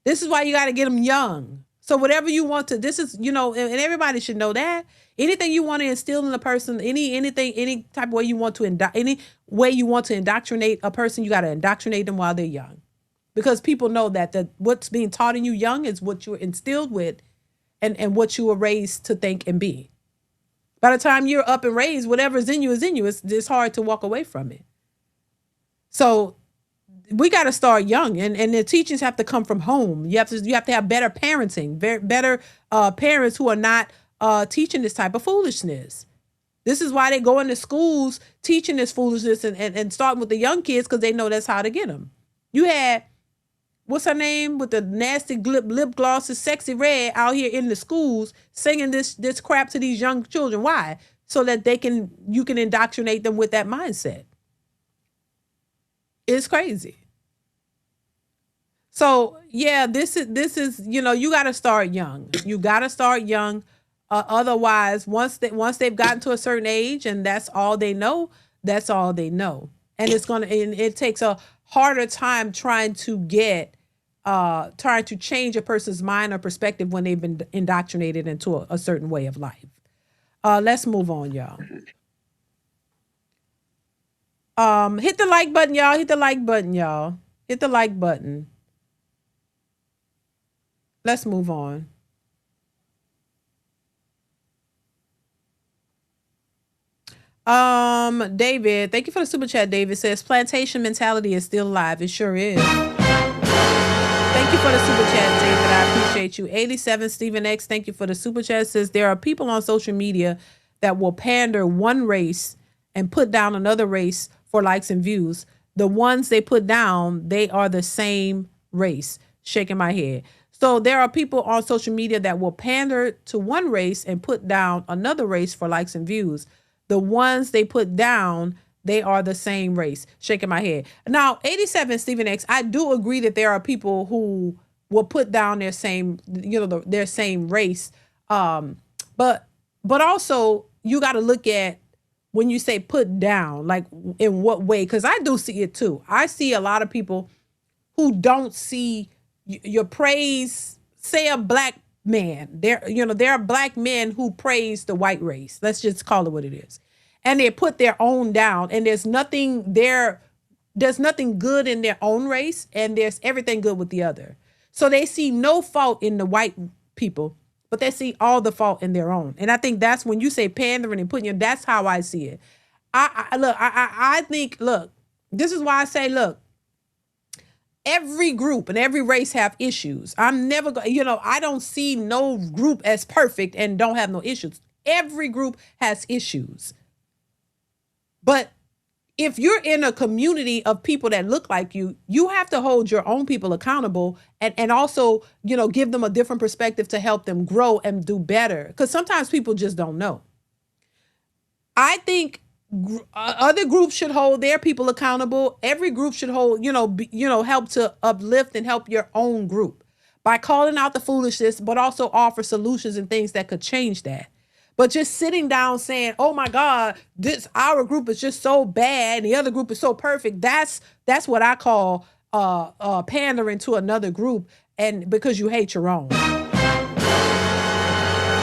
This is why you got to get them young. So whatever you want to, this is, and everybody should know that. Anything you want to instill in a person, any type of way you want to indoctrinate a person, you got to indoctrinate them while they're young. Because people know that what's being taught in you young is what you're instilled with, and what you were raised to think and be. By the time you're up and raised, whatever's in you is in you. It's hard to walk away from it. So we got to start young, and the teachings have to come from home. You have to have better parenting, better parents who are not teaching this type of foolishness. This is why they go into schools teaching this foolishness and starting with the young kids, because they know that's how to get them. You had, what's her name, with the nasty lip glosses, Sexy Red, out here in the schools singing this crap to these young children. Why? So that you can indoctrinate them with that mindset. It's crazy. So yeah, this is you got to start young. You got to start young. Otherwise, once they've gotten to a certain age and that's all they know, that's all they know. And it takes a harder time trying to change a person's mind or perspective when they've been indoctrinated into a certain way of life. Let's move on, y'all. Hit the like button, y'all. Hit the like button, y'all. Hit the like button. Let's move on. David, thank you for the super chat. David says plantation mentality is still alive. It sure is. Thank you for the super chat, David. I appreciate you. 87 Stephen X, thank you for the super chat. Says there are people on social media that will pander one race and put down another race for likes and views. the ones they put down, they are the same race. Shaking my head. So there are people on social media that will pander to one race and put down another race for likes and views. The ones they put down, they are the same race. Shaking my head. Now, 87 Stephen X, I do agree that there are people who will put down their same, their same race. But also you got to look at when you say put down, like in what way? Because I do see it too. I see a lot of people who don't see your praise. Say a black man, there are black men who praise the white race. Let's just call it what it is, and they put their own down. And there's nothing there. There's nothing good in their own race, and there's everything good with the other. So they see no fault in the white people, but they see all the fault in their own. And I think that's when you say pandering and putting that's how I see it. I think, look, this is why I say, look, every group and every race have issues. I'm never going, I don't see no group as perfect and don't have no issues. Every group has issues. But if you're in a community of people that look like you, you have to hold your own people accountable and also, give them a different perspective to help them grow and do better. Because sometimes people just don't know. I think other groups should hold their people accountable. Every group should hold, help to uplift and help your own group by calling out the foolishness, but also offer solutions and things that could change that. But just sitting down saying, "Oh my God, our group is just so bad, and the other group is so perfect," that's what I call pandering to another group, and because you hate your own. You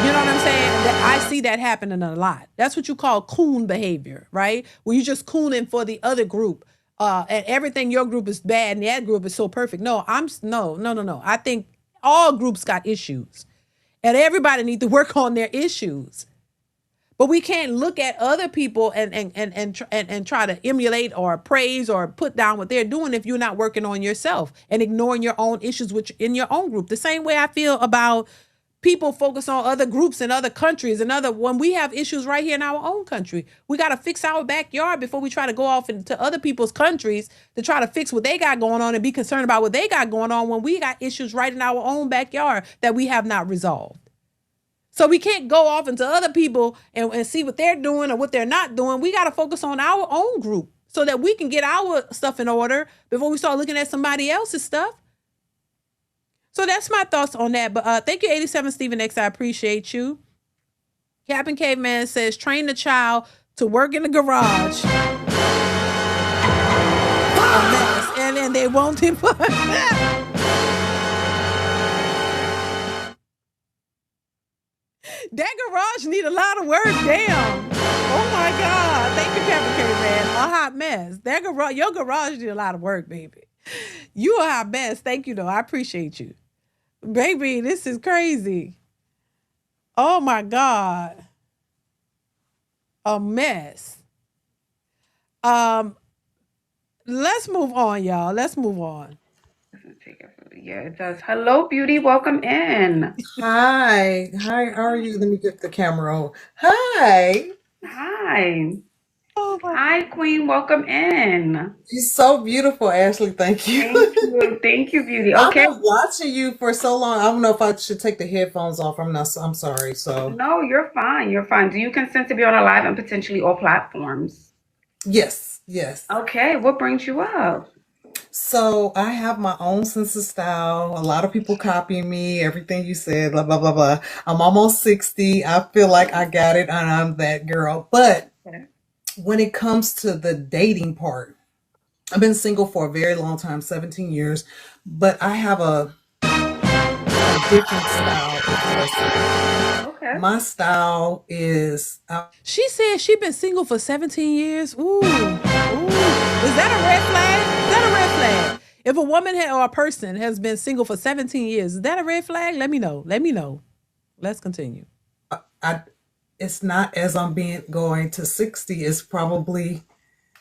know what I'm saying? I see that happening a lot. That's what you call coon behavior, right? Where you just cooning for the other group, and everything your group is bad and that group is so perfect. No. I think all groups got issues, and everybody need to work on their issues. But we can't look at other people and try to emulate or praise or put down what they're doing if you're not working on yourself and ignoring your own issues in your own group. The same way I feel about people focus on other groups in other countries when we have issues right here in our own country. We got to fix our backyard before we try to go off into other people's countries to try to fix what they got going on and be concerned about what they got going on when we got issues right in our own backyard that we have not resolved. So we can't go off into other people and see what they're doing or what they're not doing. We got to focus on our own group so that we can get our stuff in order before we start looking at somebody else's stuff. So that's my thoughts on that. But thank you, 87 Stephen X. I appreciate you. Captain Caveman says, train the child to work in the garage. And then they won't him. That garage need a lot of work. Damn. Oh my God. Thank you, Captain Caveman. A hot mess. Your garage need a lot of work, baby. You a hot mess. Thank you, though. I appreciate you. Baby, this is crazy. Oh my God. A mess. Let's move on, y'all. Let's move on. Yeah, it does. Hello, Beauty. Welcome in. Hi. How are you? Let me get the camera on. Hi. Hi. Oh my Hi, Queen. Welcome in. You're so beautiful, Ashley. Thank you. Thank you. Thank you, Beauty. Okay. I've been watching you for so long. I don't know if I should take the headphones off. I'm sorry. So No, you're fine. You're fine. Do you consent to be on a live and potentially all platforms? yes. Okay. What brings you up? So I have my own sense of style. A lot of people copying me, everything you said, blah, blah, blah, blah. I'm almost 60. I feel like I got it and I'm that girl. But when it comes to the dating part, I've been single for a very long time, 17 years, but I have a different style. Okay. My style is... She said she been single for 17 years. Ooh. Is that a red flag? Is that a red flag? If a woman or a person has been single for 17 years, is that a red flag? Let me know. Let's continue. It's not as I'm going to 60. It's probably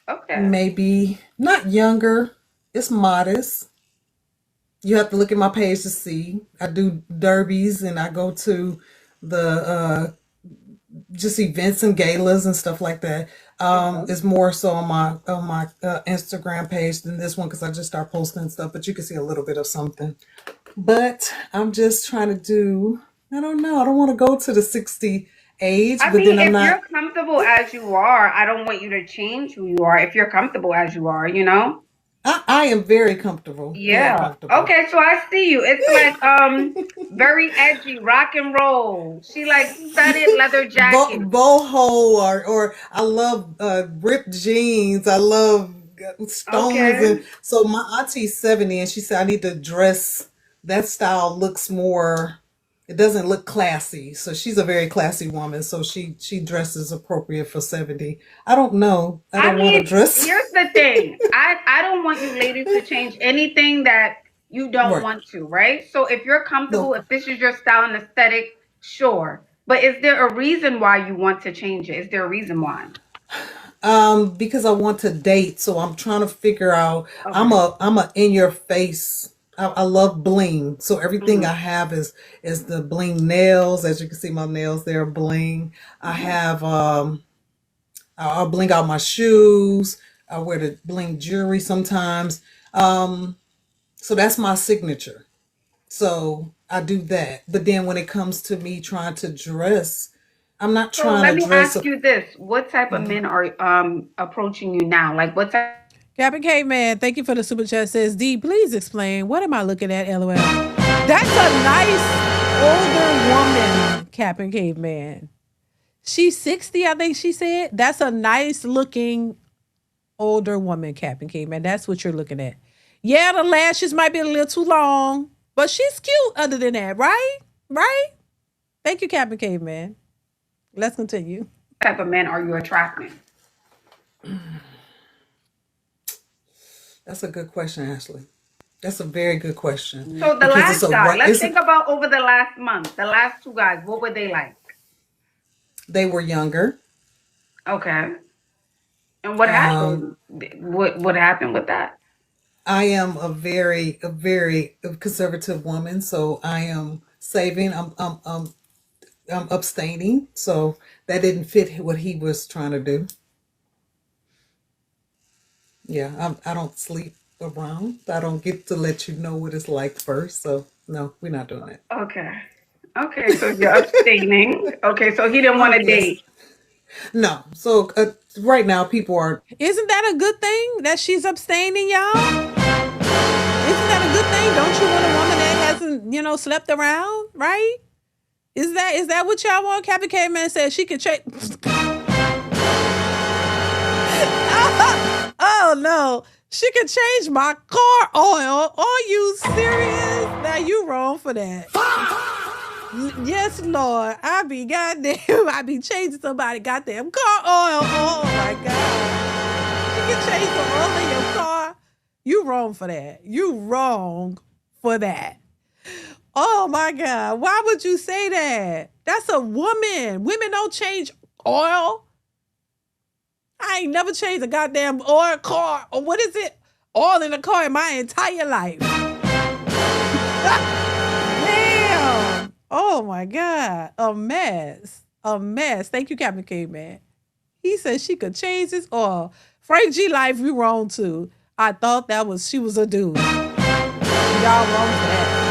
okay. Maybe not younger. It's modest. You have to look at my page to see. I do derbies and I go to the just events and galas and stuff like that. It's more so on my Instagram page than this one because I just start posting stuff. But you can see a little bit of something. But I'm just trying to do. I don't know. I don't want to go to the 60 age, I but mean, then I'm if not. you're comfortable as you are, I don't want you to change who you are. If you're comfortable as you are, you know? I am very comfortable. Very Yeah. comfortable. Okay, so I see you. It's like very edgy, rock and roll. She like studded leather jacket. Boho or I love ripped jeans. I love stones, Okay. and so my auntie's 70 and she said I need to dress that style looks more, it doesn't look classy. So she's a very classy woman, so she dresses appropriate for 70. I don't know. I I don't want to mean, dress. here's the thing. I don't want you ladies to change anything that you don't Right. want to, right? So if you're comfortable, No. if this is your style and aesthetic, sure. But is there a reason why you want to change it? Is there a reason why? Because I want to date, so I'm trying to figure out. Okay. I'm a in your face. I love bling, so everything Mhm. I have is the bling nails. As you can see, my nails they're bling. I have I'll bling out my shoes. I wear the bling jewelry sometimes. So that's my signature. So I do that. But then when it comes to me trying to dress, I'm not So trying let to me dress ask up. you this. What type of Mhm. men are approaching you now? Like what type Captain Caveman, thank you for the super chat. Says D, please explain. What am I looking at? LOL. That's a nice older woman, Captain Caveman. She's 60, I think she said. That's a nice looking older woman, Captain Caveman. That's what you're looking at. Yeah, the lashes might be a little too long, but she's cute other than that, right? Right? Thank you, Captain Caveman. Let's continue. of men are you attracting? That's a good question, Ashley. That's a very good question So the because it's last a guy, right. let's It's think about over the last month. The last two guys, what were they like? they were younger. Okay. And what Um, happened? What happened with that? I am a very conservative woman, so I am saving. I'm abstaining, so that didn't fit what he was trying to do. Yeah, I don't sleep around. I don't get to let you know what it's like first. So no, we're not doing it. Okay. Okay, so you're abstaining. Okay, so he didn't want Oh to yes. date. No. So right now, people are. Isn't that a good thing that she's abstaining, y'all? Isn't that a good thing? Don't you want a woman that hasn't, slept around, right? Is that what y'all want? Captain Caveman said she could change. Oh no, she could change my car oil. Are you serious? Now you wrong for that. Yes, Lord. I be goddamn. I be changing somebody goddamn car oil. Oh my God. She can change the oil in your car. You wrong for that. You wrong for that. Oh my God. Why would you say that? That's a woman. Women don't change oil. I ain't never changed a goddamn oil car. Or what is it? Oil in a car in my entire life. Damn. Oh my God. A mess. A mess. Thank you, Captain Caveman. He said she could change his oil. Frank G Life, you wrong too. I thought she was a dude. Y'all wrong for that.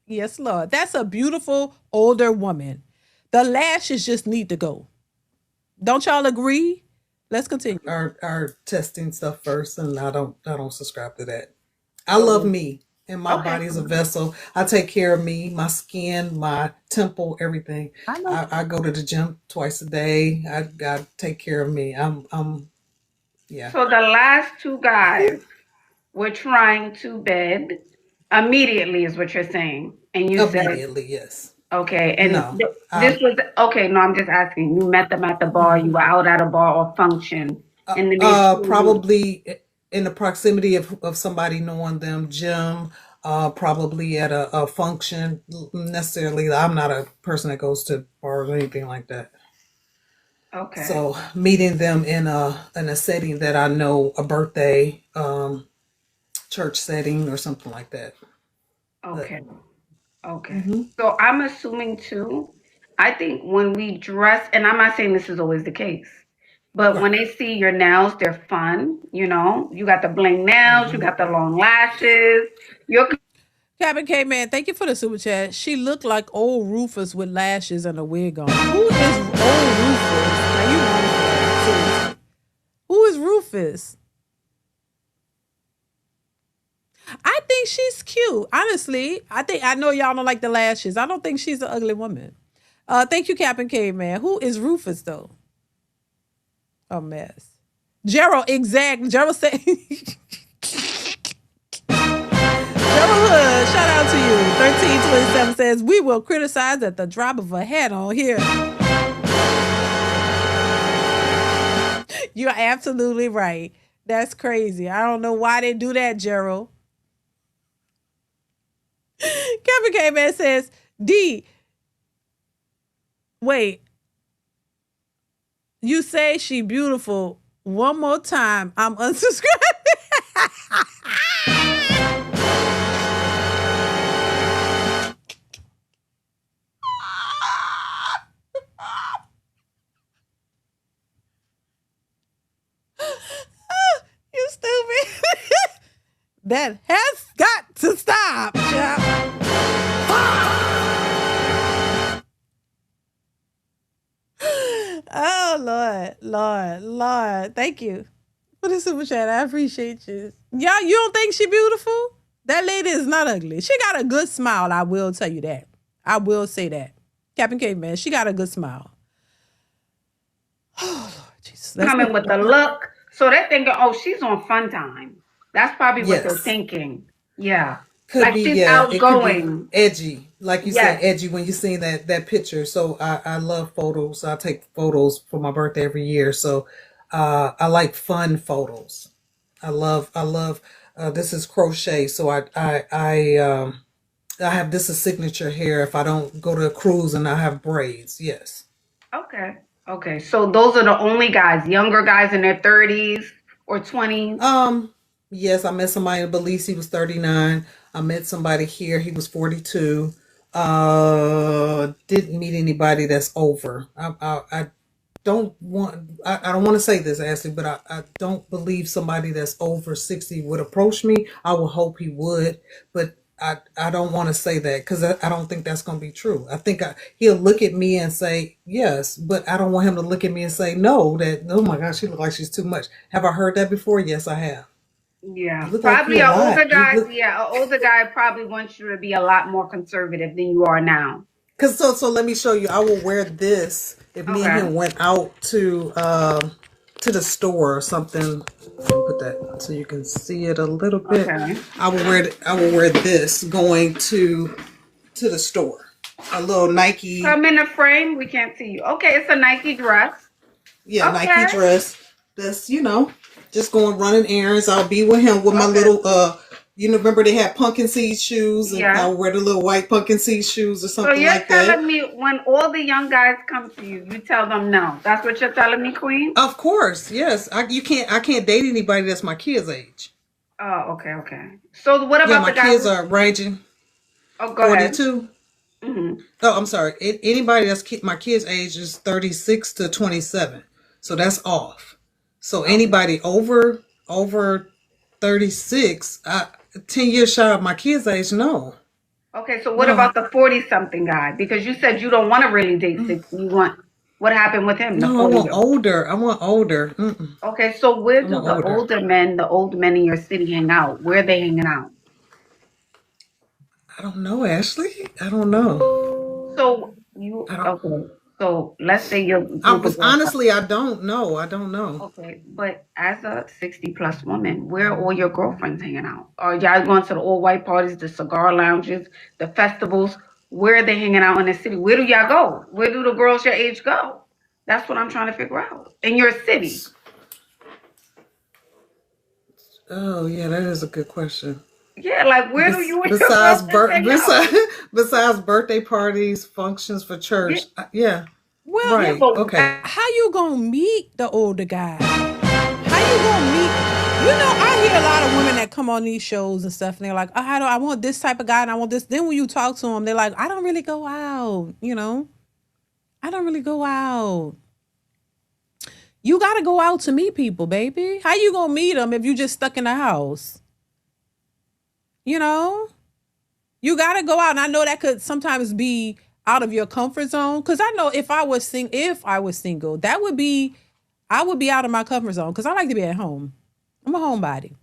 Yes, Lord. That's a beautiful older woman. The lashes just need to go. Don't y'all agree? Let's continue. Are testing stuff first, and I don't subscribe to that. I love me, and my body is a vessel. I take care of me, my skin, my temple, everything. I go to the gym twice a day. I gotta take care of me. Yeah. So the last two guys were trying to bed immediately, is what you're saying. And you said, Immediately, yes. okay. And No. this was, okay, no, I'm just asking. You met them at the bar, you were out at a bar or function, and then they told you. Probably in the proximity of somebody knowing them, gym, probably at a function. Necessarily, I'm not a person that goes to bars or anything like that. Okay. So meeting them in a setting that I know, a birthday, church setting or something like that. Okay. Okay. So I'm assuming too, I think when we dress, and I'm not saying this is always the case, but when they see your nails, they're fun. You know, you got the bling nails, you got the long lashes. You're Captain K Man, thank you for the super chat. She looked like old Rufus with lashes and a wig on. Who is old Rufus? Now you know that. Seriously. Who is Rufus? I think she's cute. Honestly, I know y'all don't like the lashes. I don't think she's an ugly woman. Thank you, Captain K Man. Who is Rufus though? A mess. Gerald, exactly. Gerald said. Gerald Hood, shout out to you. 1327 says, we will criticize at the drop of a hat on here. You're absolutely right. That's crazy. I don't know why they do that, Gerald. Kevin K Man says, D, wait. You say she beautiful. One more time, I'm unsubscribing. You stupid. That has got to stop, child. Oh, Lord. Thank you for the super chat. I appreciate you. Y'all, you don't think she beautiful? That lady is not ugly. She got a good smile. I will tell you that. I will say that. Captain Caveman, she got a good smile. Oh, Lord Jesus. coming with the look. So they're thinking, oh, she's on Fun Time. That's probably what they're thinking. Yeah. Could like be, she's yeah. outgoing. It could be edgy. Like you said, edgy when you seen that picture. So I love photos. I take photos for my birthday every year. So I like fun photos. I love this is crochet. So I have this is signature hair if I don't go to a cruise, and I have braids. Yes. Okay. So those are the only guys, younger guys in their 30s or 20s? Yes, I met somebody in Belize, he was 39. I met somebody here, he was 42. Didn't meet anybody that's over. I don't want I don't want to say this, Ashley, but I don't believe somebody that's over 60 would approach me. I would hope he would, but I don't want to say that because I don't think that's going to be true. I think he'll look at me and say yes, but I don't want him to look at me and say no, that, oh my gosh, she looks like she's too much. Have I heard that before? Yes, I have. Yeah, You look probably like an you're older guy. alive. Yeah, an older guy probably wants you to be a lot more conservative than you are now. Cause so let me show you. I will wear this if me and him went out to the store or something. Let me put that so you can see it a little bit. Okay. I will wear this going to the store. A little Nike. Come in the frame. We can't see you. Okay, it's a Nike dress. Yeah, okay. Nike dress. That's just going running errands. I'll be with him with my little remember they had pumpkin seed shoes, and I'll wear the little white pumpkin seed shoes or something like that. So you're telling me when all the young guys come to you, you tell them no. That's what you're telling me, Queen? Of course, yes. I can't date anybody that's my kids' age. Oh, okay. So what about the guys? My kids are ranging. Oh, go 42. ahead. Mm-hmm. Oh, I'm sorry. Anybody that's my kids' age is 36 to 27. So that's off. So anybody over 36, 10 years shy of my kids' age, no. Okay, so what about the 40-something guy? Because you said you don't want to really date 60. You want, what happened with him? No, I want older. Mm-mm. Okay, so where do the old men in your city hang out? Where are they hanging out? I don't know, Ashley. I don't know. So So let's say you're. Honestly, I don't know. Okay, but as a 60+ woman, where are all your girlfriends hanging out? Are y'all going to the all white parties, the cigar lounges, the festivals? Where are they hanging out in the city? Where do y'all go? Where do the girls your age go? That's what I'm trying to figure out. In your city. Oh yeah, that is a good question. Yeah, like where do you besides birthday parties, functions for church? Yeah. Well, right. Okay. How you gonna meet the older guy? How you gonna meet? I hear a lot of women that come on these shows and stuff, and they're like, "Oh, I want this type of guy, and I want this." Then when you talk to them, they're like, "I don't really go out," I don't really go out. You got to go out to meet people, baby. How you going to meet them if you just stuck in the house? You know? You got to go out. And I know that could sometimes be out of your comfort zone. Because I know if I was single, I would be out of my comfort zone because I like to be at home. I'm a homebody.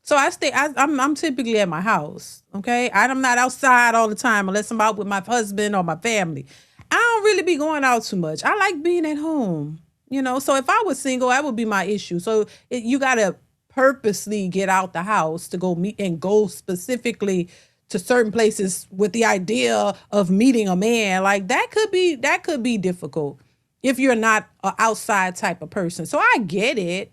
So I'm typically at my house, okay? I'm not outside all the time unless I'm out with my husband or my family. I don't really be going out too much. I like being at home, you know? So if I was single, that would be my issue. So you got to purposely get out the house to go meet and go specifically to certain places with the idea of meeting a man. Like that could be difficult if you're not an outside type of person. So I get it.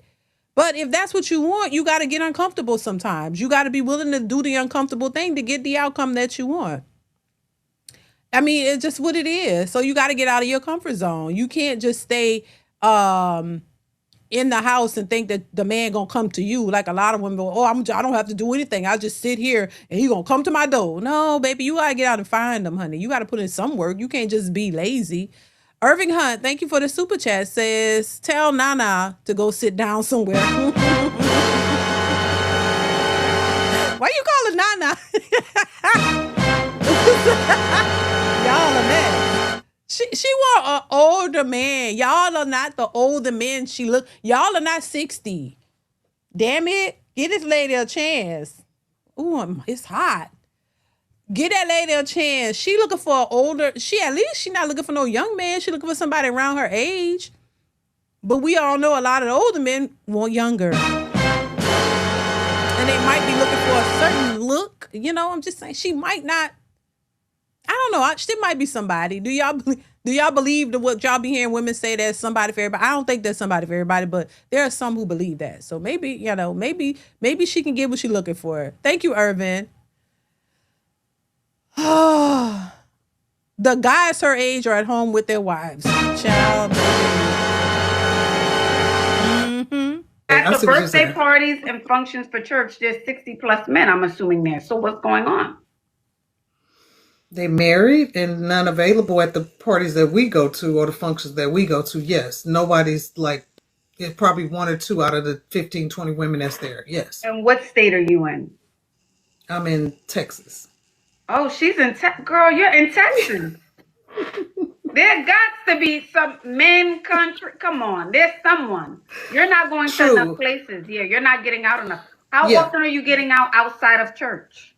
But if that's what you want, you got to get uncomfortable sometimes. You got to be willing to do the uncomfortable thing to get the outcome that you want. I mean, it's just what it is. So you got to get out of your comfort zone. You can't just stay in the house and think that the man going to come to you. Like a lot of women go, I don't have to do anything. I'll just sit here and he going to come to my door. No, baby, you got to get out and find them, honey. You got to put in some work. You can't just be lazy. Irving Hunt, thank you for the super chat, says, tell Nana to go sit down somewhere. Why you call her Nana? Y'all are mad. She want an older man. Y'all are not the older men she look. Y'all are not 60. Damn it. Give this lady a chance. Ooh, it's hot. Get that lady a chance. She looking for an older, she not looking for no young man. She looking for somebody around her age. But we all know a lot of the older men want younger. And they might be looking for a certain look. You know, I'm just saying she might not. I don't know. She might be somebody. Do y'all believe that what y'all be hearing women say there's somebody for everybody? I don't think there's somebody for everybody, but there are some who believe that. So maybe, you know, maybe she can get what she's looking for. Thank you, Irvin. The guys her age are at home with their wives. Child. Mm-hmm. At the birthday parties and functions for church, there's 60 plus men, I'm assuming there. So what's going on? They married and none available at the parties that we go to or the functions that we go to. Yes. Nobody's like, it's probably one or two out of the 15, 20 women that's there. Yes. And what state are you in? I'm in Texas. Oh, she's in Texas. Girl, you're in Texas. There got to be some men country. Come on, there's someone. You're not going to enough places. Yeah, you're not getting out enough. How often are you getting out outside of church?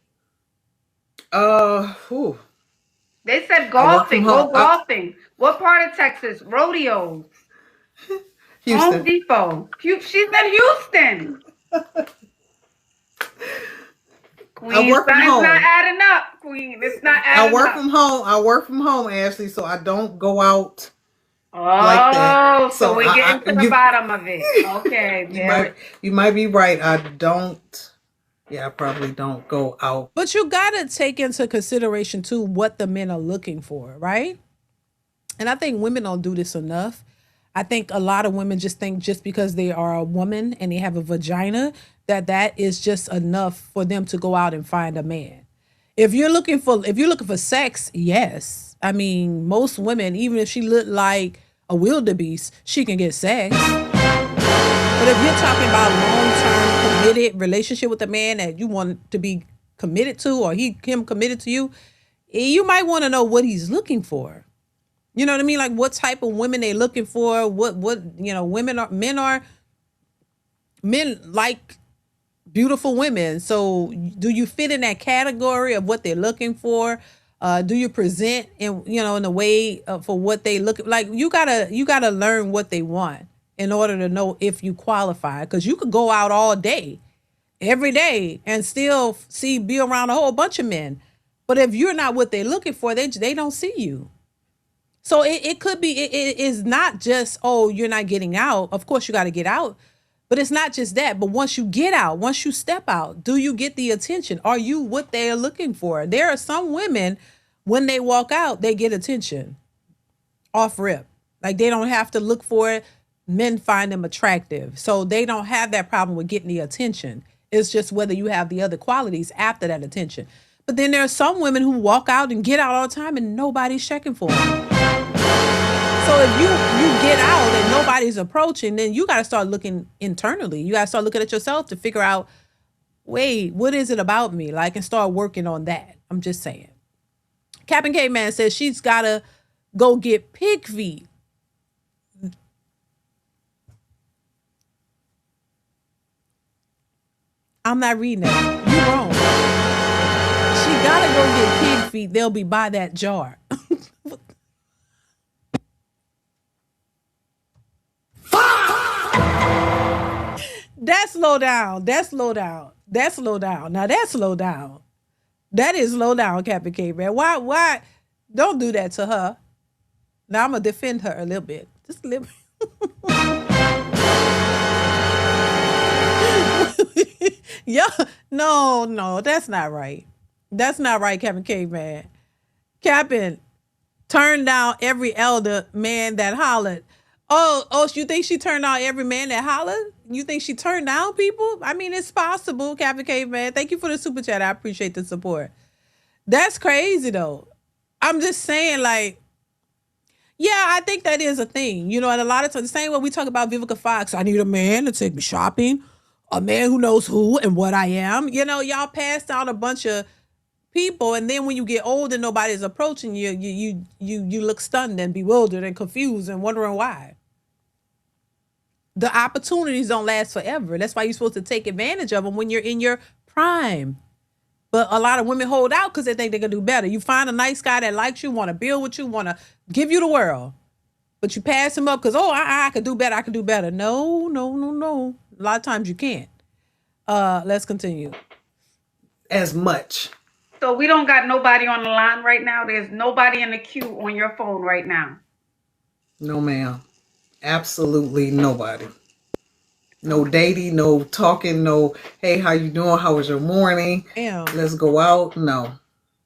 They said golfing. Go golfing. What part of Texas? Rodeos. Houston. Home Depot. She's in Houston. Queen, I work from home. It's not adding up, Queen. It's not adding up. I work from home, Ashley, so I don't go out like that. So we're getting to the bottom of it. Okay. You might be right. I probably don't go out. But you got to take into consideration, too, what the men are looking for, right? And I think women don't do this enough. I think a lot of women just think just because they are a woman and they have a vagina, that is just enough for them to go out and find a man. If you're looking for sex, yes. I mean, most women, even if she looked like a wildebeest, she can get sex. But if you're talking about long-term committed relationship with a man that you want to be committed to, or him committed to you, you might want to know what he's looking for. You know what I mean? Like what type of women they're looking for, what men like beautiful women. So do you fit in that category of what they're looking for? Do you present in a way for what they look like? You gotta learn what they want in order to know if you qualify. Because you could go out all day, every day, and still be around a whole bunch of men. But if you're not what they're looking for, they don't see you. So it could be, it is not just, you're not getting out. Of course you got to get out, but it's not just that. But once you get out, once you step out, do you get the attention? Are you what they're looking for? There are some women, when they walk out, they get attention off rip. Like they don't have to look for it. Men find them attractive. So they don't have that problem with getting the attention. It's just whether you have the other qualities after that attention. But then there are some women who walk out and get out all the time and nobody's checking for them. So if you get out and nobody's approaching, then you got to start looking internally. You got to start looking at yourself to figure out, wait, what is it about me? Like, and start working on that. I'm just saying. Captain K-Man says she's got to go get pig feet. I'm not reading that. You're wrong. She got to go get pig feet. They'll be by that jar. That's low down. That's low down. That's low down. Now that's low down. That is low down, Captain K-Man. Why? Don't do that to her. Now I'm going to defend her a little bit. Just a little bit. Yeah. No, that's not right. That's not right, Captain K-Man. Captain turned down every elder man that hollered. Oh, you think she turned down every man that hollered? You think she turned down people? I mean, it's possible, Captain Caveman. Thank you for the super chat. I appreciate the support. That's crazy, though. I'm just saying, like, yeah, I think that is a thing. You know, and a lot of times, the same way we talk about Vivica Fox, I need a man to take me shopping, a man who knows who and what I am. You know, y'all passed out a bunch of people, and then when you get old and nobody's approaching you, you look stunned and bewildered and confused and wondering why. The opportunities don't last forever. That's why you're supposed to take advantage of them when you're in your prime. But a lot of women hold out because they think they can do better. You find a nice guy that likes you, want to build with you, want to give you the world. But you pass him up because, I could do better. I could do better. No. A lot of times you can't. Let's continue. As much. So we don't got nobody on the line right now. There's nobody in the queue on your phone right now. No, ma'am. Absolutely nobody. No dating, no talking, no, hey, how you doing? How was your morning? Ew. Let's go out. No.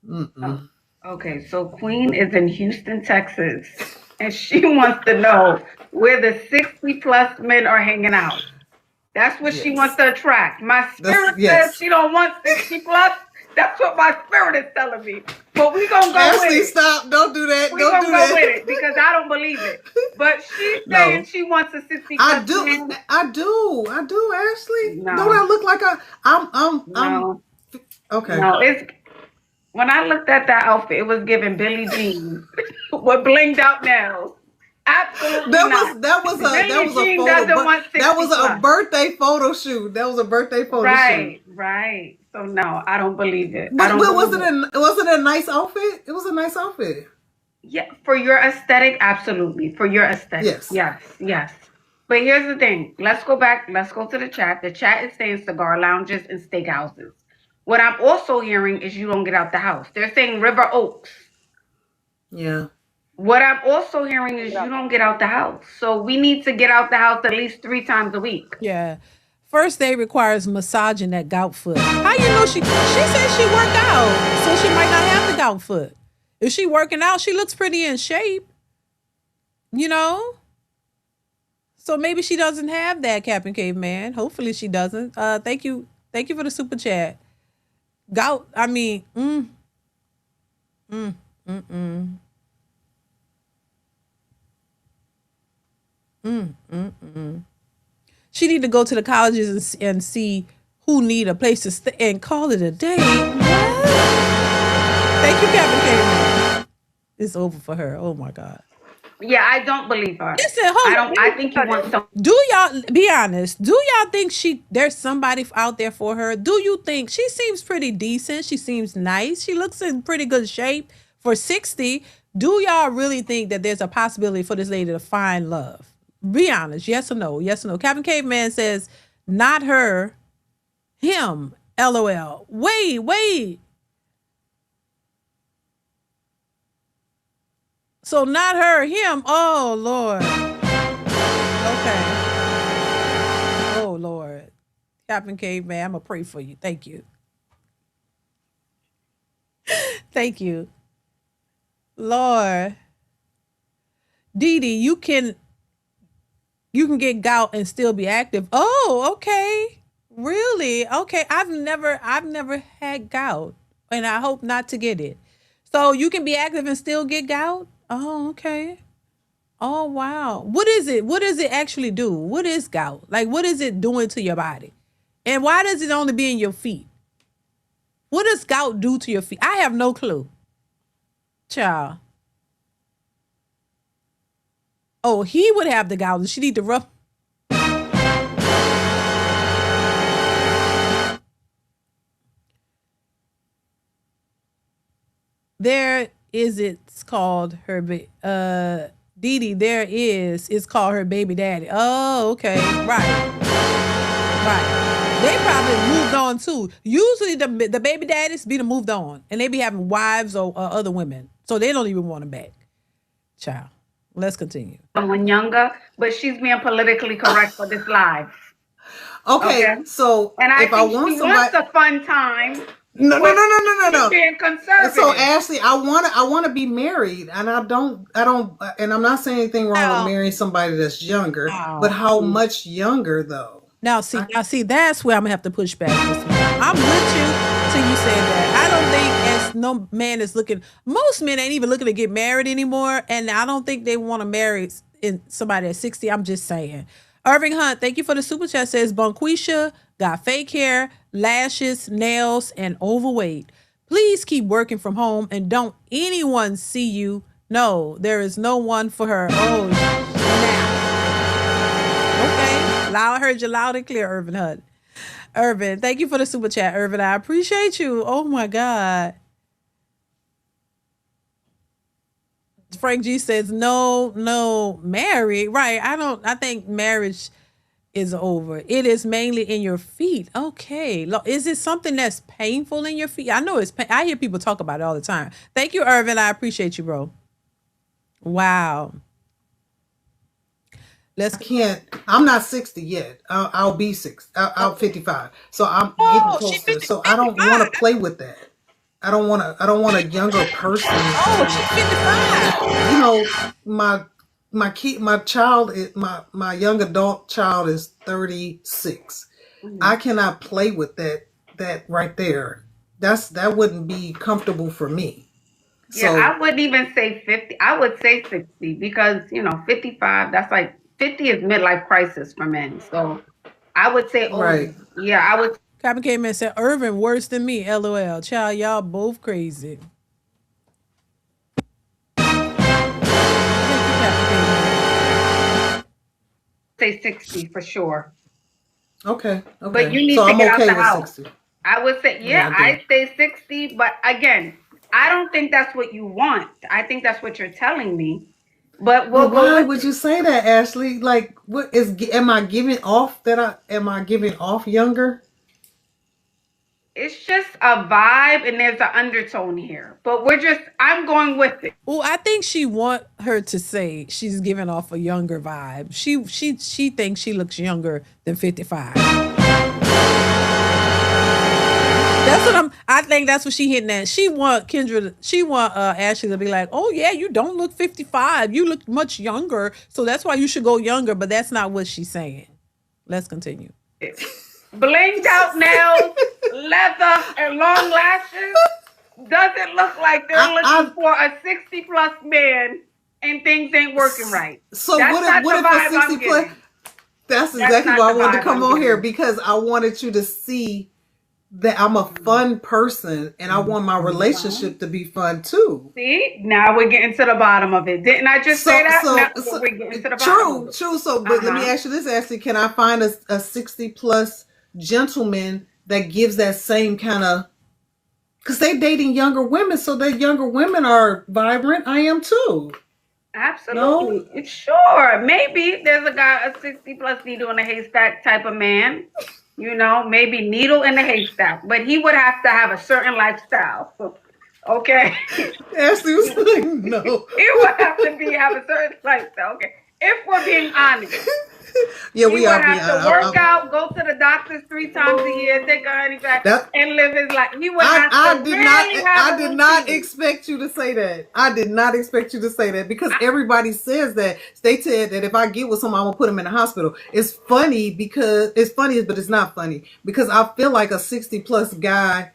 Oh, okay, so Queen is in Houston, Texas, and she wants to know where the 60-plus men are hanging out. That's what she wants to attract. My spirit says she don't want 60-plus. That's what my spirit is telling me. But we gonna go with it. Stop. Don't do that. We gonna go with it because I don't believe it. But she's saying she wants a 60. I do, Ashley. No. Don't I look like I'm okay. No, it's when I looked at that outfit, it was giving Billie Jean with blinged out nails. Absolutely not. That was a birthday photo shoot. That was a birthday photo shoot. Right. So no, I don't believe it. But was it a nice outfit? It was a nice outfit. Yeah, for your aesthetic, absolutely. For your aesthetic. Yes. But here's the thing. Let's go back. Let's go to the chat. The chat is saying cigar lounges and steakhouses. What I'm also hearing is you don't get out the house. They're saying River Oaks. Yeah. What I'm also hearing is you don't get out the house. So we need to get out the house at least 3 times a week. Yeah. First day requires massaging that gout foot. How you know she said she worked out, so she might not have the gout foot. If she working out, she looks pretty in shape. You know? So maybe she doesn't have that, Captain Caveman. Hopefully she doesn't. Thank you for the super chat. Gout, I mean, She need to go to the colleges and see who need a place to stay and call it a day. What? Thank you, Captain Caveman. It's over for her. Oh my God. Yeah, I don't believe her. Listen, hold on. I think you want some. Do y'all be honest? Do y'all think there's somebody out there for her? Do you think she seems pretty decent? She seems nice. She looks in pretty good shape for 60. Do y'all really think that there's a possibility for this lady to find love? Be honest. Yes or no? Yes or no? Captain Caveman says, not her, him. LOL. Wait. So not her, him. Oh, Lord. Okay. Oh, Lord. Captain Caveman, I'm going to pray for you. Thank you. Thank you. Lord. DeeDee, you can get gout and still be active. Oh, okay. Really? Okay. I've never had gout, and I hope not to get it. So you can be active and still get gout? Oh, okay. Oh wow. What is it? What does it actually do? What is gout? Like what is it doing to your body? And why does it only be in your feet? What does gout do to your feet? I have no clue. Child. Oh, he would have the gout. She need to rub. There is it's called her Dee, there is it's called her baby daddy. Oh, okay. Right. Right. They probably moved on too. Usually the baby daddies be the moved on and they be having wives or other women. So they don't even want them back. Child. Let's continue. Someone younger, but she's being politically correct for this live. Okay, so and I if think I want she somebody, wants a fun time. No. Being conservative. So Ashley, I want to be married, and I don't, and I'm not saying anything wrong with marrying somebody that's younger, but how much younger though? Now see, that's where I'm gonna have to push back. I'm with you till you say that. I don't think as no man is looking. Most men ain't even looking to get married anymore, and I don't think they want to marry somebody at 60. I'm just saying. Irving Hunt, thank you for the super chat. Says Bonquisha got fake hair, lashes, nails, and overweight. Please keep working from home and don't anyone see you. No, there is no one for her. Oh, snap. Okay, I heard you loud and clear, Irvin Hunt. Irvin, thank you for the super chat, Irvin. I appreciate you. Oh my God. Frank G says, no, married. Right. I think marriage is over. It is mainly in your feet. Okay. Is it something that's painful in your feet? I know it's I hear people talk about it all the time. Thank you, Irvin. I appreciate you, bro. Wow. I'm not 60 yet. I'll be 60. I'll 55. So I'm getting closer. So I don't want to play with that. I don't want a younger person. Oh, she's 55. You know, my young adult child is 36. I cannot play with that right there. That wouldn't be comfortable for me. Yeah, I wouldn't even say 50. I would say 60 because 55. That's like 50 is midlife crisis for men. So I would say right. Yeah, I would. Captain came in and said, Irvin worse than me. LOL. Child, y'all both crazy. Say 60 for sure. Okay. But you need to get out the house. 60. I would say, I say 60, but again, I don't think that's what you want. I think that's what you're telling me. But why would you say that, Ashley? Like, am I giving off younger? It's just a vibe and there's an undertone here. But I'm going with it. Well, I think she want her to say she's giving off a younger vibe. She thinks she looks younger than 55. I think that's what she hitting at. She want Ashley to be like, oh yeah, you don't look 55. You look much younger. So that's why you should go younger. But that's not what she's saying. Let's continue. Blinged out nails, leather, and long lashes. Doesn't look like they're looking for a 60 plus man and things ain't working right. So what if a 60 plus? That's exactly why I wanted to come on here, because I wanted you to see that I'm a fun person and I want my relationship to be fun too. See, now we're getting to the bottom of it. Didn't I just say that? We're getting to the bottom. True. So, but let me ask you this, Ashley. Can I find a 60 plus gentleman that gives that same kind of, because they're dating younger women, so that younger women are vibrant. I am too. Absolutely. No? Sure. Maybe there's a guy, a 60 plus needle in a haystack type of man. Maybe needle in the haystack, but he would have to have a certain lifestyle. Okay. Ashley was like, no. He would have to have a certain lifestyle. Okay. If we're being honest. Yeah, we are being honest. He would have to work out, go to the doctors 3 times a year, take a honey pack, and live his life. He would have to I did not expect you to say that. I did not expect you to say that, because everybody says that. They said that if I get with someone, I'm going to put him in the hospital. It's funny, but it's not funny, because I feel like a 60 plus guy,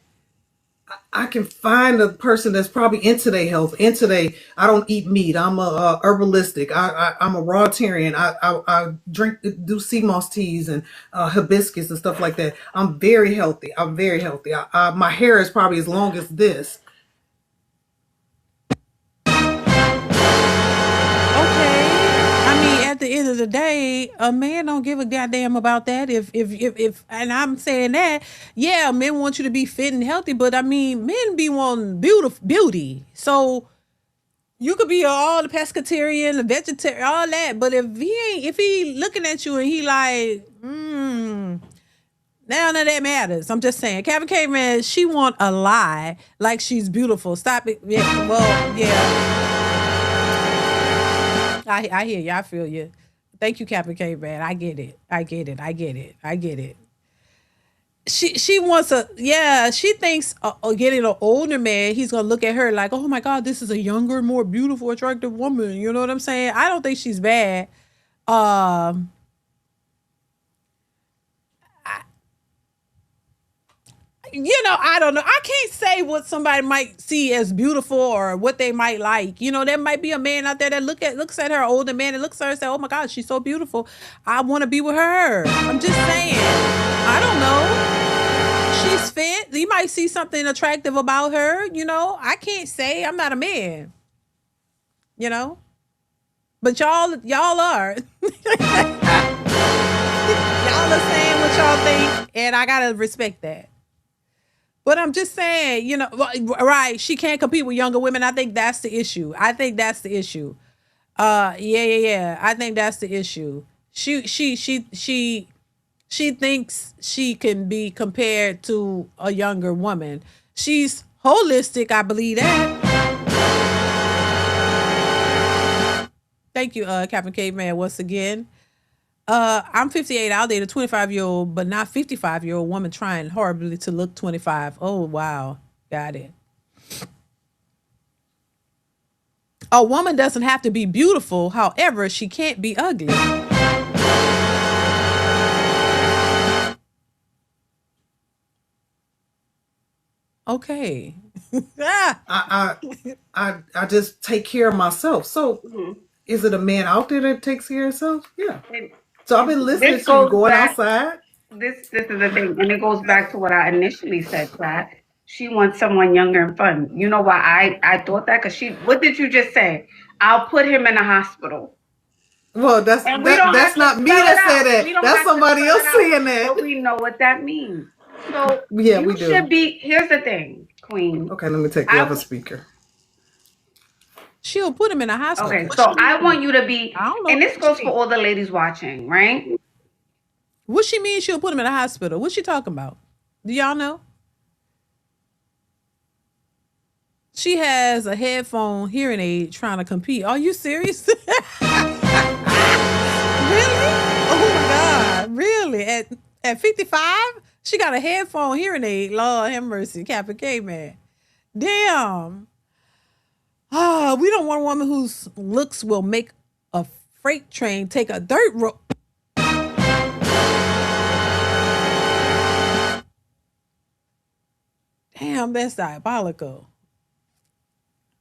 I can find a person that's probably into their health, I don't eat meat. I'm a herbalistic. I'm a rawtarian. I do sea moss teas and hibiscus and stuff like that. I'm very healthy. My hair is probably as long as this. At the end of the day, a man don't give a goddamn about that. If and I'm saying that, yeah, men want you to be fit and healthy, but I mean, men be wanting beauty. So you could be all the pescatarian, the vegetarian, all that, but if he looking at you and he like, none of that matters. I'm just saying, Kevin Caveman, she want a lie like she's beautiful. Stop it. Yeah, well, yeah. I hear you. I feel you. Thank you, Captain Caveman. I get it. She wants she thinks getting an older man, he's going to look at her like, oh my God, this is a younger, more beautiful, attractive woman. You know what I'm saying? I don't think she's bad. I don't know. I can't say what somebody might see as beautiful or what they might like. There might be a man out there that looks at her, older man, and looks at her and say, oh my God, she's so beautiful. I want to be with her. I'm just saying. I don't know. She's fit. You might see something attractive about her. I can't say. I'm not a man. But y'all are. Y'all are saying what y'all think, and I gotta respect that. But I'm just saying, right, she can't compete with younger women. I think that's the issue. Yeah. I think that's the issue. She thinks she can be compared to a younger woman. She's holistic, I believe that. Thank you, Captain Caveman, once again. I'm 58. I'll date a 25-year-old, but not 55-year-old woman trying horribly to look 25. Oh, wow. Got it. A woman doesn't have to be beautiful. However, she can't be ugly. Okay. I just take care of myself. So is it a man out there that takes care of himself? Yeah. So I've been listening to you going outside. This is the thing, and it goes back to what I initially said, Platt. She wants someone younger and fun. You know why I thought that? Because what did you just say? I'll put him in a hospital. Well, that's not me that said that. That's somebody else saying that. But we know what that means. So yeah, we do. Here's the thing, Queen. Okay, let me take the other speaker. She'll put him in a hospital. Okay, so I want you to be, and this goes for all the ladies watching, right? What she mean she'll put him in a hospital? What's she talking about? Do y'all know? She has a headphone hearing aid trying to compete. Are you serious? Really? Oh my God. Really? At 55? She got a headphone hearing aid. Lord have mercy. Captain Caveman. Damn. We don't want a woman whose looks will make a freight train take a dirt road. Damn, that's diabolical.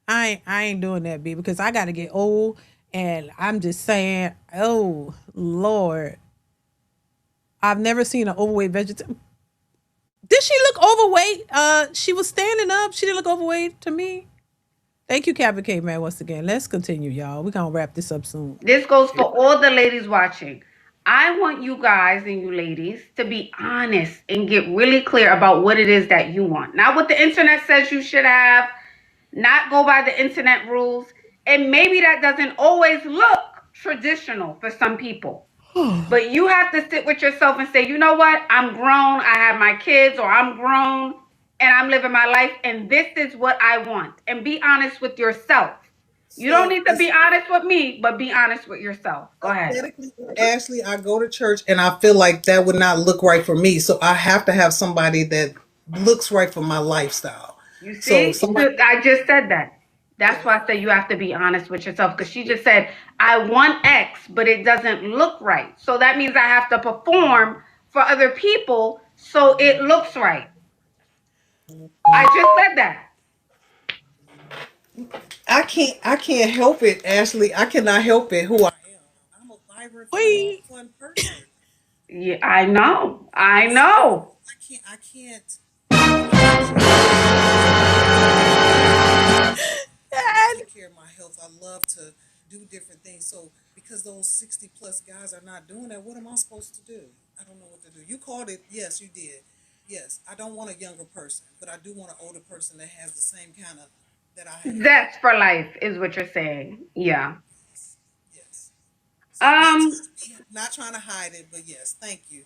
I ain't doing that, B, because I got to get old, and I'm just saying, oh, Lord. I've never seen an overweight vegetarian. Did she look overweight? She was standing up. She didn't look overweight to me. Thank you, Captain Caveman, once again. Let's continue, y'all. We're going to wrap this up soon. This goes for all the ladies watching. I want you guys and you ladies to be honest and get really clear about what it is that you want. Not what the internet says you should have, not go by the internet rules. And maybe that doesn't always look traditional for some people. But you have to sit with yourself and say, you know what? I'm grown. I have my kids, or I'm grown and I'm living my life, and this is what I want. And be honest with yourself. You don't need to be honest with me, but be honest with yourself. Go ahead. Ashley, I go to church and I feel like that would not look right for me. So I have to have somebody that looks right for my lifestyle. You see, I just said that. That's why I say you have to be honest with yourself, because she just said, I want X, but it doesn't look right. So that means I have to perform for other people so it looks right. I just said that. I can't help it, Ashley. I cannot help it who I am. I'm a vibrant, fun person. Yeah, I know. I know. I can't take care of my health. I love to do different things. So because those 60 plus guys are not doing that, what am I supposed to do? I don't know what to do. You called it, yes, you did. Yes, I don't want a younger person, but I do want an older person that has the same kind of that I have. That's for life, is what you're saying. Yeah. Yes. So not trying to hide it, but yes, thank you.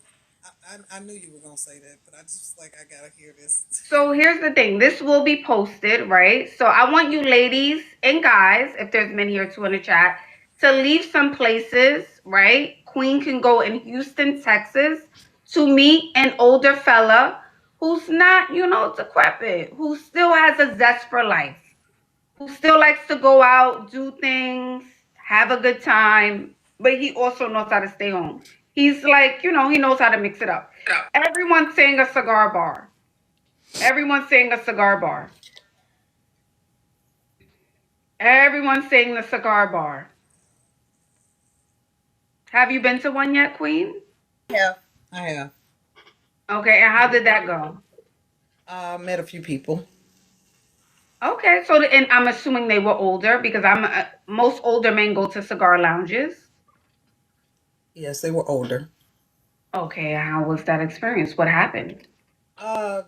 I knew you were gonna say that, but I just like I gotta hear this. So here's the thing. This will be posted, right? So I want you ladies and guys, if there's many or two in the chat, to leave some places, right? Queen can go in Houston, Texas, to meet an older fella who's not, decrepit, who still has a zest for life, who still likes to go out, do things, have a good time, but he also knows how to stay home. He's like, he knows how to mix it up. Everyone's saying a cigar bar. Everyone's saying a cigar bar. Everyone's saying the cigar bar. Have you been to one yet, Queen? Yeah, I have. Okay, and how did that go? Met a few people. Okay, so and I'm assuming they were older because most older men go to cigar lounges. Yes, they were older. Okay, how was that experience? What happened?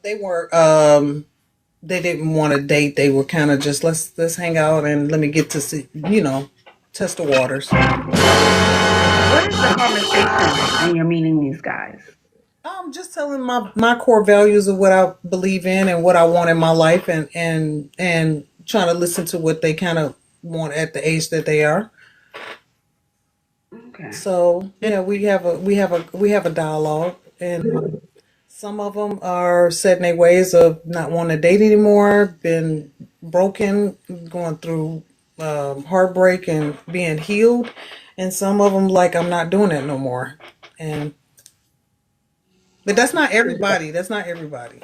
They were they didn't want to date. They were kind of just let's hang out and let me get to see, test the waters. What is the conversation like when you're meeting these guys? I'm just telling my core values of what I believe in and what I want in my life, and trying to listen to what they kind of want at the age that they are. Okay. So yeah, we have a dialogue, and some of them are set in their ways of not wanting to date anymore, been broken, going through heartbreak and being healed, and some of them like I'm not doing that no more, but that's not everybody. That's not everybody.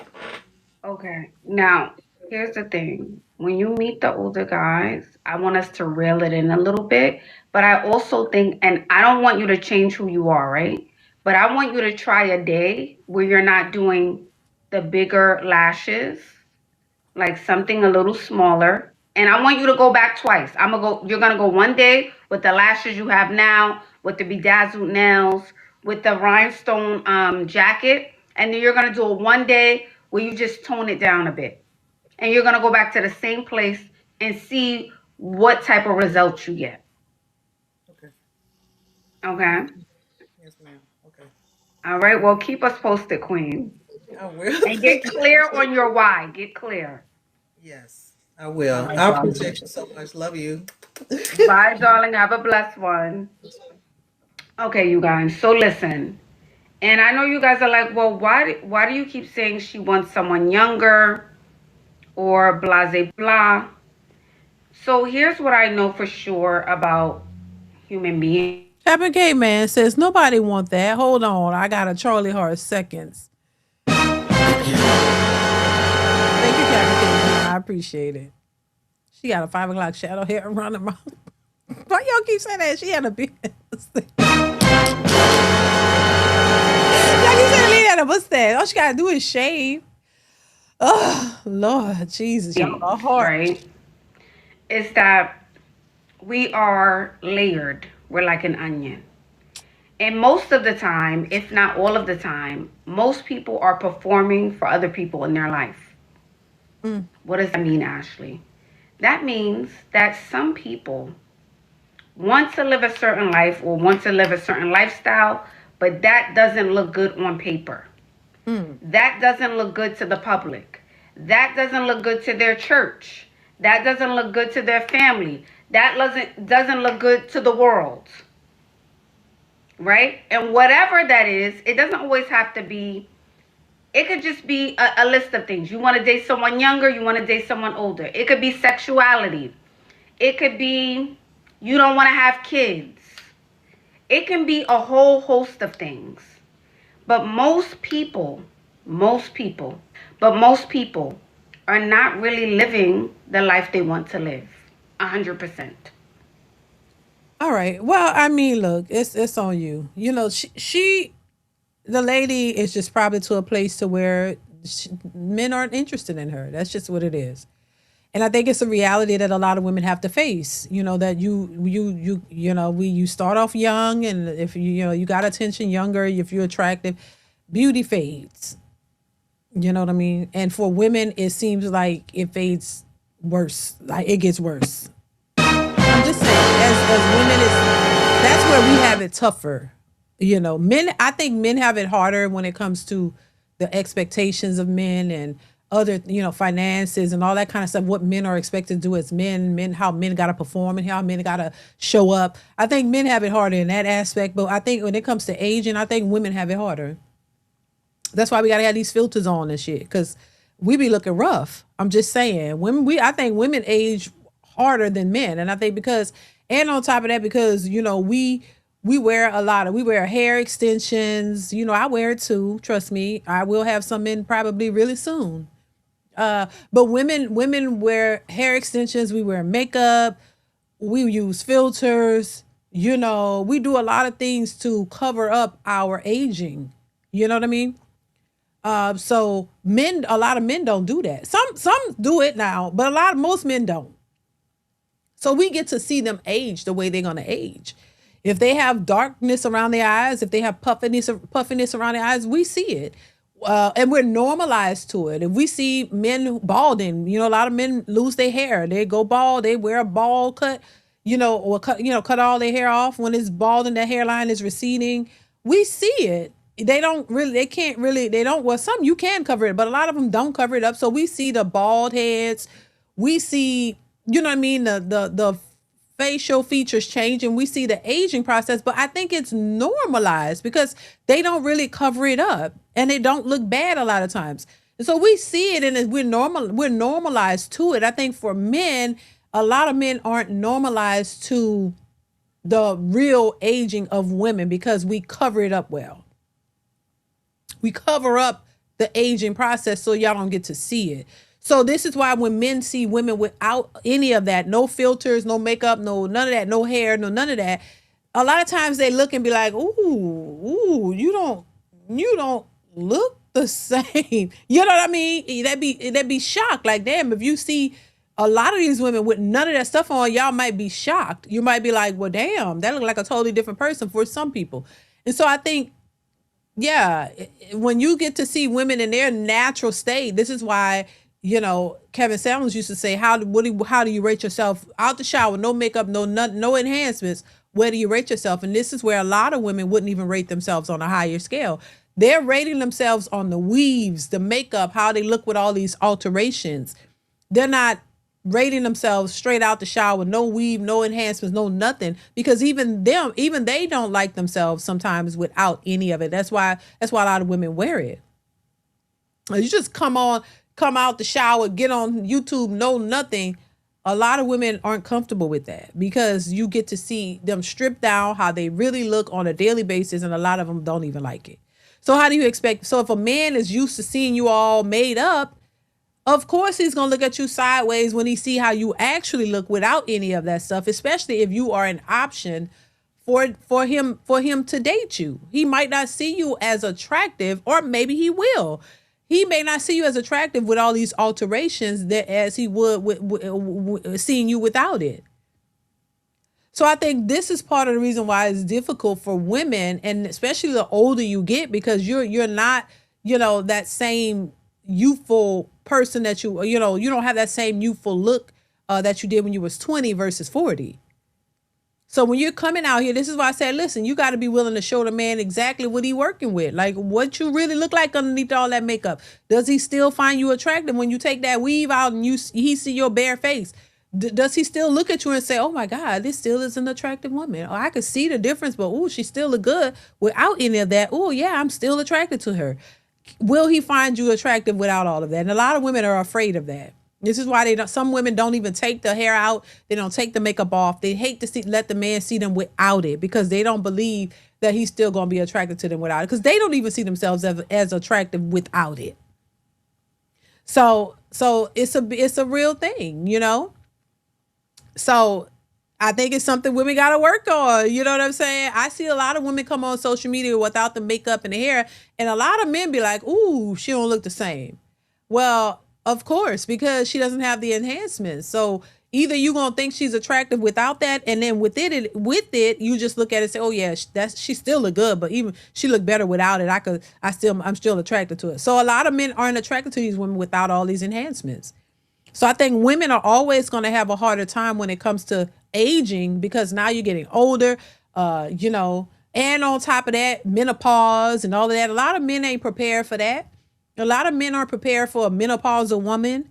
Okay. Now, here's the thing. When you meet the older guys, I want us to reel it in a little bit. But I also think, and I don't want you to change who you are, right? But I want you to try a day where you're not doing the bigger lashes, like something a little smaller. And I want you to go back twice. You're gonna go one day with the lashes you have now, with the bedazzled nails, with the rhinestone jacket, and then you're gonna do it one day where you just tone it down a bit. And you're gonna go back to the same place and see what type of results you get. Okay. Okay. Yes, ma'am. Okay. All right. Well, keep us posted, Queen. I will. And get clear on your why. Get clear. Yes, I will. All right, I darling. appreciate you so much. Love you. Bye, darling. Have a blessed one. Okay, you guys. So listen. And I know you guys are like, well, why do you keep saying she wants someone younger or blase blah? So here's what I know for sure about human beings. Captain K Man says nobody want that. Hold on, I got a Charlie Horse seconds. Thank you, Captain K Man. I appreciate it. She got a 5 o'clock shadow hair around her mouth. Why y'all keep saying that? She had a big Y'all keep saying leave that a mustache. All she gotta do is shave. Oh Lord Jesus, y'all are hard. Right? Is that we are layered. We're like an onion. And most of the time, if not all of the time, most people are performing for other people in their life. What does that mean, Ashley? That means that some people want to live a certain life or want to live a certain lifestyle, but that doesn't look good on paper. That doesn't look good to the public. That doesn't look good to their church. That doesn't look good to their family. That doesn't look good to the world. Right? And whatever that is, it doesn't always have to be, it could just be a list of things. You want to date someone younger, you want to date someone older. It could be sexuality. It could be you don't want to have kids. It can be a whole host of things. But most people are not really living the life they want to live. 100%. All right. Well, I mean, look, it's on you. You know, the lady is just probably to a place to where men aren't interested in her. That's just what it is. And I think it's a reality that a lot of women have to face. You know that you start off young, and if you got attention younger, if you're attractive, beauty fades. You know what I mean? And for women, it seems like it fades worse. Like it gets worse. I'm just saying, as women, that's where we have it tougher. You know, men. I think men have it harder when it comes to the expectations of men and other, finances and all that kind of stuff. What men are expected to do as men, how men got to perform and how men got to show up. I think men have it harder in that aspect. But I think when it comes to aging, I think women have it harder. That's why we got to have these filters on and shit, because we be looking rough. I'm just saying, I think women age harder than men, and I think and on top of that, because we wear hair extensions. I wear it too. Trust me, I will have some in probably really soon. But women wear hair extensions. We wear makeup. We use filters. We do a lot of things to cover up our aging. You know what I mean? So a lot of men don't do that. Some do it now, but most men don't. So we get to see them age the way they're gonna age. If they have darkness around their eyes, if they have puffiness around their eyes, we see it. And we're normalized to it. If we see men balding, a lot of men lose their hair. They go bald, they wear a bald cut, or cut all their hair off when it's bald and the hairline is receding. We see it. Well, some you can cover it, but a lot of them don't cover it up. So we see the bald heads. We see, the facial features change, and we see the aging process, but I think it's normalized because they don't really cover it up and they don't look bad a lot of times. And so we see it, and we're normalized to it. I think for men, a lot of men aren't normalized to the real aging of women because we cover it up well. We cover up the aging process so y'all don't get to see it. So this is why when men see women without any of that, no filters, no makeup, none of that, no hair, none of that, a lot of times they look and be like, ooh, you don't look the same. You know what I mean? They'd be shocked. Like, damn, if you see a lot of these women with none of that stuff on, y'all might be shocked. You might be like, well, damn, that look like a totally different person for some people. And so I think, yeah, when you get to see women in their natural state, this is why, Kevin Samuels used to say, how do you rate yourself out the shower? No makeup, no enhancements. Where do you rate yourself? And this is where a lot of women wouldn't even rate themselves on a higher scale. They're rating themselves on the weaves, the makeup, how they look with all these alterations. They're not rating themselves straight out the shower, no weave, no enhancements, no nothing, because even they don't like themselves sometimes without any of it. That's why a lot of women wear it. You just come out the shower, get on YouTube, no nothing. A lot of women aren't comfortable with that because you get to see them stripped down, how they really look on a daily basis, and a lot of them don't even like it. So how do you expect? So if a man is used to seeing you all made up, of course he's gonna look at you sideways when he see how you actually look without any of that stuff, especially if you are an option for him to date you. He might not see you as attractive, or maybe he will. He may not see you as attractive with all these alterations that as he would with seeing you without it. So I think this is part of the reason why it's difficult for women, and especially the older you get, because you're not, that same youthful person that you don't have that same youthful look that you did when you was 20 versus 40. So when you're coming out here, this is why I said, listen, you got to be willing to show the man exactly what he working with, like what you really look like underneath all that makeup. Does he still find you attractive when you take that weave out and he see your bare face? Does he still look at you and say, oh my God, this still is an attractive woman? Or I could see the difference, but ooh, she still look good without any of that. Oh yeah, I'm still attracted to her. Will he find you attractive without all of that? And a lot of women are afraid of that. This is why some women don't even take the hair out. They don't take the makeup off. They hate to let the man see them without it because they don't believe that he's still going to be attracted to them without it, because they don't even see themselves as attractive without it. So it's a real thing, you know? So I think it's something women got to work on. You know what I'm saying? I see a lot of women come on social media without the makeup and the hair, and a lot of men be like, "Ooh, she don't look the same." Well, of course, because she doesn't have the enhancements. So either you gonna think she's attractive without that, and then with it, you just look at it and say, "Oh yeah, she still look good," but even she look better without it. I'm still attracted to it. So a lot of men aren't attracted to these women without all these enhancements. So I think women are always going to have a harder time when it comes to aging because now you're getting older, you know, and on top of that, menopause and all of that. A lot of men ain't prepared for that. A lot of men aren't prepared for a menopausal woman,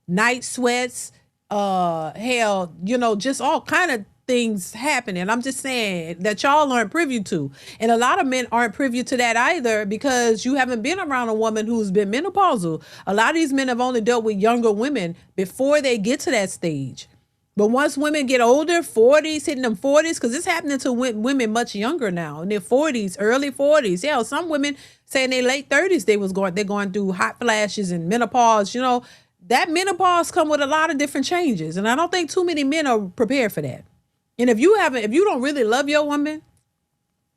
night sweats, hell, you know, just all kind of things happening. I'm just saying that y'all aren't privy to. And a lot of men aren't privy to that either because you haven't been around a woman who's been menopausal. A lot of these men have only dealt with younger women before they get to that stage. But once women get older, 40s, hitting them 40s, because it's happening to women much younger now, in their 40s, early 40s. Yeah, some women say in their late 30s they're going through hot flashes and menopause. You know, that menopause come with a lot of different changes, and I don't think too many men are prepared for that. And if you don't really love your woman,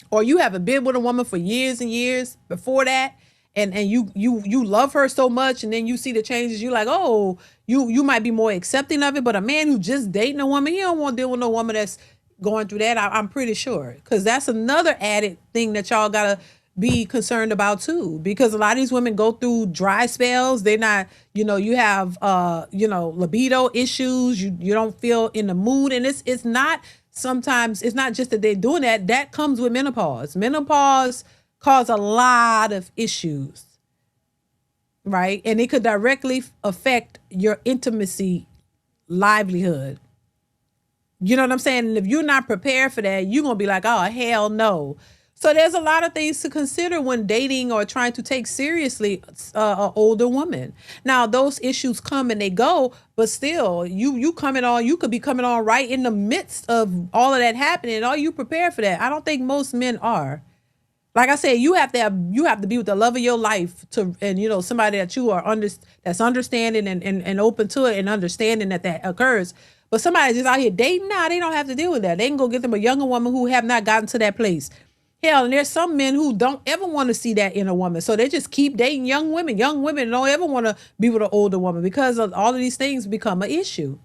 or you haven't been with a woman for years and years before that, and you love her so much, and then you see the changes, you're like, oh, you might be more accepting of it. But a man who just dating a woman, he don't want to deal with no woman that's going through that. I'm pretty sure, because that's another added thing that y'all gotta be concerned about too, because a lot of these women go through dry spells. They're not, you know, you have libido issues, you don't feel in the mood, and it's not just that they're doing that comes with menopause cause a lot of issues, right? And it could directly affect your intimacy livelihood. You know what I'm saying? And if you're not prepared for that, you're gonna be like, oh hell no. So there's a lot of things to consider when dating or trying to take seriously an older woman. Now, those issues come and they go, but still, you could be coming on right in the midst of all of that happening. Are you prepared for that? I don't think most men are. Like I said, you have to be with the love of your life and you know, somebody that you are that's understanding and open to it and understanding that occurs. But somebody just out here dating, they don't have to deal with that. They can go get them a younger woman who have not gotten to that place. Hell, and there's some men who don't ever want to see that in a woman. So they just keep dating young women. Young women don't ever want to be with an older woman because of all of these things become an issue.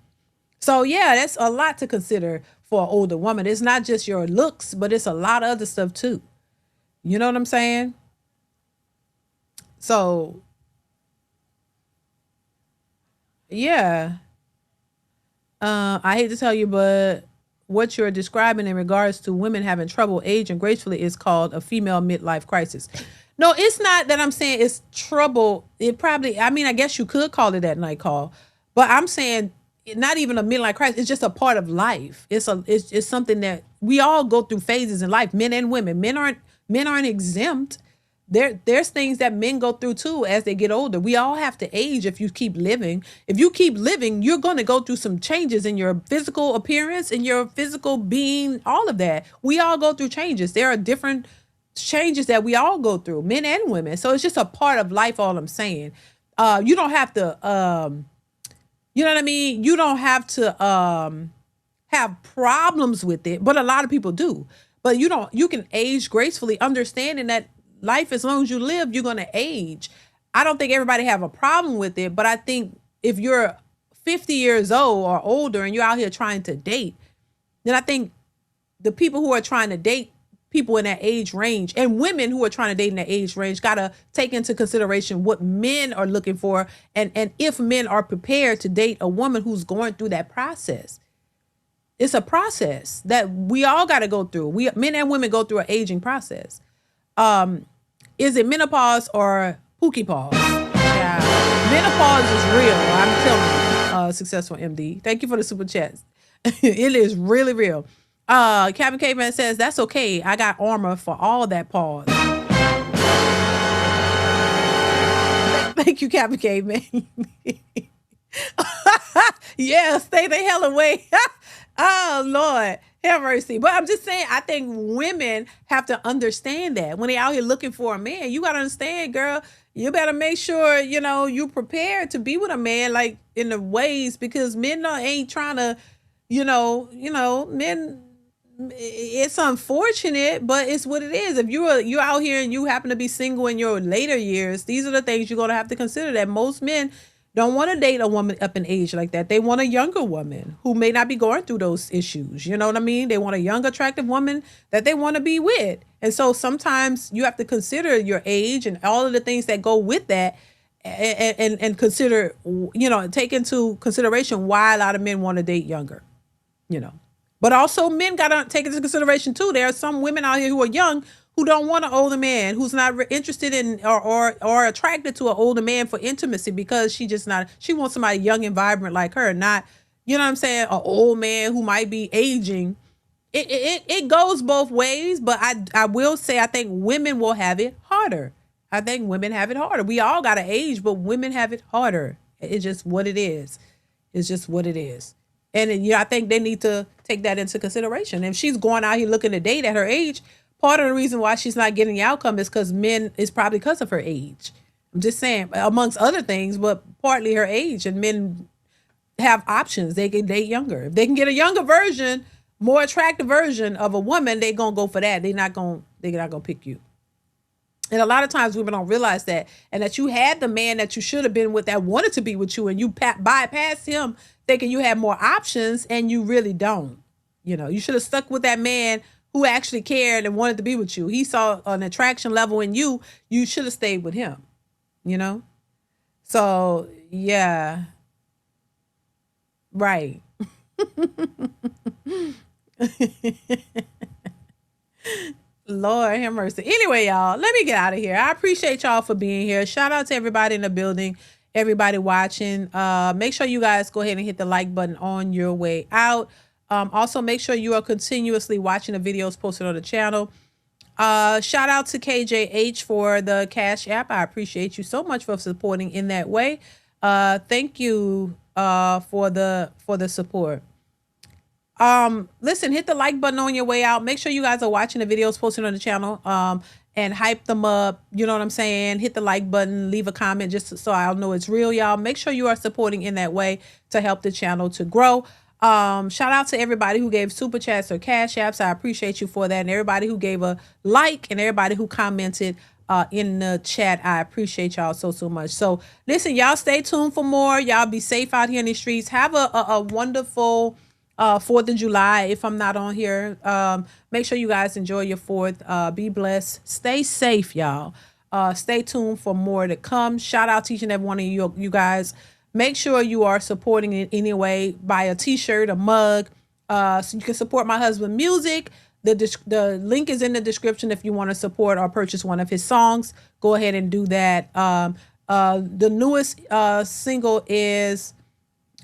So yeah, that's a lot to consider for an older woman. It's not just your looks, but it's a lot of other stuff too. You know what I'm saying? So yeah. I hate to tell you, but what you're describing in regards to women having trouble aging gracefully is called a female midlife crisis. No, it's not that I'm saying it's trouble. I guess you could call it that, night call, but I'm saying not even a midlife crisis. It's just a part of life. It's something that we all go through phases in life, men and women. Men aren't exempt. There's things that men go through too as they get older. We all have to age if you keep living. If you keep living, you're going to go through some changes in your physical appearance, in your physical being, all of that. We all go through changes. There are different changes that we all go through, men and women. So it's just a part of life, all I'm saying. You don't have to, you know what I mean? You don't have to have problems with it, but a lot of people do. But you can age gracefully, understanding that life, as long as you live, you're going to age. I don't think everybody have a problem with it, but I think if you're 50 years old or older and you're out here trying to date, then I think the people who are trying to date people in that age range and women who are trying to date in that age range got to take into consideration what men are looking for and if men are prepared to date a woman who's going through that process. It's a process that we all got to go through. Men and women go through an aging process. Is it menopause or pookie pause? Yeah, menopause is real. I'm telling you, Successful MD. Thank you for the super chats. It is really real. Captain Caveman says, that's okay. I got armor for all that pause. Thank you, Captain Caveman. Yeah, stay the hell away. Oh, Lord. Have mercy. But I'm just saying, I think women have to understand that when they out here looking for a man, you got to understand, girl, You better make sure, you prepared to be with a man like in the ways, because men ain't trying to, men, it's unfortunate, but it's what it is. If you're out here and you happen to be single in your later years, these are the things you're going to have to consider, that most men don't want to date a woman up in age like that. They want a younger woman who may not be going through those issues. You know what I mean? They want a young, attractive woman that they want to be with. And so sometimes you have to consider your age and all of the things that go with that, and consider, take into consideration why a lot of men want to date younger, But also men got to take into consideration too. There are some women out here who are young who don't want an older man, who's not interested in or attracted to an older man for intimacy, because she wants somebody young and vibrant like her, not, you know what I'm saying, an old man who might be aging. It goes both ways, but I will say I think women will have it harder. I think women have it harder. We all got to age, but women have it harder. It's just what it is. It's just what it is. And I think they need to take that into consideration. If she's going out here looking to date at her age, part of the reason why she's not getting the outcome is probably because of her age. I'm just saying, amongst other things, but partly her age. And men have options. They can date younger. If they can get a younger version, more attractive version of a woman, they're gonna go for that. They're not gonna pick you. And a lot of times women don't realize that, and that you had the man that you should have been with that wanted to be with you, and you bypassed him thinking you had more options, and you really don't. You should have stuck with that man who actually cared and wanted to be with you. He saw an attraction level in you. You should have stayed with him, So, yeah. Right. Lord have mercy. Anyway, y'all, let me get out of here. I appreciate y'all for being here. Shout out to everybody in the building, everybody watching. Make sure you guys go ahead and hit the like button on your way out. Also, make sure you are continuously watching the videos posted on the channel. Shout out to KJH for the Cash App. I appreciate you so much for supporting in that way. Thank you for the support. Listen, hit the like button on your way out. Make sure you guys are watching the videos posted on the channel and hype them up. You know what I'm saying? Hit the like button, leave a comment just so I'll know it's real, y'all. Make sure you are supporting in that way to help the channel to grow. Shout out to everybody who gave super chats or cash apps. I appreciate you for that. And everybody who gave a like and everybody who commented in the chat. I appreciate y'all so much. So listen, y'all stay tuned for more. Y'all be safe out here in the streets. Have a wonderful 4th of July. If I'm not on here, make sure you guys enjoy your 4th. Be blessed. Stay safe, y'all. Stay tuned for more to come. Shout out to each and every one of you guys. Make sure you are supporting it anyway. Buy a t-shirt, a mug, so you can support my husband's music. The link is in the description if you want to support or purchase one of his songs. Go ahead and do that. The newest single is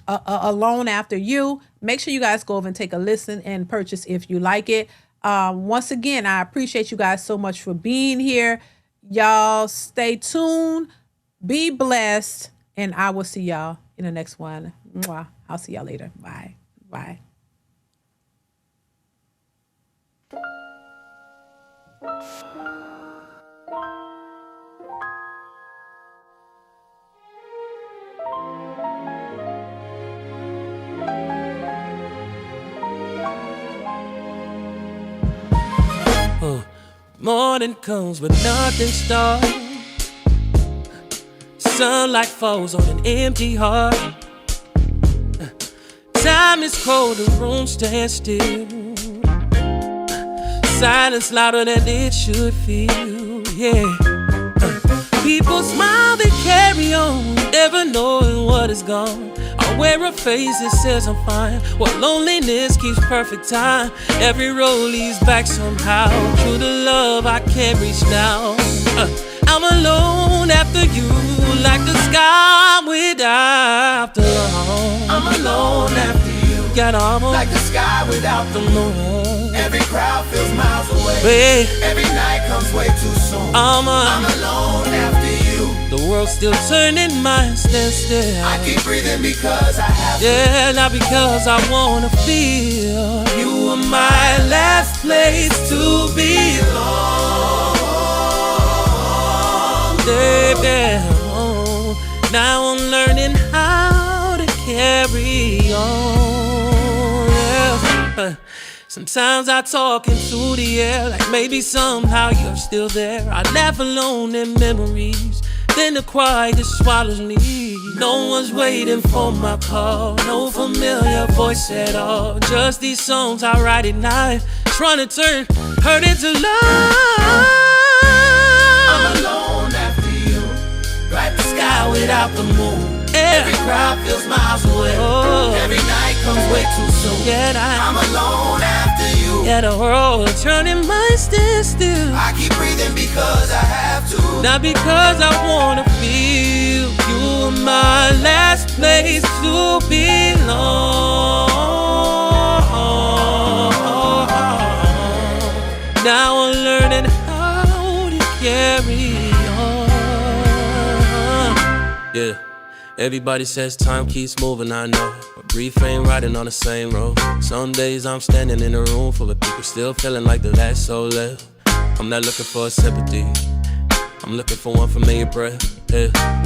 Alone After You. Make sure you guys go over and take a listen and purchase if you like it. Once again, I appreciate you guys so much for being here. Y'all stay tuned. Be blessed. And I will see y'all in the next one. Mwah. I'll see y'all later. Bye. Bye. Morning comes but nothing starts. Sunlight falls on an empty heart. Time is cold, the room stands still. Silence louder than it should feel, yeah. People smile, they carry on, never knowing what is gone. I wear a face that says I'm fine, while loneliness keeps perfect time. Every road leads back somehow, true to love I can't reach now. I'm alone after you, like the sky without the moon. I'm alone after you, got almost like the sky without the moon. Every crowd feels miles away, every night comes way too soon. I'm alone after you. The world's still turning, mine stands still. I keep breathing because I have to. Yeah, not because I wanna feel. You are my last place to belong. baby. Now I'm learning how to carry on. Yeah. Sometimes I talk into the air, like maybe somehow you're still there. I laugh alone in memories, then the quiet swallows me. No one's waiting for my call, no familiar voice at all. Just these songs I write at night, trying to turn hurt into love. I'm alone after you, right the sky without the moon. Every crowd feels miles away. Every night comes way too soon. I'm alone after you. Yeah, the world turning my stand still. I keep breathing because I have to, not because I wanna feel. You are my last place to belong. Now I'm learning how to carry on. Yeah. Everybody says time keeps moving, I know, but grief ain't riding on the same road. Some days I'm standing in a room full of people still feeling like the last soul left. I'm not looking for sympathy, I'm looking for one familiar breath. Yeah.